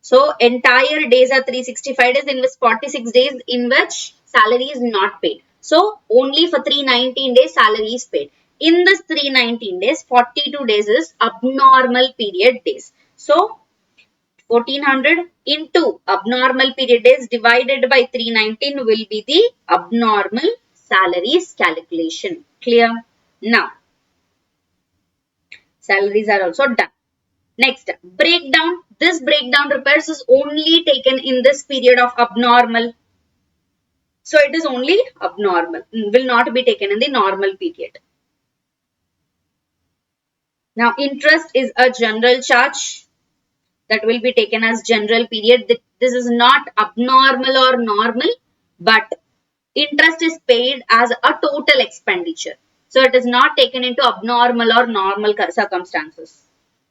So entire days are 365 days, in which 46 days in which salary is not paid. So only for 319 days salary is paid. In this 319 days, 42 days is abnormal period days. So 1400 into abnormal period days divided by 319 will be the abnormal salaries calculation. Clear? Now, salaries are also done. Next, breakdown. This breakdown repairs is only taken in this period of abnormal. So it is only abnormal, will not be taken in the normal period. Now, interest is a general charge that will be taken as general period. This is not abnormal or normal, but interest is paid as a total expenditure. So it is not taken into abnormal or normal circumstances.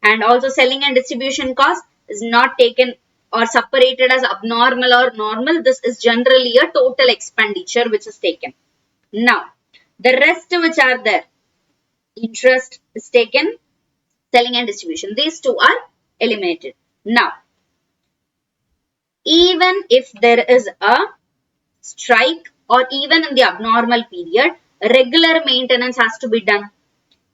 And also selling and distribution cost is not taken or separated as abnormal or normal. This is generally a total expenditure which is taken. Now, the rest which are there, interest is taken, selling and distribution. These two are eliminated. Now, even if there is a strike or even in the abnormal period, regular maintenance has to be done.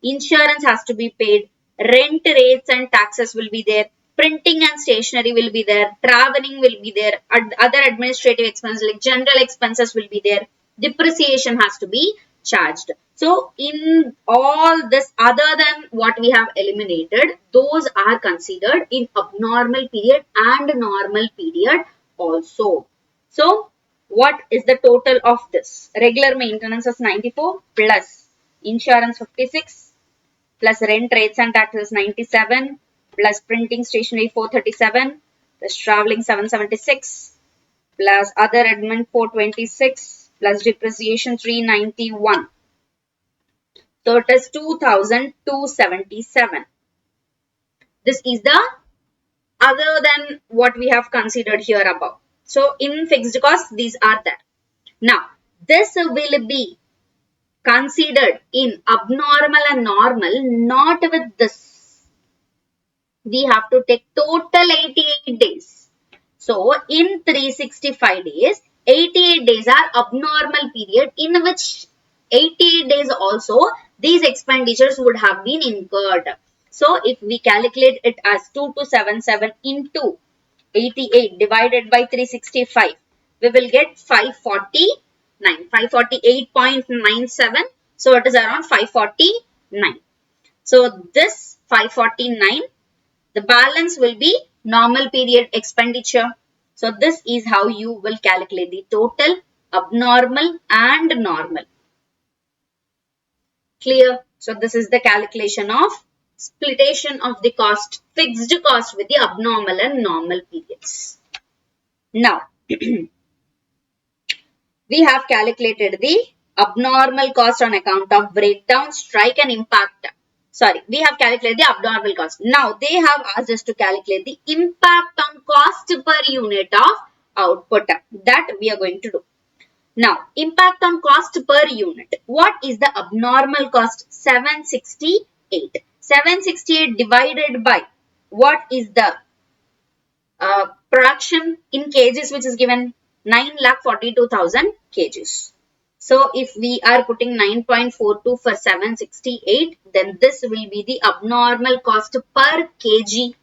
Insurance has to be paid. Rent rates and taxes will be there. Printing and stationery will be there. Traveling will be there. Other administrative expenses like general expenses will be there. Depreciation has to be charged. So, in all this other than what we have eliminated, those are considered in abnormal period and normal period also. So, what is the total of this? Regular maintenance is 94 plus insurance 56 plus rent rates and taxes 97 plus printing stationery 437 plus traveling 776 plus other admin 426 plus depreciation 391. So it is 2277. This is the other than what we have considered here above. So in fixed costs, these are there. Now, this will be considered in abnormal and normal, not with this. We have to take total 88 days. So, in 365 days, 88 days are abnormal period in which 88 days also these expenditures would have been incurred. So, if we calculate it as 2277 into 88 divided by 365, we will get 548.97. So, it is around 549. So, this 549 The balance will be normal period expenditure. So this is how you will calculate the total, abnormal and normal. Clear? So this is the calculation of splittation of the cost, fixed cost with the abnormal and normal periods. Now, we have calculated the abnormal cost on account of breakdown, strike and impact. Sorry, we have calculated the abnormal cost. Now, they have asked us to calculate the impact on cost per unit of output. That we are going to do. Now, impact on cost per unit. What is the abnormal cost? 768. 768 divided by what is the production in kgs, which is given 9,42,000 kgs. So if we are putting 9.42 for 768, then this will be the abnormal cost per kg.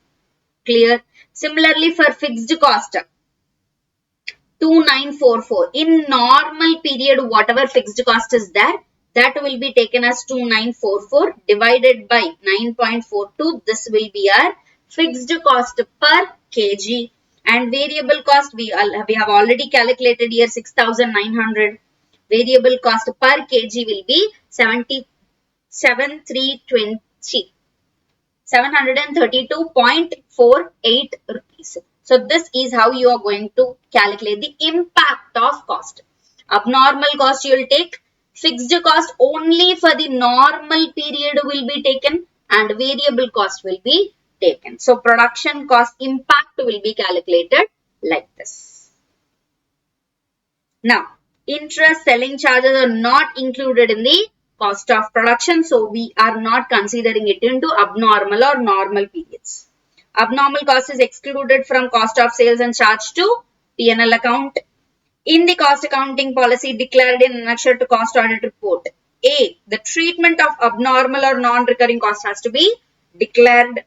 Clear? Similarly, for fixed cost, 2944. In normal period, whatever fixed cost is there, that will be taken as 2944 divided by 9.42. This will be our fixed cost per kg. And variable cost, we have already calculated here 6,900. Variable cost per kg will be 732.48 rupees. So this is how you are going to calculate the impact of cost. Abnormal cost you will take, fixed cost only for the normal period will be taken and variable cost will be taken. So production cost impact will be calculated like this. Now, interest, selling charges are not included in the cost of production. So we are not considering it into abnormal or normal periods. Abnormal cost is excluded from cost of sales and charged to P&L account. In the cost accounting policy declared in annexure to cost audit report, A, the treatment of abnormal or non-recurring cost has to be declared.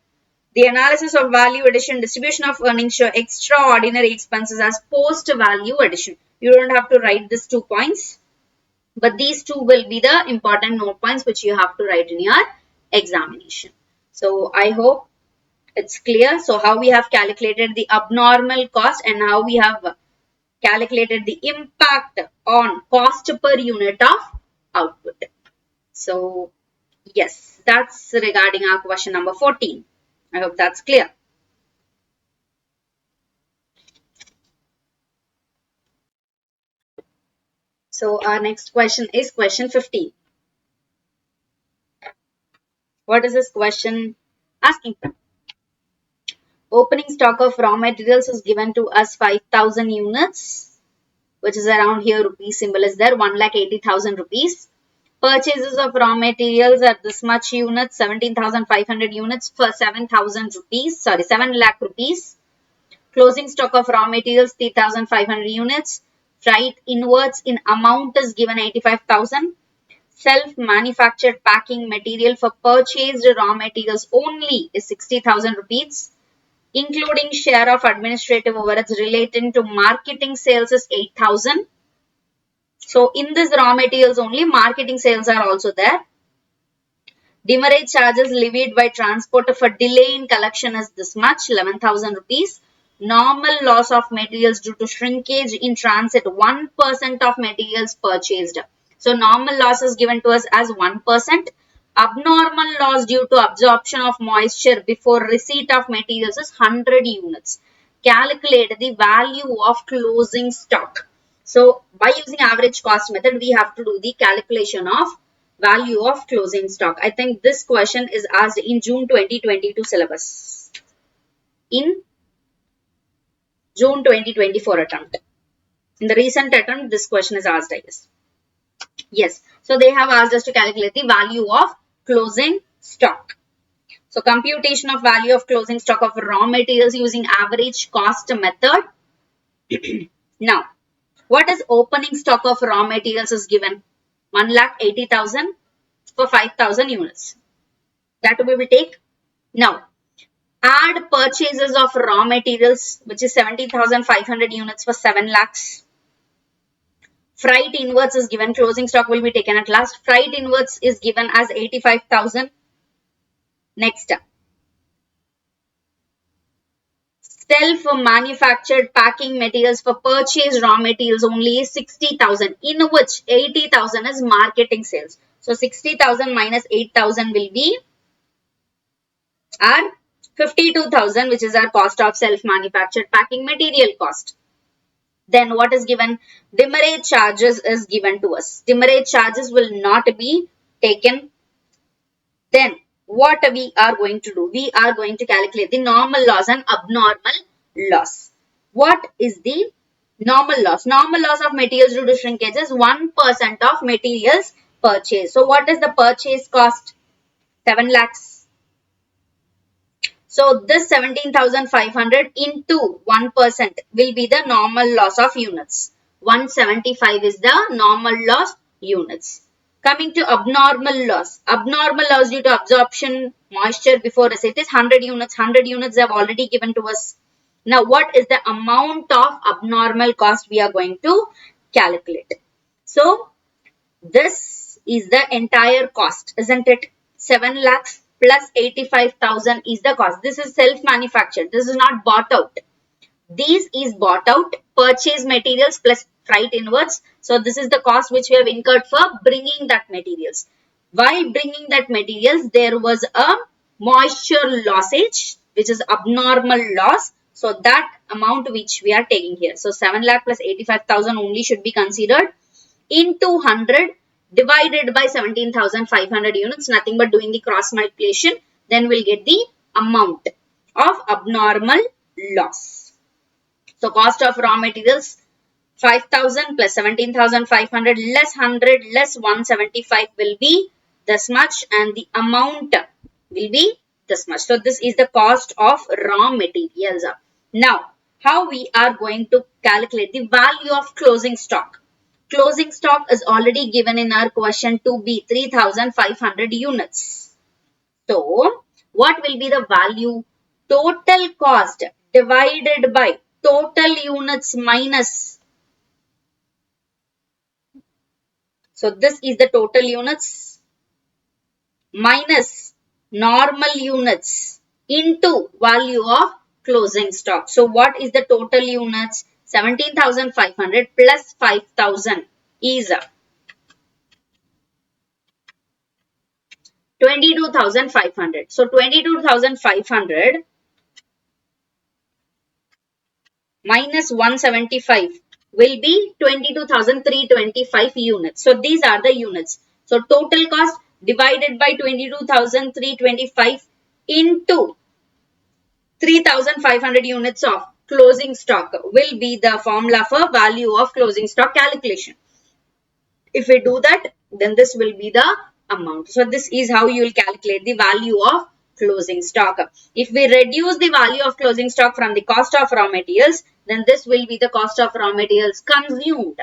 The analysis of value addition, distribution of earnings show extraordinary expenses as post-value addition. You don't have to write these 2 points, but these two will be the important note points which you have to write in your examination. So I hope it's clear. So how we have calculated the abnormal cost and how we have calculated the impact on cost per unit of output. So yes, that's regarding our question number 14. I hope that's clear. So our next question is question 15. What is this question asking for? Opening stock of raw materials is given to us 5,000 units, which is around here rupees symbol is there, 1,80,000 rupees. Purchases of raw materials are this much units, 17,500 units for 7,000 rupees, sorry, 7 lakh rupees. Closing stock of raw materials 3,500 units. Freight inwards in amount is given 85,000. Self-manufactured packing material for purchased raw materials only is 60,000 rupees. Including share of administrative overheads relating to marketing sales is 8,000. So in this raw materials only, marketing sales are also there. Demurrage charges levied by transporter for delay in collection is this much, 11,000 rupees. Normal loss of materials due to shrinkage in transit, 1% of materials purchased. So normal loss is given to us as 1%. Abnormal loss due to absorption of moisture before receipt of materials is 100 units. Calculate the value of closing stock. So by using average cost method, we have to do the calculation of value of closing stock. I think this question is asked in June 2022 syllabus. In June 2024 attempt. In the recent attempt, this question is asked, I guess. Yes. So they have asked us to calculate the value of closing stock. So computation of value of closing stock of raw materials using average cost method. Now, what is opening stock of raw materials is given? 1,80,000 for 5,000 units. That we will take. Now, add purchases of raw materials, which is 17,500 units for 7 lakhs. Freight inwards is given. Closing stock will be taken at last. Freight inwards is given as 85,000. Next. self-manufactured packing materials for purchase raw materials only is 60,000, in which 80,000 is marketing sales. So 60,000 minus 8,000 will be our 52,000, which is our cost of self-manufactured packing material cost. Then what is given? Demurrage charges is given to us. Demurrage charges will not be taken. Then what we are going to do? We are going to calculate the normal loss and abnormal loss. What is the normal loss? Normal loss of materials due to shrinkage is 1% of materials purchased. So what is the purchase cost? 7 lakhs. So this 17,500 into 1% will be the normal loss of units. 175 is the normal loss units. Coming to abnormal loss. Abnormal loss due to absorption moisture before receipt is 100 units. 100 units they have already given to us. Now what is the amount of abnormal cost we are going to calculate? So this is the entire cost, isn't it? 7 lakhs plus 85,000 is the cost. This is self-manufactured. This is not bought out. This is bought out, purchase materials plus freight inwards. So this is the cost which we have incurred for bringing that materials. While bringing that materials, there was a moisture lossage, which is abnormal loss. So that amount which we are taking here. So 7 lakh plus 85,000 only should be considered into 100 divided by 17,500 units, nothing but doing the cross multiplication, then we'll get the amount of abnormal loss. So cost of raw materials 5,000 plus 17,500 less 100 less 175 will be this much, and the amount will be this much. So this is the cost of raw materials. Now how we are going to calculate the value of closing stock? Closing stock is already given in our question to be 3,500 units. So, what will be the value? Total cost divided by total units minus. So, this is the total units minus normal units into value of closing stock. So, what is the total units? 17,500 plus 5,000 is 22,500. So 22,500 minus 175 will be 22,325 units. So these are the units. So total cost divided by 22,325 into 3,500 units of closing stock will be the formula for value of closing stock calculation. If we do that, then this will be the amount. So this is how you will calculate the value of closing stock. If we reduce the value of closing stock from the cost of raw materials, then this will be the cost of raw materials consumed.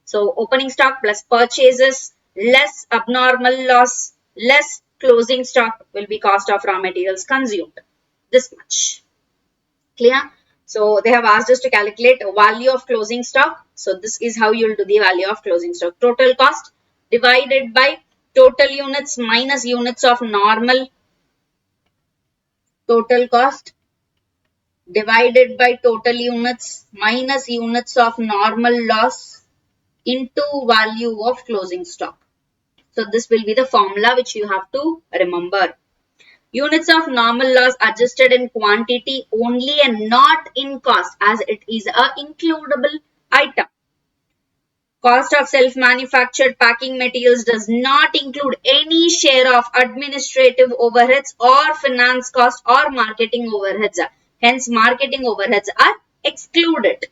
So opening stock plus purchases less abnormal loss less closing stock will be cost of raw materials consumed. This much. Clear? So they have asked us to calculate value of closing stock. So this is how you will do the value of closing stock. Total cost divided by total units minus units of normal. Total cost divided by total units minus units of normal loss into value of closing stock. So this will be the formula which you have to remember. Units of normal loss adjusted in quantity only and not in cost, as it is a includable item. Cost of self-manufactured packing materials does not include any share of administrative overheads or finance cost or marketing overheads. Hence, marketing overheads are excluded.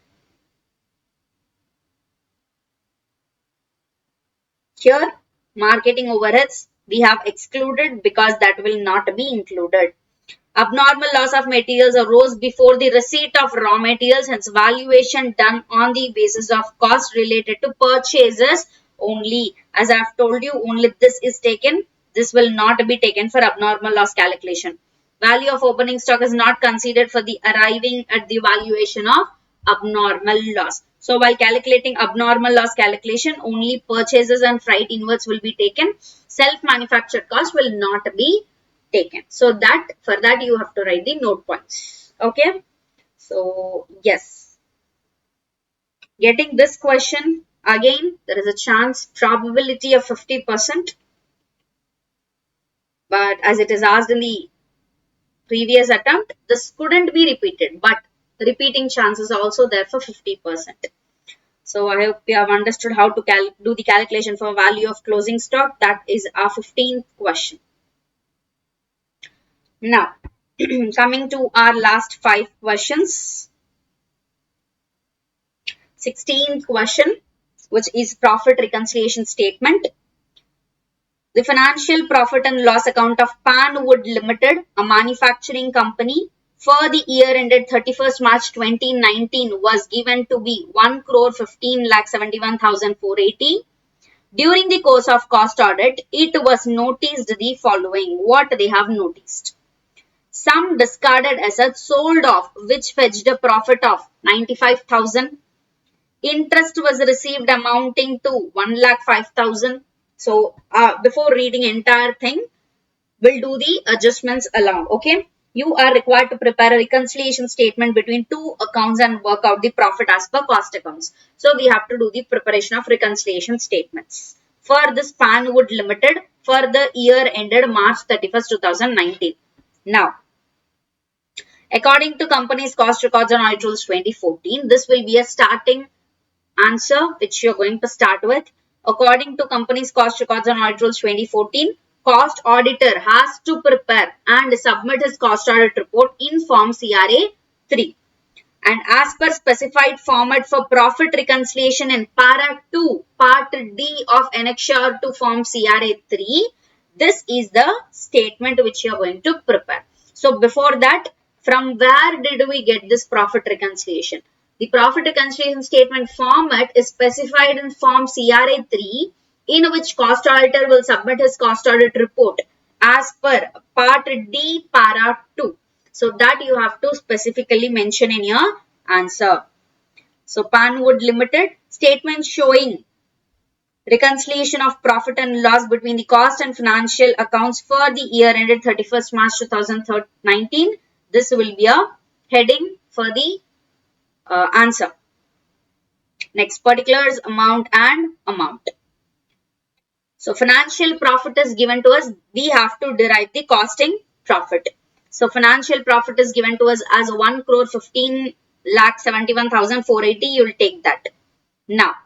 Here, marketing overheads we have excluded because that will not be included. Abnormal loss of materials arose before the receipt of raw materials, hence valuation done on the basis of cost related to purchases only. As I have told you, only this is taken. This will not be taken for abnormal loss calculation. Value of opening stock is not considered for the arriving at the valuation of abnormal loss. So while calculating abnormal loss calculation, only purchases and freight inwards will be taken. Self-manufactured cost will not be taken. So that for that you have to write the note points. Okay. So yes, getting this question again, there is a chance probability of 50%, but as it is asked in the previous attempt, this couldn't be repeated, but repeating chances are also there for 50%. So I hope you have understood how to do the calculation for value of closing stock. That is our 15th question. Now, coming to our last 5 questions. 16th question, which is profit reconciliation statement. The financial profit and loss account of Panwood Limited, a manufacturing company, for the year ended 31st March 2019 was given to be 1,15,71,480. During the course of cost audit, it was noticed the following. What they have noticed? Some discarded assets sold off, which fetched a profit of 95,000. Interest was received amounting to 1,05,000. So, before reading entire thing, we'll do the adjustments along. Okay. You are required to prepare a reconciliation statement between two accounts and work out the profit as per cost accounts. So, we have to do the preparation of reconciliation statements for this Panwood Limited for the year ended March 31st, 2019. Now, according to company's cost records and audit rules 2014, this will be a starting answer which you're going to start with. According to company's cost records and audit rules 2014, cost auditor has to prepare and submit his cost audit report in form CRA 3. And as per specified format for profit reconciliation in para 2, part D of annexure to form CRA 3, this is the statement which you are going to prepare. So before that, from where did we get this profit reconciliation? The profit reconciliation statement format is specified in form CRA 3, in which cost auditor will submit his cost audit report as per part D para 2. So that you have to specifically mention in your answer. So Panwood Limited, statement showing reconciliation of profit and loss between the cost and financial accounts for the year ended 31st March 2019. This will be a heading for the answer. Next, particulars, amount and amount. So financial profit is given to us. We have to derive the costing profit. So financial profit is given to us as 1,15,71,480. You will take that. Now,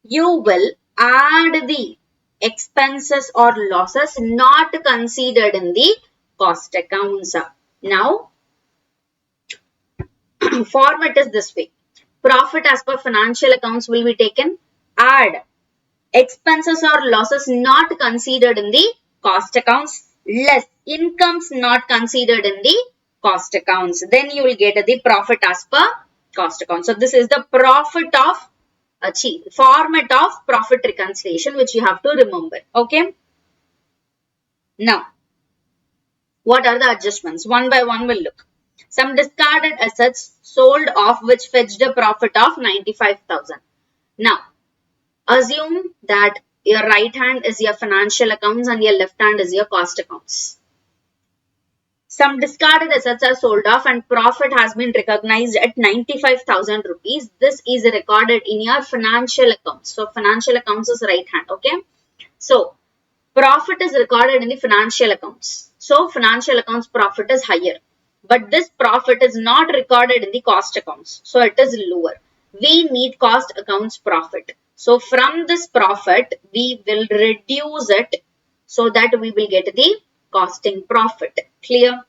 you will add the expenses or losses not considered in the cost accounts. Now, format is this way. Profit as per financial accounts will be taken. Add expenses or losses not considered in the cost accounts less incomes not considered in the cost accounts. Then you will get the profit as per cost account. So this is the profit of format of profit reconciliation which you have to remember. Okay. Now, what are the adjustments? One by one we'll look. Some discarded assets sold off which fetched a profit of 95,000. Now, assume that your right hand is your financial accounts and your left hand is your cost accounts. Some discarded assets are sold off and profit has been recognized at 95,000 rupees. This is recorded in your financial accounts. So, financial accounts is right hand. Okay. So, profit is recorded in the financial accounts. So, financial accounts profit is higher. But this profit is not recorded in the cost accounts. So, it is lower. We need cost accounts profit. So, from this profit, we will reduce it so that we will get the costing profit. Clear?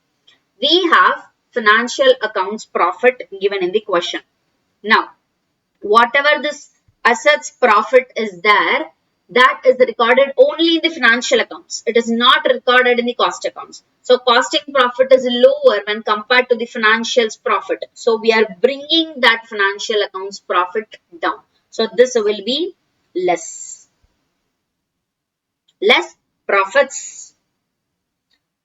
We have financial accounts profit given in the question. Now, whatever this assets profit is there, that is recorded only in the financial accounts. It is not recorded in the cost accounts. So, costing profit is lower when compared to the financials profit. So, we are bringing that financial accounts profit down. So, this will be less. Less profits.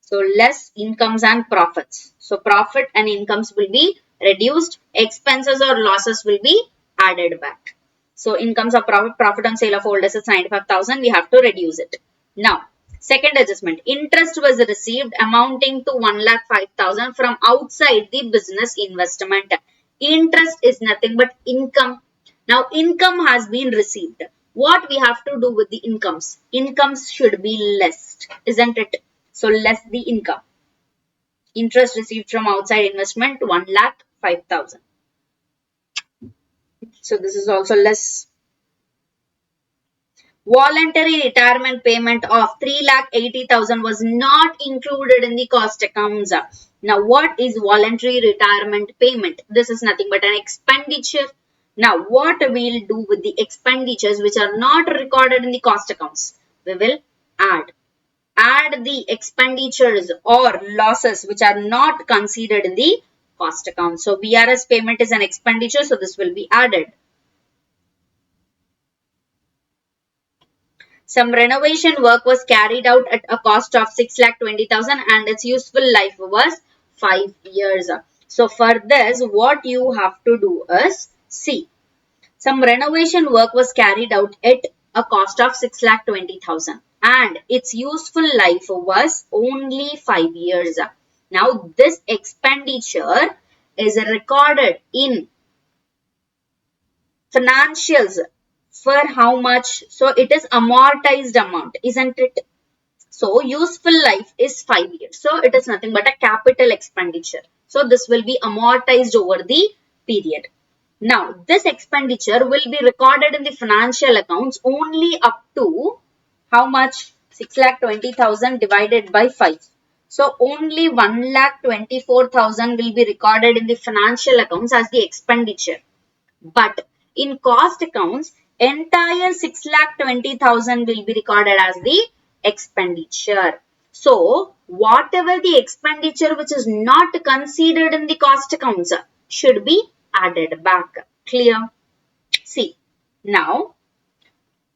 So, less incomes and profits. So, profit and incomes will be reduced. Expenses or losses will be added back. So, incomes or profit on sale of old assets 95,000. We have to reduce it. Now, Second adjustment, interest was received amounting to 1,05,000 from outside the business investment. Interest is nothing but income. Now income has been received. What we have to do with the incomes? Incomes should be less, isn't it? So less the income. Interest received from outside investment 1,05,000. So this is also less. Voluntary retirement payment of 3,80,000 was not included in the cost accounts. Now, what is voluntary retirement payment? This is nothing but an expenditure. Now, what we'll do with the expenditures which are not recorded in the cost accounts? We will add the expenditures or losses which are not considered in the cost account. So, VRS payment is an expenditure, so this will be added. Some renovation work was carried out at a cost of 6,20,000 and its useful life was 5 years. So for this, what you have to do is, see, some renovation work was carried out at a cost of 6,20,000 and its useful life was only 5 years. Now this expenditure is recorded in financials for how much? So it is amortized amount, isn't it? So useful life is 5 years. So it is nothing but a capital expenditure. So this will be amortized over the period. Now this expenditure will be recorded in the financial accounts only up to how much? 6,20,000 divided by 5. So only 1,24,000 will be recorded in the financial accounts as the expenditure. But in cost accounts, entire 6,20,000 will be recorded as the expenditure. So, whatever the expenditure which is not considered in the cost accounts should be added back. Clear? See, now,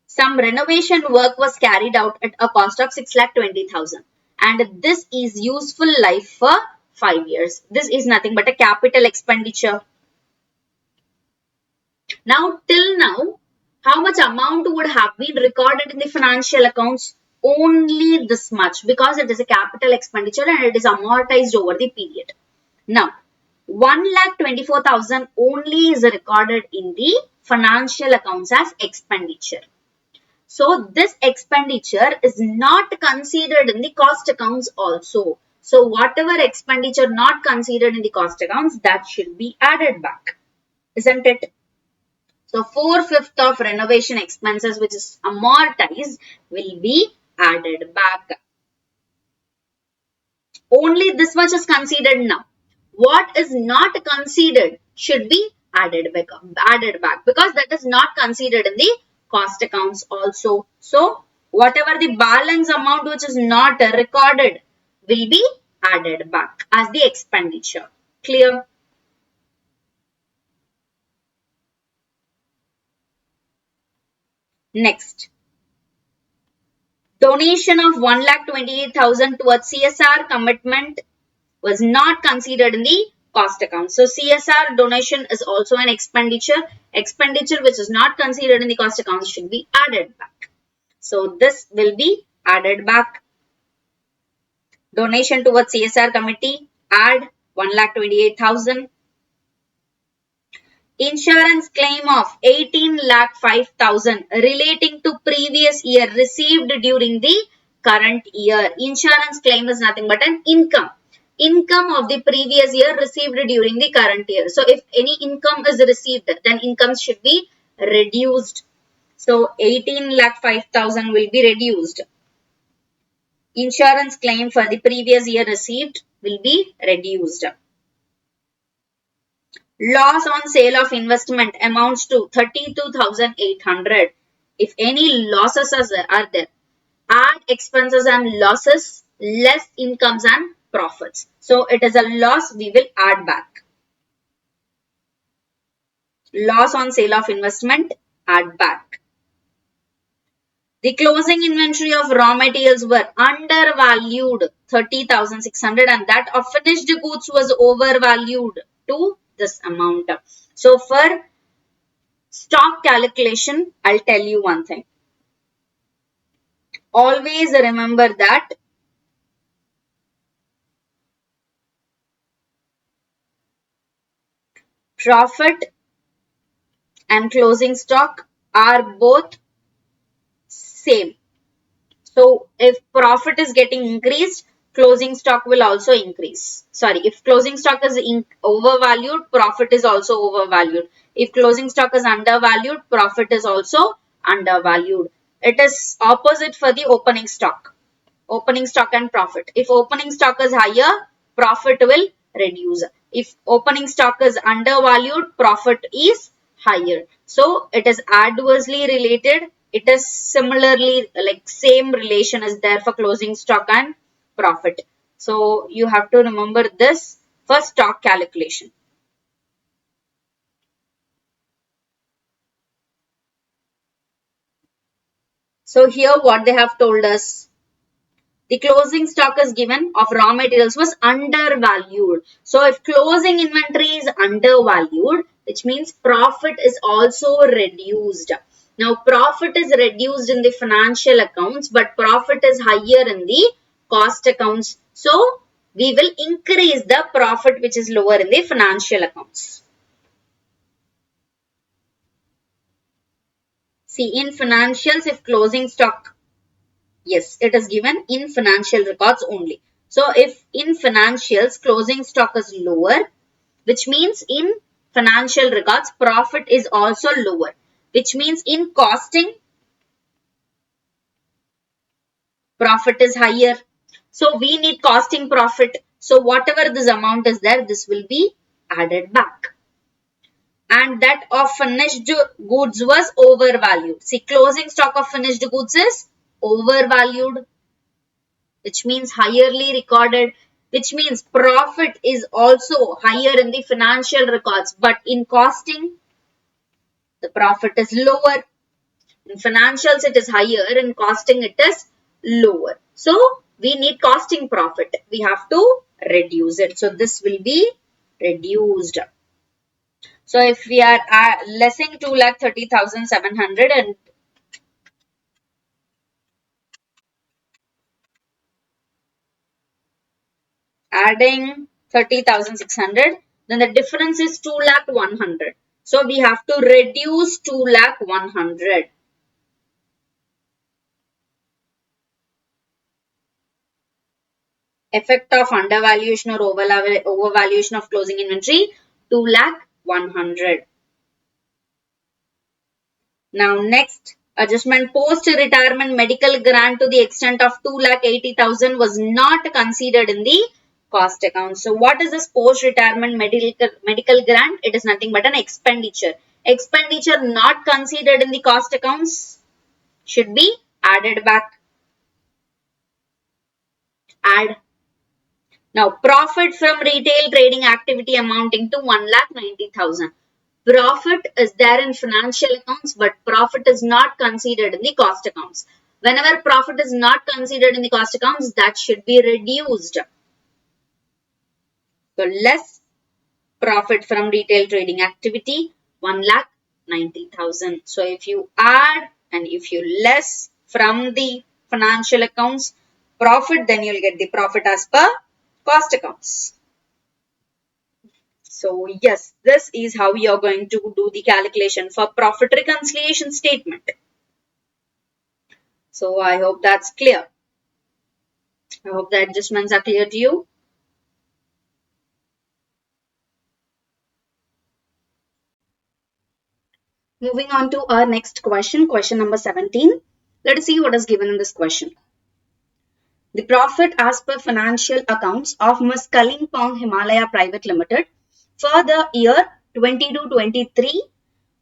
some renovation work was carried out at a cost of 6,20,000 and this is useful life for 5 years. This is nothing but a capital expenditure. Now, till now, how much amount would have been recorded in the financial accounts? Only this much because it is a capital expenditure and it is amortized over the period. Now, 1,24,000 only is recorded in the financial accounts as expenditure. So, this expenditure is not considered in the cost accounts also. So, whatever expenditure not considered in the cost accounts, that should be added back. Isn't it? So 4/5 of renovation expenses which is amortized will be added back. Only this much is considered now. What is not considered should be added back because that is not considered in the cost accounts also. So whatever the balance amount which is not recorded will be added back as the expenditure. Clear? Next, donation of 1,28,000 towards CSR commitment was not considered in the cost account. So CSR donation is also an expenditure. Expenditure which is not considered in the cost account should be added back. So this will be added back. Donation towards CSR committee, add 1,28,000. Insurance claim of 18,05,000 relating to previous year received during the current year. Insurance claim is nothing but an income. Income of the previous year received during the current year. So, if any income is received, then income should be reduced. So, 18,05,000 will be reduced. Insurance claim for the previous year received will be reduced. Loss on sale of investment amounts to 32,800. If any losses are there, add expenses and losses, less incomes and profits. So it is a loss, we will add back. Loss on sale of investment, add back. The closing inventory of raw materials were undervalued 30,600 and that of finished goods was overvalued to this amount. So for stock calculation, I'll tell you one thing. always remember that profit and closing stock are both same. So if profit is getting increased, closing stock will also increase. Sorry, if closing stock is overvalued, profit is also overvalued. If closing stock is undervalued, profit is also undervalued. It is opposite for the opening stock. Opening stock and profit. If opening stock is higher, profit will reduce. If opening stock is undervalued, profit is higher. So it is adversely related. It is similarly like same relation is there for closing stock and profit. So you have to remember this for stock calculation. So here what they have told us, the closing stock is given of raw materials was undervalued. So if closing inventory is undervalued, which means profit is also reduced. Now profit is reduced in the financial accounts, but profit is higher in the cost accounts. So we will increase the profit which is lower in the financial accounts. See, in financials, if closing stock, yes, it is given in financial records only. So if in financials closing stock is lower, which means in financial records profit is also lower, which means in costing profit is higher. So we need costing profit. So whatever this amount is there, this will be added back. And that of finished goods was overvalued. See, closing stock of finished goods is overvalued, which means higherly recorded, which means profit is also higher in the financial records, but in costing, the profit is lower. In financials, it is higher, in costing, it is lower. So, we need costing profit. We have to reduce it. So, this will be reduced. So, if we are lessing 2,30,700 and adding 30,600, then the difference is 2,100,000. So we have to reduce 2,100,000. Effect of undervaluation or overvaluation of closing inventory, 2,100,000. Now next, adjustment post-retirement medical grant to the extent of 2,80,000 was not considered in the cost account. So what is this post-retirement medical grant? It is nothing but an expenditure. Expenditure not considered in the cost accounts should be added back. Add. Now profit from retail trading activity amounting to 1,90,000. Profit is there in financial accounts, but profit is not considered in the cost accounts. Whenever profit is not considered in the cost accounts, that should be reduced. So less profit from retail trading activity, 1,90,000. So if you add and if you less from the financial accounts profit, then you'll get the profit as per cost accounts. So yes, this is how we are going to do the calculation for profit reconciliation statement. So I hope that's clear. I hope the adjustments are clear to you. Moving on to our next question, question number 17. Let us see what is given in this question. The profit as per financial accounts of Ms. Kalimpong Himalaya Private Limited for the year 22-23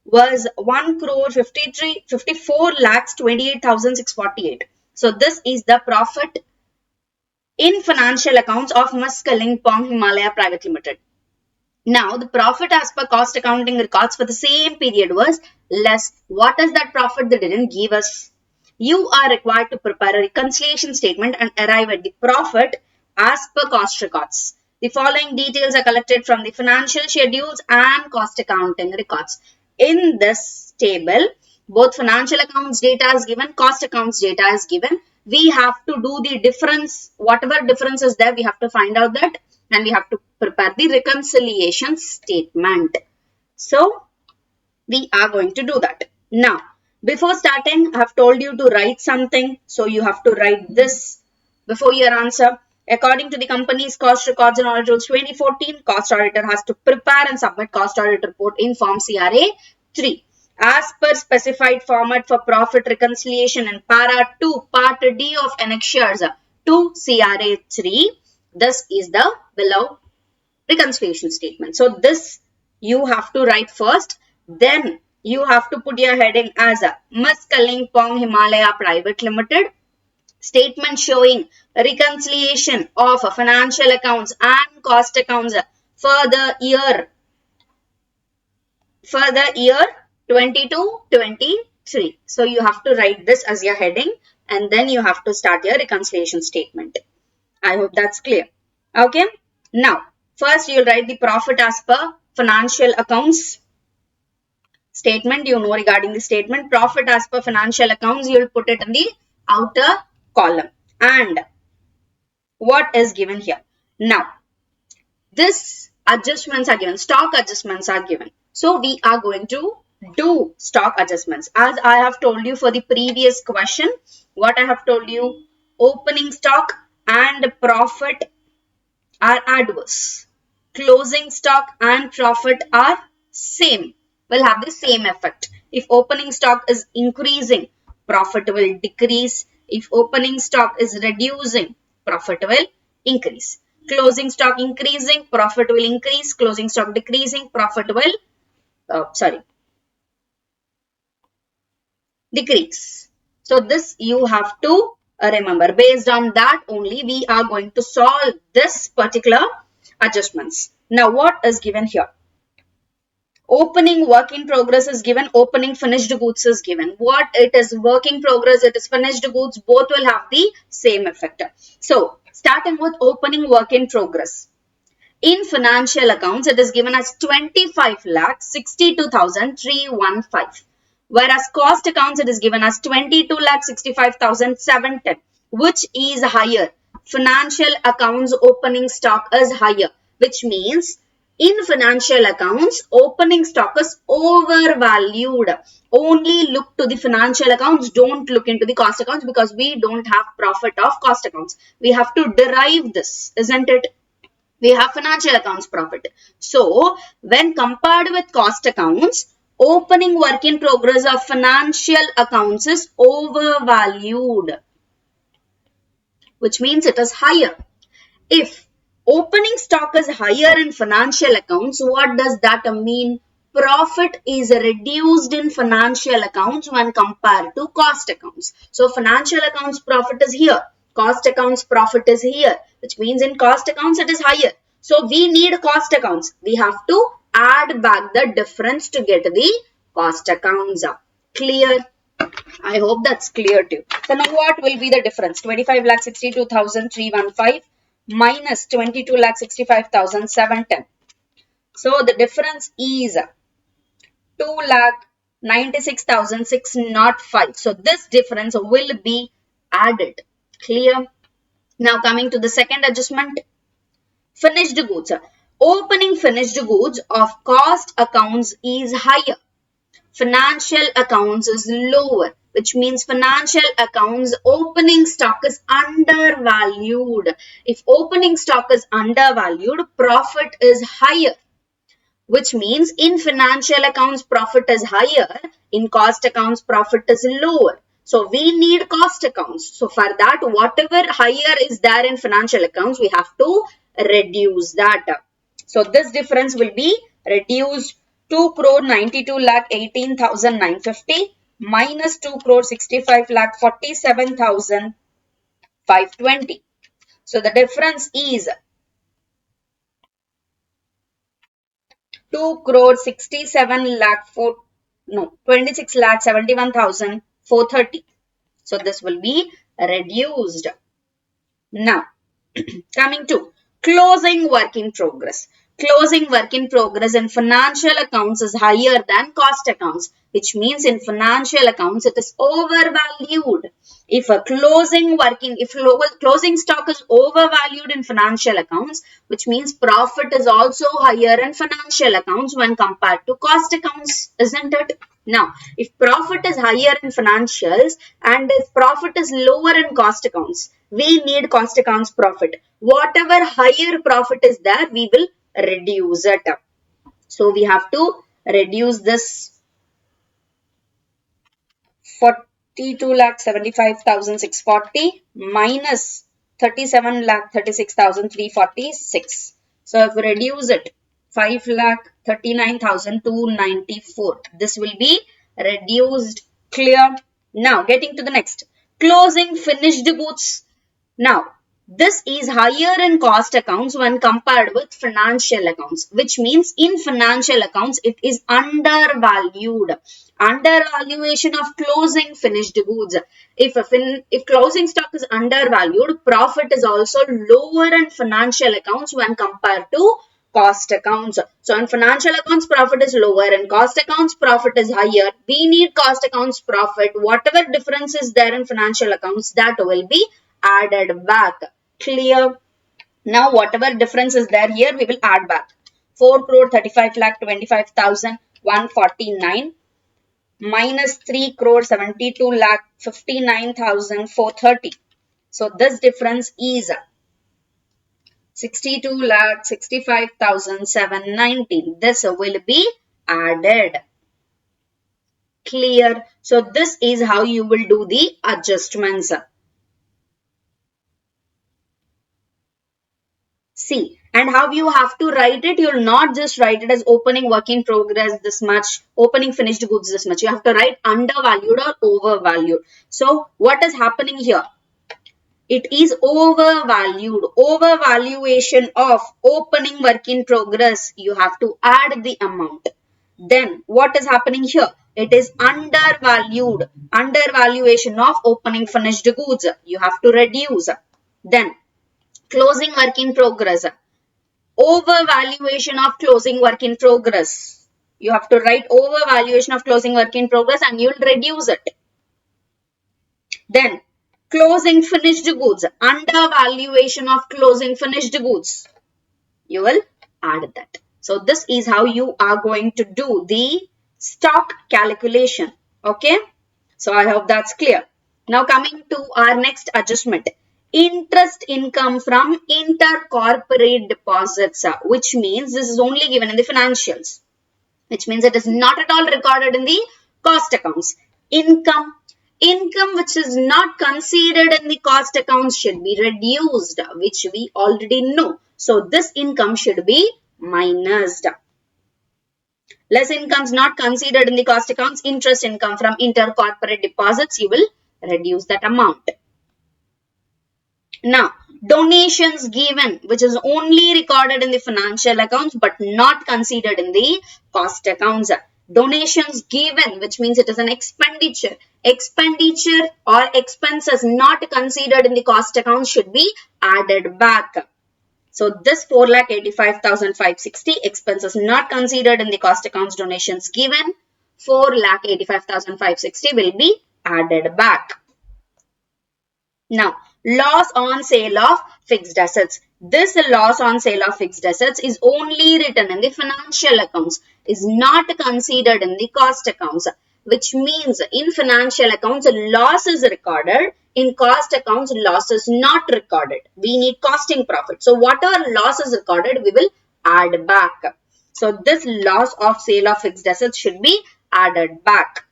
was 1 crore 54 lakhs 28,648. So this is the profit in financial accounts of Ms. Kalimpong Himalaya Private Limited. Now, the profit as per cost accounting records for the same period was less. What is that profit they didn't give us? You are required to prepare a reconciliation statement and arrive at the profit as per cost records. The following details are collected from the financial schedules and cost accounting records. In this table, both financial accounts data is given, cost accounts data is given. we have to do the difference, whatever difference is there, we have to find out that, and we have to prepare the reconciliation statement. So we are going to do that. Now, before starting, I have told you to write something. So you have to write this before your answer. According to the company's cost records and audit rules 2014, cost auditor has to prepare and submit cost audit report in form CRA 3 as per specified format for profit reconciliation in para 2 part D of annexures to CRA 3. This is the below reconciliation statement. So this you have to write first. Then you have to put your heading as a Ms. Kalimpong Himalaya Private Limited. Statement showing reconciliation of financial accounts and cost accounts for the year 22-23. So you have to write this as your heading and then you have to start your reconciliation statement. I hope that's clear. Okay. Now, first you'll write the profit as per financial accounts statement. You know regarding the statement. Profit as per financial accounts, you'll put it in the outer column. And what is given here? Now, this adjustments are given. Stock adjustments are given. So, we are going to do stock adjustments. As I have told you for the previous question, what I have told you, opening stock and profit are adverse. Closing stock and profit are same, will have the same effect. If opening stock is increasing, profit will decrease. If opening stock is reducing, profit will increase. Closing stock increasing, profit will increase. Closing stock decreasing, profit will, decrease. So this you have to remember. Based on that only we are going to solve this particular adjustments. Now what is given here? Opening work in progress is given. Opening finished goods is given. What it is work in progress, it is finished goods. Both will have the same effect. So starting with opening work in progress. In financial accounts, it is given as 25,62,315. Whereas cost accounts, it is given as 22,65,710. Which is higher? Financial accounts opening stock is higher. Which means in financial accounts, opening stock is overvalued. Only look to the financial accounts. Don't look into the cost accounts because we don't have profit of cost accounts. We have to derive this, isn't it? We have financial accounts profit. So, when compared with cost accounts, opening work in progress of financial accounts is overvalued, which means it is higher. If opening stock is higher in financial accounts, what does that mean? Profit is reduced in financial accounts when compared to cost accounts. So, financial accounts profit is here. Cost accounts profit is here, which means in cost accounts it is higher. So, we need cost accounts. We have to add back the difference to get the cost accounts up. Clear? I hope that's clear too. So, now what will be the difference? 25,62,315 minus 22,65,710. So, the difference is 2,96,605. So, this difference will be added. Clear? Now coming to the second adjustment. Finished goods. Opening finished goods of cost accounts is higher. Financial accounts is lower. Which means financial accounts opening stock is undervalued. If opening stock is undervalued, profit is higher. Which means in financial accounts profit is higher. In cost accounts profit is lower. So, we need cost accounts. So, for that, whatever higher is there in financial accounts, we have to reduce that. So, this difference will be reduced 2,92,18,950 minus 2,65,47,520. So, the difference is 26,71,430. So, this will be reduced. Now, coming to closing work in progress. Closing work in progress in financial accounts is higher than cost accounts, which means in financial accounts it is overvalued. If a closing stock is overvalued in financial accounts, which means profit is also higher in financial accounts when compared to cost accounts, isn't it? Now, if profit is higher in financials and if profit is lower in cost accounts, we need cost accounts profit. Whatever higher profit is there, we will reduce it. So we have to reduce this 42,75,640 minus 37,36,346. So if we reduce it, 5,39,294. This will be reduced. Clear? Now getting to the next. Closing finished goods. Now, this is higher in cost accounts when compared with financial accounts, which means in financial accounts, it is undervalued. Undervaluation of closing finished goods. If closing stock is undervalued, profit is also lower in financial accounts when compared to cost accounts. So, in financial accounts, profit is lower. In cost accounts, profit is higher. We need cost accounts profit. Whatever difference is there in financial accounts, that will be added back. Clear? Now, whatever difference is there here, we will add back. 4 crore 35 lakh 25,149 minus 3 crore 72 lakh 59,430. So, this difference is 62 lakh 65,790. This will be added. Clear? So, this is how you will do the adjustments. See, and how you have to write it, you will not just write it as opening work in progress this much, opening finished goods this much. You have to write undervalued or overvalued. So, what is happening here? It is overvalued. Overvaluation of opening work in progress. You have to add the amount. Then, what is happening here? It is undervalued. Undervaluation of opening finished goods. You have to reduce. Then, closing work in progress. Overvaluation of closing work in progress. You have to write overvaluation of closing work in progress and you will reduce it. Then, closing finished goods. Undervaluation of closing finished goods. You will add that. So, this is how you are going to do the stock calculation. Okay. So, I hope that's clear. Now, coming to our next adjustment. Interest income from intercorporate deposits, which means this is only given in the financials, which means it is not at all recorded in the cost accounts. Income which is not considered in the cost accounts should be reduced, which we already know. So, this income should be minused. Less incomes not considered in the cost accounts, interest income from intercorporate deposits, you will reduce that amount. Now, donations given, which is only recorded in the financial accounts but not considered in the cost accounts. Donations given, which means it is an expenditure. Expenditure or expenses not considered in the cost accounts should be added back. So, this 4,85,560 expenses not considered in the cost accounts, donations given, 4,85,560 will be added back. Now, loss on sale of fixed assets. This loss on sale of fixed assets is only written in the financial accounts, is not considered in the cost accounts, which means in financial accounts, loss is recorded. In cost accounts, loss is not recorded. We need costing profit. So, whatever loss is recorded, we will add back. So, this loss of sale of fixed assets should be added back.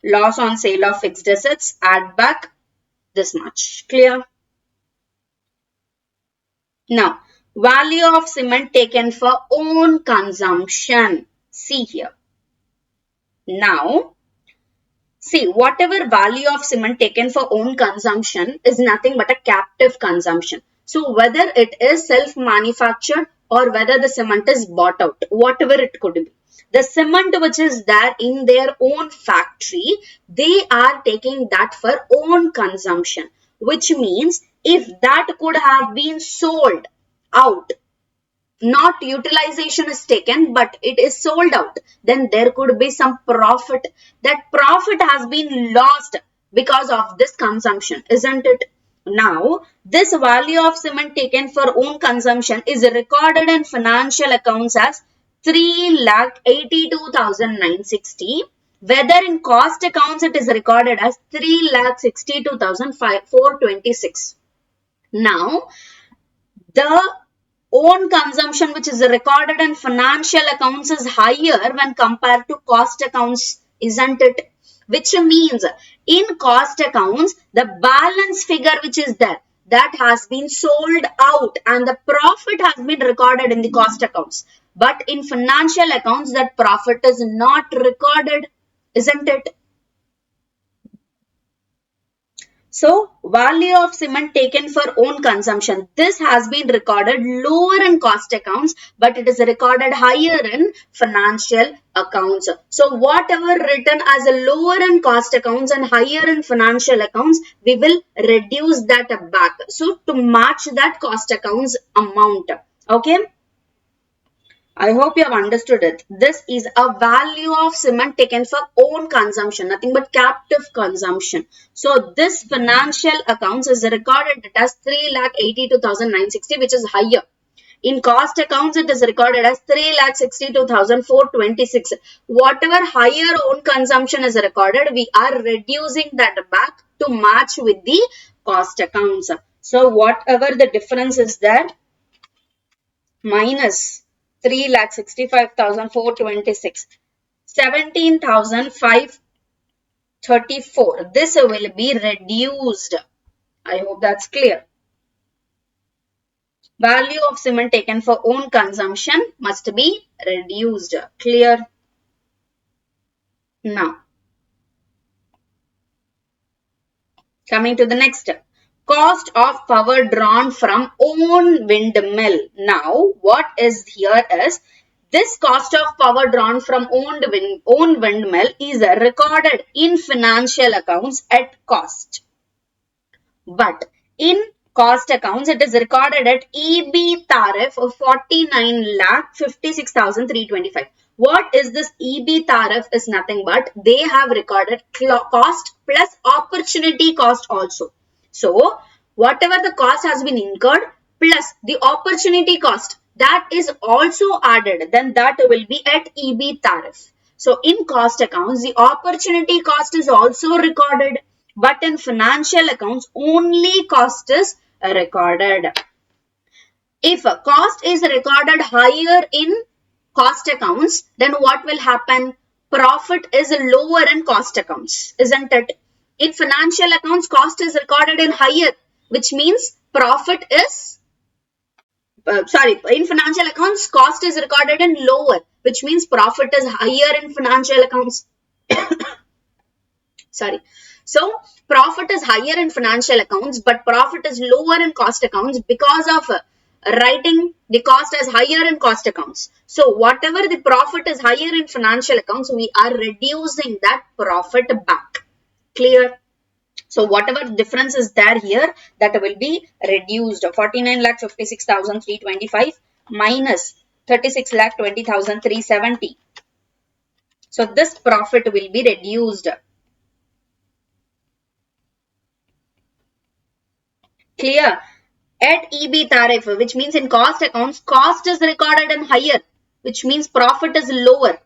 Loss on sale of fixed assets, add back this much. Clear? Now, value of cement taken for own consumption. See here. Now, see, whatever value of cement taken for own consumption is nothing but a captive consumption. So, whether it is self-manufactured or whether the cement is bought out, whatever it could be. The cement which is there in their own factory, they are taking that for own consumption, which means if that could have been sold out, not utilization is taken, but it is sold out, then there could be some profit. That profit has been lost because of this consumption, isn't it? Now, this value of cement taken for own consumption is recorded in financial accounts as 3,82,960. Whether in cost accounts it is recorded as 3,62,426. Now, the own consumption which is recorded in financial accounts is higher when compared to cost accounts, isn't it? Which means in cost accounts, the balance figure which is there, that has been sold out and the profit has been recorded in the cost accounts. But in financial accounts, that profit is not recorded, isn't it? So, value of cement taken for own consumption. This has been recorded lower in cost accounts, but it is recorded higher in financial accounts. So, whatever written as a lower in cost accounts and higher in financial accounts, we will reduce that back. So, to match that cost accounts amount. Okay. I hope you have understood it. This is a value of cement taken for own consumption, nothing but captive consumption. So, this financial accounts is recorded as 3,82,960, which is higher. In cost accounts, it is recorded as 3,62,426. Whatever higher own consumption is recorded, we are reducing that back to match with the cost accounts. So, whatever the difference is there, minus 3,65,426, 17,534. This will be reduced. I hope that's clear. Value of cement taken for own consumption must be reduced. Clear? Now, coming to the next. Cost of power drawn from own windmill. Now, what is here is, this cost of power drawn from own windmill is recorded in financial accounts at cost. But in cost accounts, it is recorded at EB tariff of 49,56,325. What is this EB tariff? Is nothing but they have recorded cost plus opportunity cost also. So, whatever the cost has been incurred plus the opportunity cost, that is also added, then that will be at EB tariff. So, in cost accounts, the opportunity cost is also recorded, but in financial accounts, only cost is recorded. If a cost is recorded higher in cost accounts, then what will happen? Profit is lower in cost accounts, isn't it? In financial accounts, cost is recorded in higher, which means profit is, in financial accounts, cost is recorded in lower, which means profit is higher in financial accounts. So, profit is higher in financial accounts, but profit is lower in cost accounts because of writing the cost as higher in cost accounts. So, whatever the profit is higher in financial accounts, we are reducing that profit back. Clear? So, whatever difference is there here, that will be reduced. 49,56,325 minus 36,20,370. So, this profit will be reduced. Clear? At EB tariff, which means in cost accounts, cost is recorded in higher, which means profit is lower.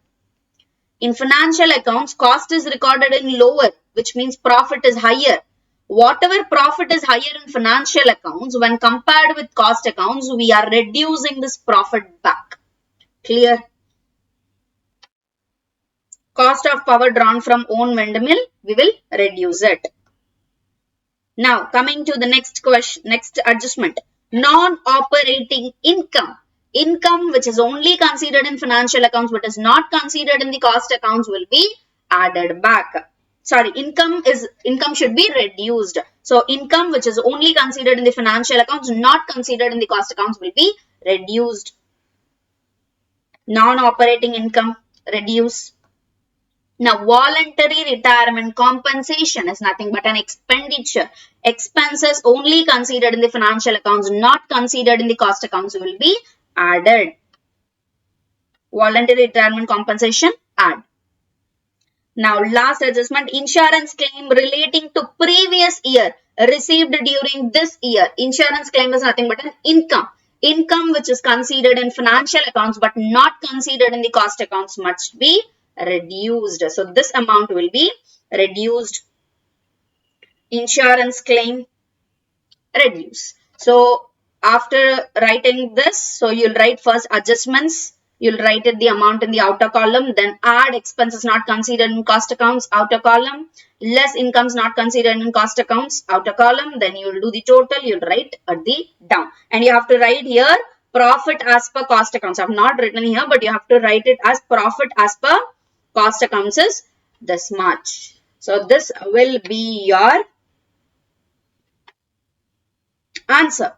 In financial accounts, cost is recorded in lower, which means profit is higher. Whatever profit is higher in financial accounts, when compared with cost accounts, we are reducing this profit back. Clear? Cost of power drawn from own windmill, we will reduce it. Now, coming to the next question, next adjustment. Non-operating income. Income which is only considered in financial accounts but is not considered in the cost accounts will be added back. Sorry, income should be reduced. So, income which is only considered in the financial accounts, not considered in the cost accounts will be reduced. Non-operating income, reduce. Now, voluntary retirement compensation is nothing but an expenditure. Expenses only considered in the financial accounts, not considered in the cost accounts will be added. Voluntary retirement compensation, add. Now, last adjustment, insurance claim relating to previous year received during this year. Insurance claim is nothing but an income. Income which is considered in financial accounts but not considered in the cost accounts must be reduced. So, this amount will be reduced. Insurance claim, reduce. So, after writing this, so you'll write first adjustments. You'll write it the amount in the outer column, then add expenses not considered in cost accounts, outer column, less incomes not considered in cost accounts, outer column, then you'll do the total, you'll write at the down. And you have to write here profit as per cost accounts. I've not written here, but you have to write it as profit as per cost accounts is this much. So this will be your answer.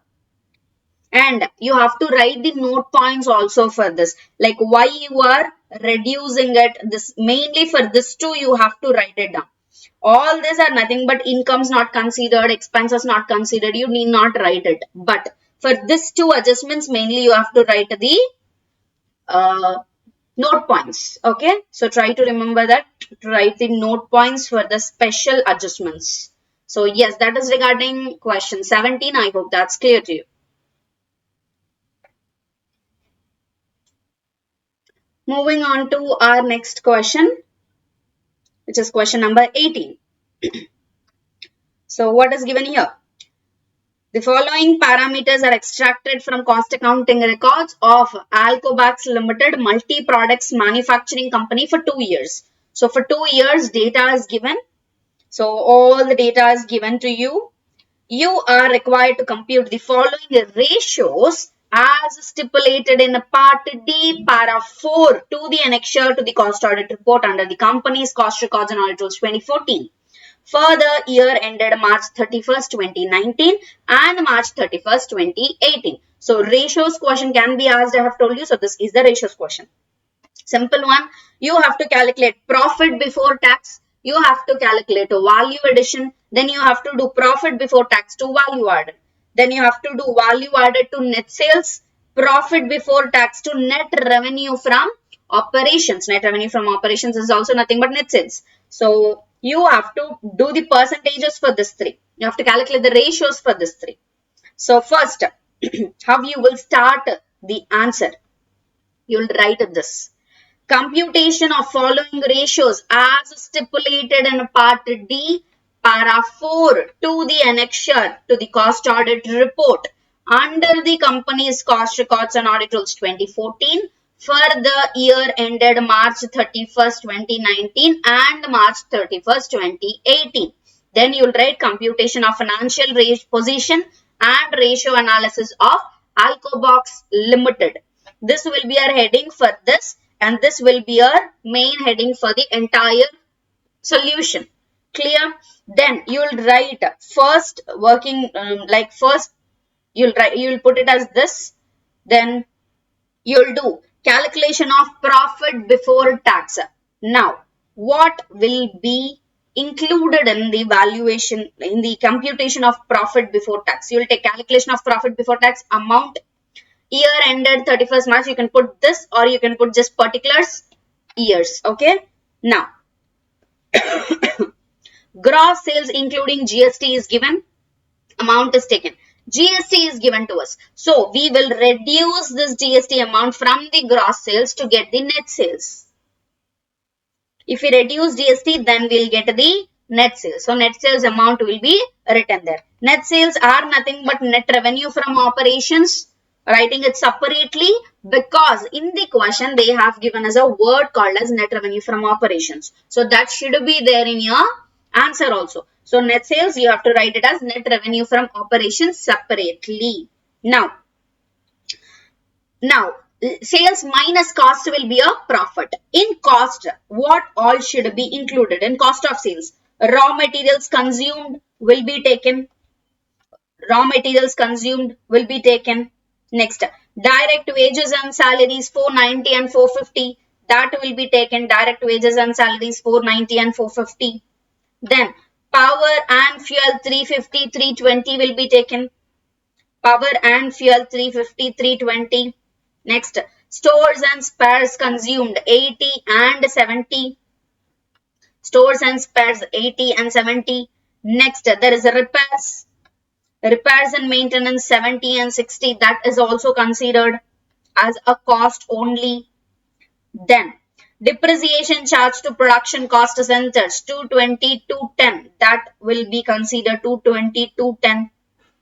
And you have to write the note points also for this, like why you are reducing it. This mainly for this two you have to write it down. All these are nothing but incomes not considered, expenses not considered. You need not write it. But for this two adjustments mainly you have to write the note points. Okay, so try to remember that, to write the note points for the special adjustments. So yes, that is regarding question 17. I hope that's clear to you. Moving on to our next question, which is question number 18. So what is given here? The following parameters are extracted from cost accounting records of Alcoa Limited multi-products manufacturing company for 2 years. So for 2 years data is given. So all the data is given to you. You are required to compute the following ratios as stipulated in part D, para 4 to the annexure to the cost audit report under the company's cost records and audit rules 2014 for the year ended March 31st, 2019 and March 31st, 2018. So ratios question can be asked, I have told you. So this is the ratios question. Simple one. You have to calculate profit before tax. You have to calculate a value addition. Then you have to do profit before tax to value added. Then you have to do value added to net sales. Profit before tax to net revenue from operations. Net revenue from operations is also nothing but net sales. So you have to do the percentages for this three. You have to calculate the ratios for this three. So first, how you will start the answer? You will write this. Computation of following ratios as stipulated in part D, para 4 to the annexure to the cost audit report under the company's cost records and audit rules 2014 for the year ended March 31st, 2019 and March 31st, 2018. Then you will write computation of financial position and ratio analysis of Alcoa Limited. This will be our heading for this, and this will be our main heading for the entire solution. Clear? Then you will write first working first you will put it as this. Then you will do calculation of profit before tax. Now what will be included in the valuation, in the computation of profit before tax? You will take calculation of profit before tax, amount, year ended 31st March. You can put this or you can put just particulars, years. Okay. Now gross sales including GST is given, amount is taken. GST is given to us. So we will reduce this GST amount from the gross sales to get the net sales. If we reduce GST, then we'll get the net sales. So net sales amount will be written there. Net sales are nothing but net revenue from operations. Writing it separately because in the question they have given us a word called as net revenue from operations. So that should be there in your answer also. So net sales you have to write it as net revenue from operations separately. Now sales minus cost will be a profit. In cost, what all should be included in cost of sales? Raw materials consumed will be taken. Raw materials consumed will be taken. Next, direct wages and salaries 490 and 450. That will be taken. Direct wages and salaries 490 and 450. Then power and fuel 350, 320 will be taken. Power and fuel 350, 320. Next, stores and spares consumed 80 and 70. Stores and spares 80 and 70. Next, there is a repairs. Repairs and maintenance 70 and 60. That is also considered as a cost only. Then, depreciation charge to production cost centers 220 to 10. That will be considered 220 to 10.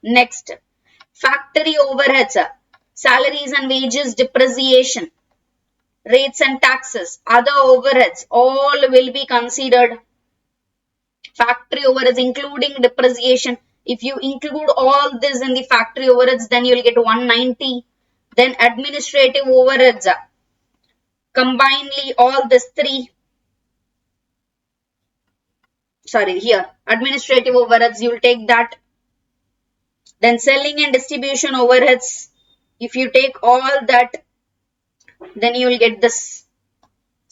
Next, factory overheads, salaries and wages, depreciation, rates and taxes, other overheads, all will be considered factory overheads including depreciation. If you include all this in the factory overheads, then you will get 190. Then administrative overheads, combinedly all these three. Sorry, here administrative overheads, you will take that. Then selling and distribution overheads, if you take all that, then you will get this.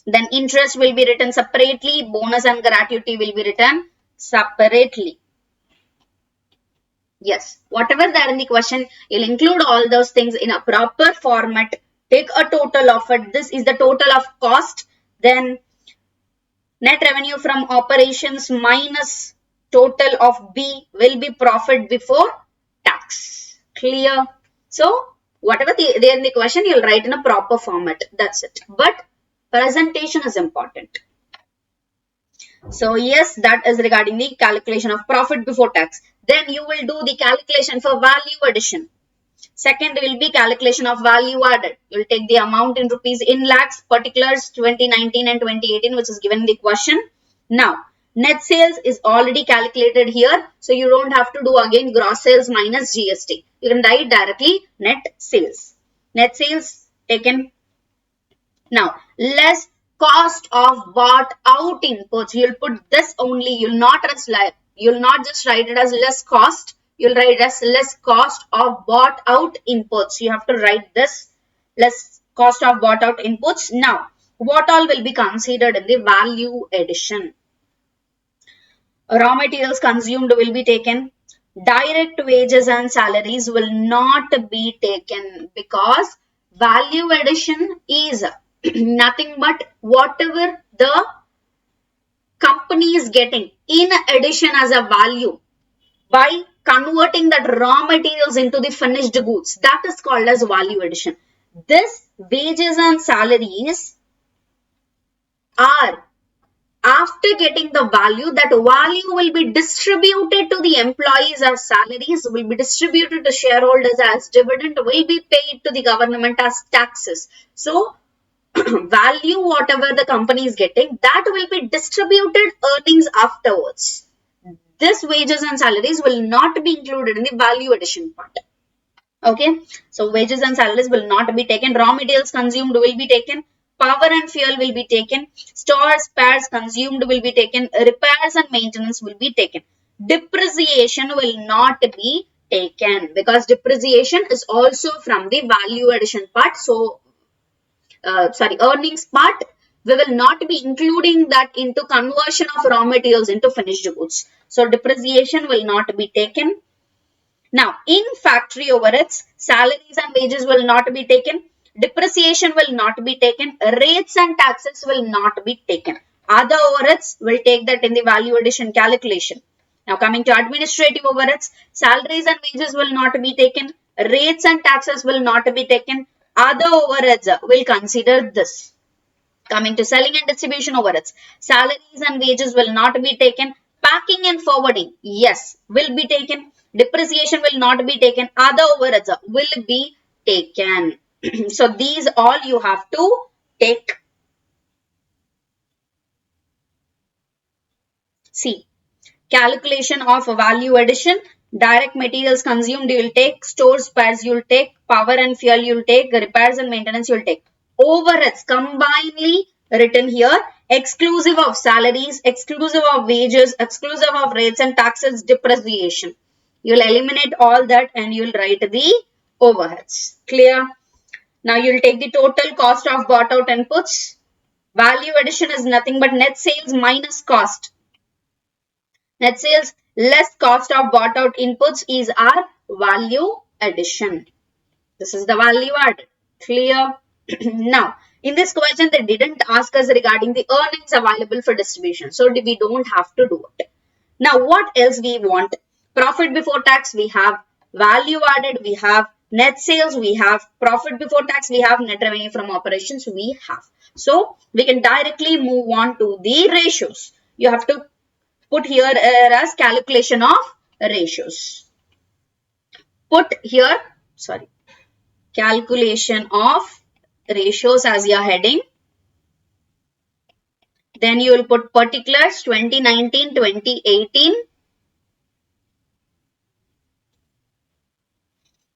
Then interest will be written separately, bonus and gratuity will be written separately. Yes, whatever there in the question, you'll include all those things in a proper format. Take a total of it. This is the total of cost. Then net revenue from operations minus total of B will be profit before tax. Clear? So, whatever there in the question, you'll write in a proper format. That's it. But presentation is important. So, yes, that is regarding the calculation of profit before tax. Then you will do the calculation for value addition. Second will be calculation of value added. You will take the amount in rupees in lakhs, particulars 2019 and 2018, which is given in the question. Now, net sales is already calculated here. So, you don't have to do again gross sales minus GST. You can write directly net sales. Net sales taken. Now, less cost of bought out inputs. You'll put this only. You'll not just write it as less cost. You'll write as less cost of bought out inputs. You have to write this less cost of bought out inputs. Now, what all will be considered in the value addition? Raw materials consumed will be taken. Direct wages and salaries will not be taken because value addition is nothing but whatever the company is getting in addition as a value by converting that raw materials into the finished goods. That is called as value addition. This wages and salaries are after getting the value, that value will be distributed to the employees as salaries, will be distributed to shareholders as dividend, will be paid to the government as taxes. So, value whatever the company is getting, that will be distributed earnings afterwards. This wages and salaries will not be included in the value addition part. Okay, so wages and salaries will not be taken. Raw materials consumed will be taken. Power and fuel will be taken. Stores, spares consumed will be taken. Repairs and maintenance will be taken. Depreciation will not be taken because depreciation is also from the value addition part. So, earnings part, we will not be including that into conversion of raw materials into finished goods. So, depreciation will not be taken. Now, in factory overheads, salaries and wages will not be taken. Depreciation will not be taken. Rates and taxes will not be taken. Other overheads will take that in the value addition calculation. Now, coming to administrative overheads, salaries and wages will not be taken. Rates and taxes will not be taken. Other overheads will consider this. Coming to selling and distribution overheads, salaries and wages will not be taken. Packing and forwarding, yes, will be taken. Depreciation will not be taken. Other overheads will be taken. So, these all you have to take. See, calculation of value addition. Direct materials consumed you will take. Stores, spares you will take. Power and fuel you will take. Repairs and maintenance you will take. Overheads combinedly written here, exclusive of salaries, exclusive of wages, exclusive of rates and taxes, depreciation. You will eliminate all that and you will write the overheads. Clear? Now you will take the total cost of bought out inputs. Value addition is nothing but net sales minus cost. Net sales less cost of bought out inputs is our value addition. This is the value added. Clear? Now, in this question, they didn't ask us regarding the earnings available for distribution. So, we don't have to do it. Now, what else we want? Profit before tax, we have value added, we have net sales, we have profit before tax, we have net revenue from operations, we have. So, we can directly move on to the ratios. You have to put here as calculation of ratios. Put here, calculation of ratios as your heading. Then you will put particulars 2019, 2018.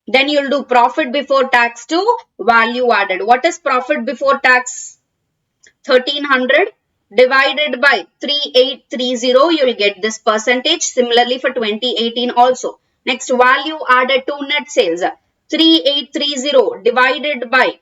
Then you'll do profit before tax to value added. What is profit before tax? 1300 divided by 3830. You'll get this percentage. Similarly for 2018 also. Next, value added to net sales. 3830 divided by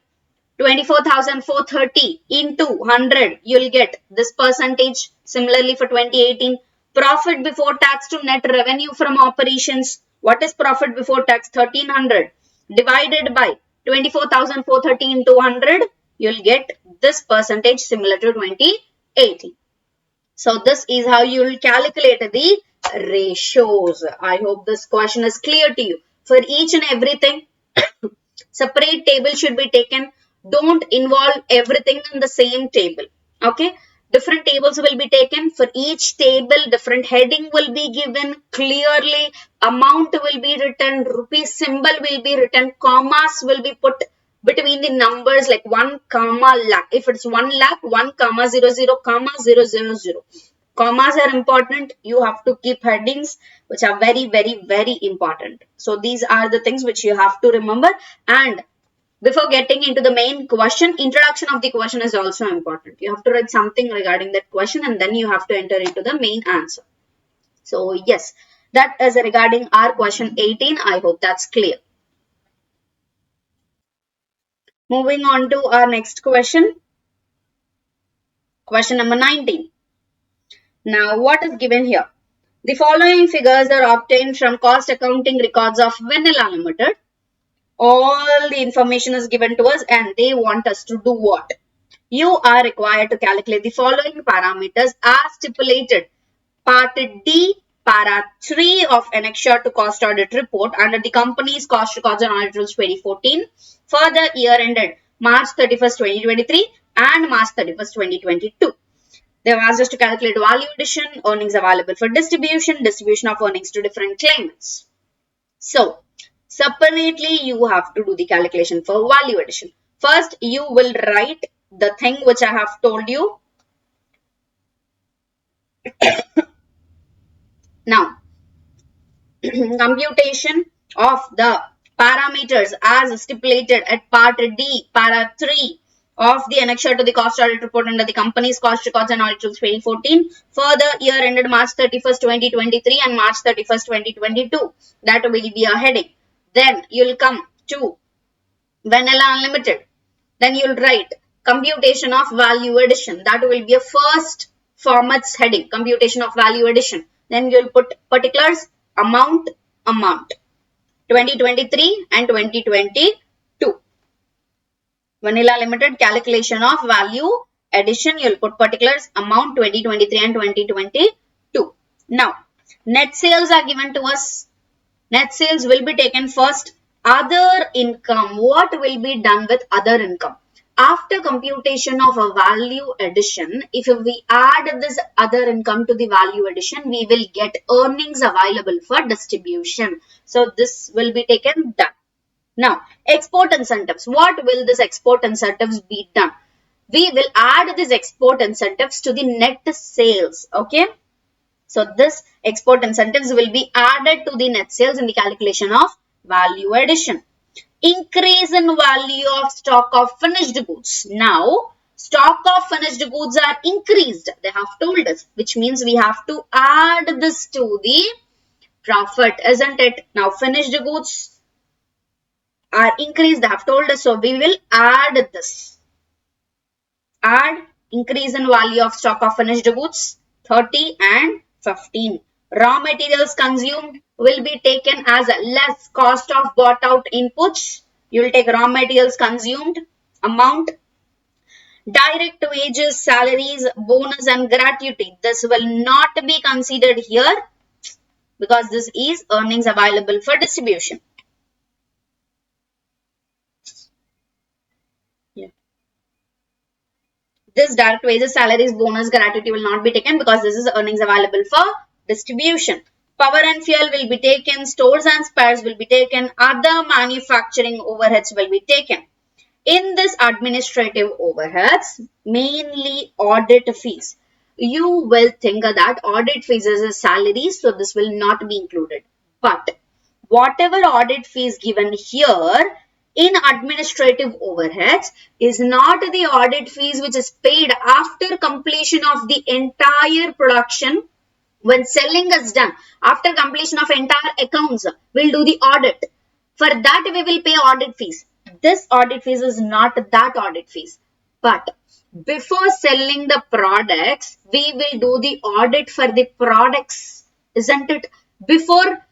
24,430 into 100. You'll get this percentage. Similarly for 2018. Profit before tax to net revenue from operations. What is profit before tax? 1300 divided by 24,430 into 100. You'll get this percentage similar to 2018. So this is how you will calculate the ratios. I hope this question is clear to you. For each and everything, separate table should be taken. Don't involve everything in the same table. Okay. Different tables will be taken. For each table, different heading will be given clearly. Amount will be written. Rupee symbol will be written. Commas will be put between the numbers like 1 comma lakh. If it's 1 lakh, 1 comma 00 comma 000. Commas are important. You have to keep headings which are very, very, very important. So these are the things which you have to remember. And before getting into the main question, introduction of the question is also important. You have to write something regarding that question and then you have to enter into the main answer. So yes, that is regarding our question 18. I hope that's clear. Moving on to our next question. Question number 19. Now what is given here? The following figures are obtained from cost accounting records of Vanilla Limited. All the information is given to us and they want us to do what? You are required to calculate the following parameters as stipulated. Part D, para 3 of annexure to cost audit report under the company's cost records and audit rules 2014 for the year ended March 31st, 2023 and March 31st, 2022. They have asked us to calculate value addition, earnings available for distribution, distribution of earnings to different claimants. So, separately, you have to do the calculation for value addition. First, you will write the thing which I have told you. Now, computation of the parameters as stipulated at part D, para 3 of the annexure to the cost audit report under the company's cost records and audit rules 2014 for the year ended March 31st, 2023 and March 31st, 2022. That will be a heading. Then you will come to Vanilla Unlimited. Then you will write computation of value addition. That will be a first format's heading, computation of value addition. Then you will put particulars, amount, 2023 and 2022. Vanilla Limited calculation of value addition. You will put particulars, amount, 2023 and 2022. Now, net sales are given to us. Net sales will be taken first. Other income. What will be done with other income? After computation of a value addition, if we add this other income to the value addition, we will get earnings available for distribution. So this will be taken done. Now, export incentives. What will this export incentives be done? We will add these export incentives to the net sales. Okay. So this export incentives will be added to the net sales in the calculation of value addition. Increase in value of stock of finished goods. Now, stock of finished goods are increased. They have told us, which means we have to add this to the profit, isn't it? Now, finished goods are increased. They have told us, so we will add this. Add increase in value of stock of finished goods 30 and 15. Raw materials consumed will be taken as a less cost of bought out inputs You will take raw materials consumed, amount, direct wages, salaries, bonus and gratuity. This will not be considered here because this is earnings available for distribution. Yeah. This direct wages, salaries, bonus, gratuity will not be taken because this is earnings available for distribution. Power and fuel will be taken, stores and spares will be taken, other manufacturing overheads will be taken. In this administrative overheads, mainly audit fees. You will think that audit fees is a salary, so this will not be included. But whatever audit fees given here in administrative overheads is not the audit fees which is paid after completion of the entire production. When selling is done, after completion of entire accounts, we'll do the audit. For that, we will pay audit fees. This audit fees is not that audit fees. But before selling the products, we will do the audit for the products, isn't it? Before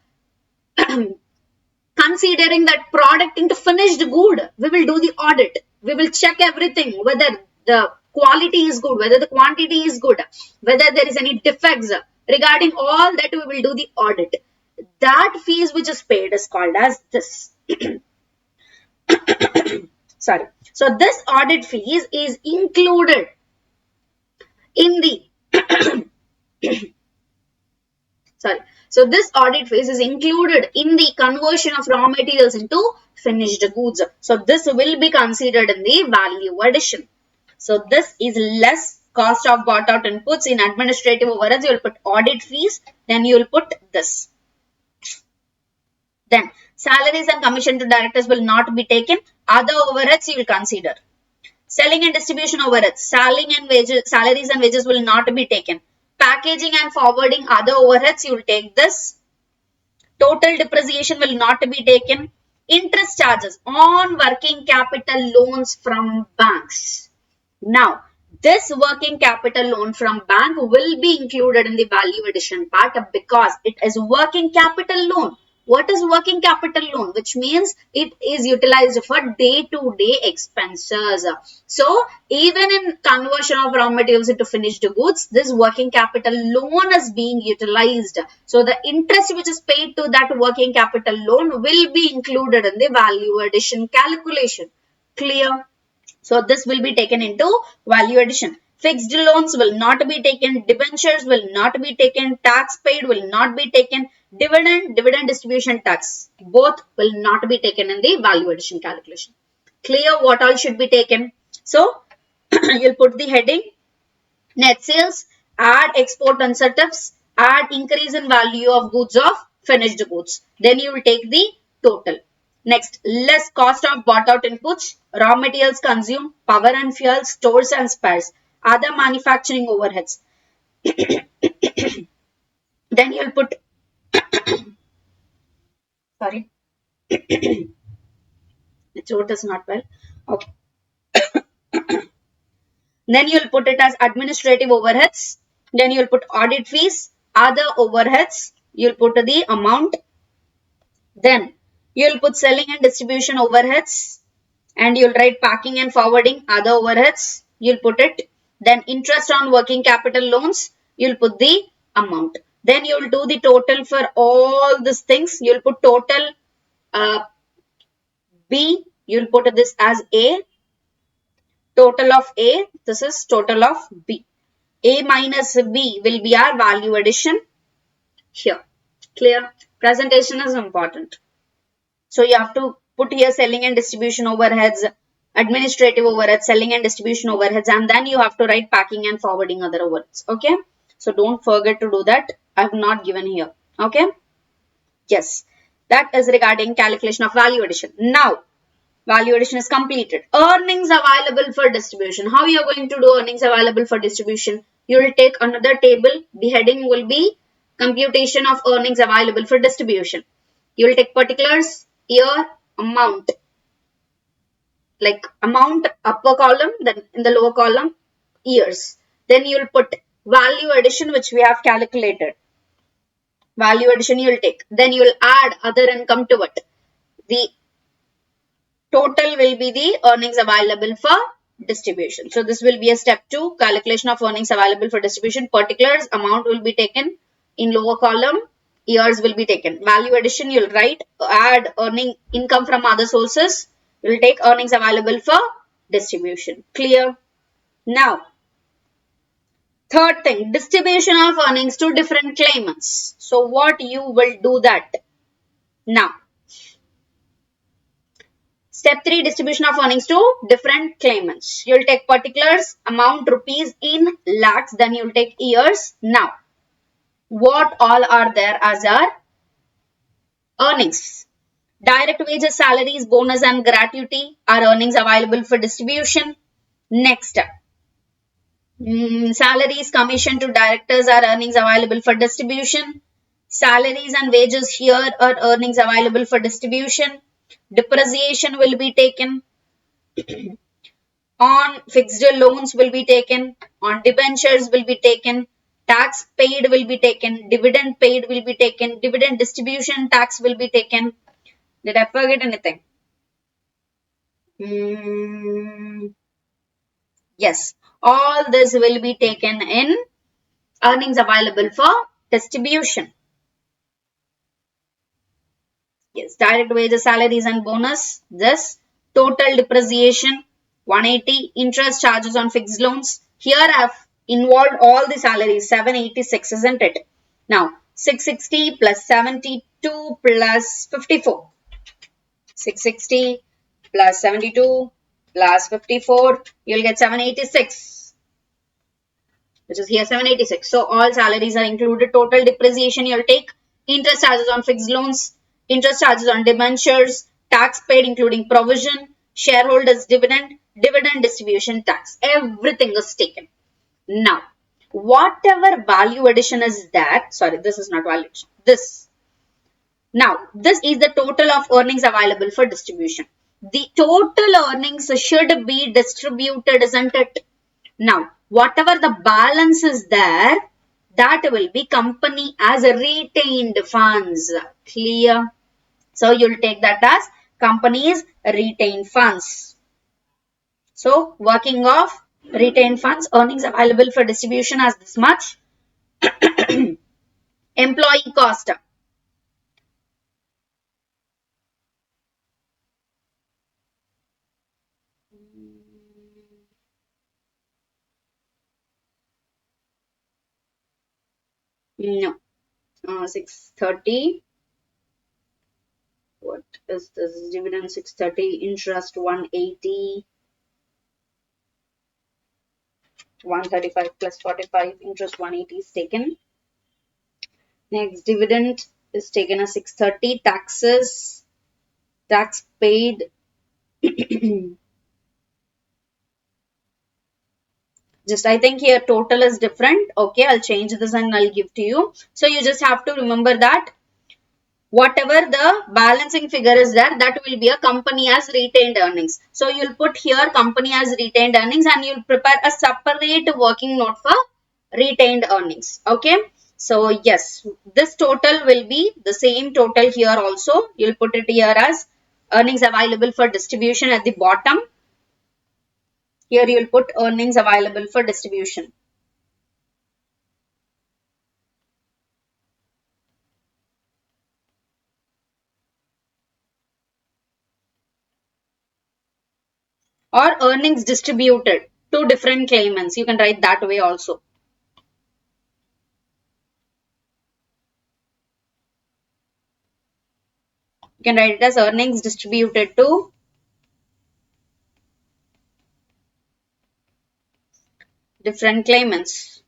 considering that product into finished good, we will do the audit. We will check everything, whether the quality is good, whether the quantity is good, whether there is any defects. Regarding all that, we will do the audit. That fees which is paid is called as this. Sorry. So this audit fees is included in the sorry. So this audit phase is included in the conversion of raw materials into finished goods. So this will be considered in the value addition. So this is less cost of bought out inputs. In administrative overheads, you will put audit fees, then you will put this. Then salaries and commission to directors will not be taken. Other overheads you will consider. Selling and distribution overheads, salaries and wages will not be taken. Packaging and forwarding other overheads, you will take this. Total depreciation will not be taken. Interest charges on working capital loans from banks. Now, this working capital loan from bank will be included in the value addition part because it is working capital loan. What is working capital loan? Which means it is utilized for day-to-day expenses. So, even in conversion of raw materials into finished goods, this working capital loan is being utilized. So, the interest which is paid to that working capital loan will be included in the value addition calculation. Clear? So, this will be taken into value addition. Fixed loans will not be taken. Debentures will not be taken. Tax paid will not be taken. Dividend distribution tax, both will not be taken in the value addition calculation. Clear what all should be taken? So, you'll put the heading, net sales, add export incentives, add increase in value of goods of finished goods. Then you will take the total. Next, less cost of bought out inputs, raw materials consumed, power and fuel, stores and spares, other manufacturing overheads. Then you'll put sorry, the throat is not well. Okay. Then you'll put it as administrative overheads. Then you'll put audit fees, other overheads. You'll put the amount. Then you'll put selling and distribution overheads. And you'll write packing and forwarding, other overheads. You'll put it. Then interest on working capital loans. You'll put the amount. Then you'll do the total for all these things. You'll put total B. You'll put this as A. Total of A. This is total of B. A minus B will be our value addition here. Clear? Presentation is important. So you have to put here selling and distribution overheads, administrative overheads, selling and distribution overheads, and then you have to write packing and forwarding other overheads. Okay? So don't forget to do that. I have not given here. Okay? Yes. That is regarding calculation of value addition. Now, value addition is completed. Earnings available for distribution. How you are going to do earnings available for distribution? You will take another table. The heading will be computation of earnings available for distribution. You will take particulars, year, amount. Like amount upper column, then in the lower column, years. Then you will put value addition which we have calculated. Value addition you will take. Then you will add other income to it. The Total will be the earnings available for distribution. So this will be a step 2, calculation of earnings available for distribution. Particulars, amount will be taken in lower column, years will be taken. Value addition, you'll write, add earning income from other sources. You'll take earnings available for distribution. Clear? Now, third thing, distribution of earnings to different claimants. So what you will do that? Now, step 3, distribution of earnings to different claimants. You'll take particulars, amount rupees in lakhs, then you'll take years. Now, what all are there as our earnings? Direct wages, salaries, bonus and gratuity are earnings available for distribution. Next, salaries, commission to directors are earnings available for distribution. Salaries and wages here are earnings available for distribution. Depreciation will be taken. On fixed loans will be taken. On debentures will be taken. Tax paid will be taken. Dividend paid will be taken. Dividend distribution tax will be taken. Did I forget anything? Yes. All this will be taken in earnings available for distribution. Yes. Direct wages, salaries and bonus. This. Total depreciation 180. Interest charges on fixed loans. Here I have involved all the salaries 786, isn't it? Now 660 plus 72 plus 54. 660 plus 72 plus 54, you'll get 786, which is here 786. So all salaries are included. Total depreciation you'll take, interest charges on fixed loans, interest charges on debentures, tax paid including provision, shareholders dividend, dividend distribution tax. Everything is taken. Now, whatever value addition is there, sorry, this is not value addition, this. Now, this is the total of earnings available for distribution. The total earnings should be distributed, isn't it? Now, whatever the balance is there, that will be company as retained funds. Clear? So, you'll take that as company's retained funds. So, working of retained funds, earnings available for distribution as this much. Employee cost. No. 630. What is this? Dividend 630, interest 180, 135 plus 45, interest 180 is taken. Next, dividend is taken as 630, taxes, tax paid. Just I think here total is different. Okay, I'll change this and I'll give to you. So you just have to remember that whatever the balancing figure is there, that will be a company as retained earnings. So you'll put here company as retained earnings and you'll prepare a separate working note for retained earnings. Okay. So yes, this total will be the same total here also. You'll put it here as earnings available for distribution at the bottom. Here you'll put earnings available for distribution. Or earnings distributed to different claimants. You can write that way also. You can write it as earnings distributed to different claimants.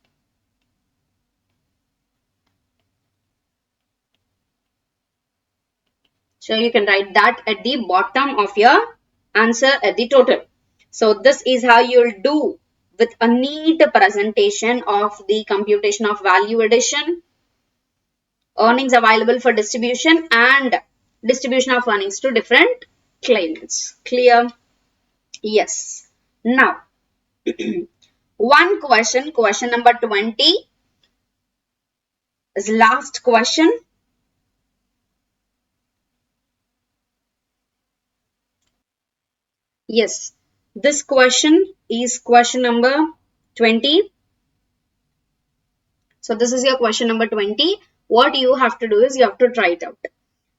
So you can write that at the bottom of your answer at the total. So this is how you'll do with a neat presentation of the computation of value addition, earnings available for distribution and distribution of earnings to different claimants. Clear? Yes. Now, one question number 20 is last question. Yes, this question is question number 20. So this is your question number 20. What you have to do is you have to try it out.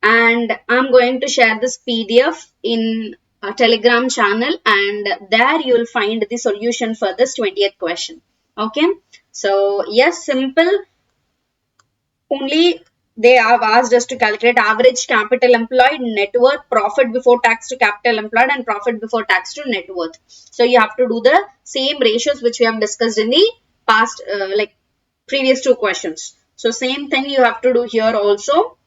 And I'm going to share this PDF in a Telegram channel, and there you will find the solution for this 20th question. Okay. So yes, simple. Only they have asked us to calculate average capital employed, net worth, profit before tax to capital employed, and profit before tax to net worth. So you have to do the same ratios which we have discussed in the past, like previous two questions. So same thing you have to do here also.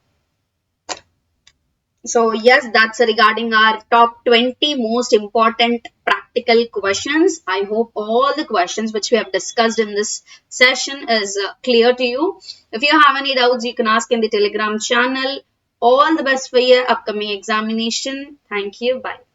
So yes, that's regarding our top 20 most important practical questions. I hope all the questions which we have discussed in this session is clear to you. If you have any doubts, you can ask in the Telegram channel. All the best for your upcoming examination. Thank you. Bye.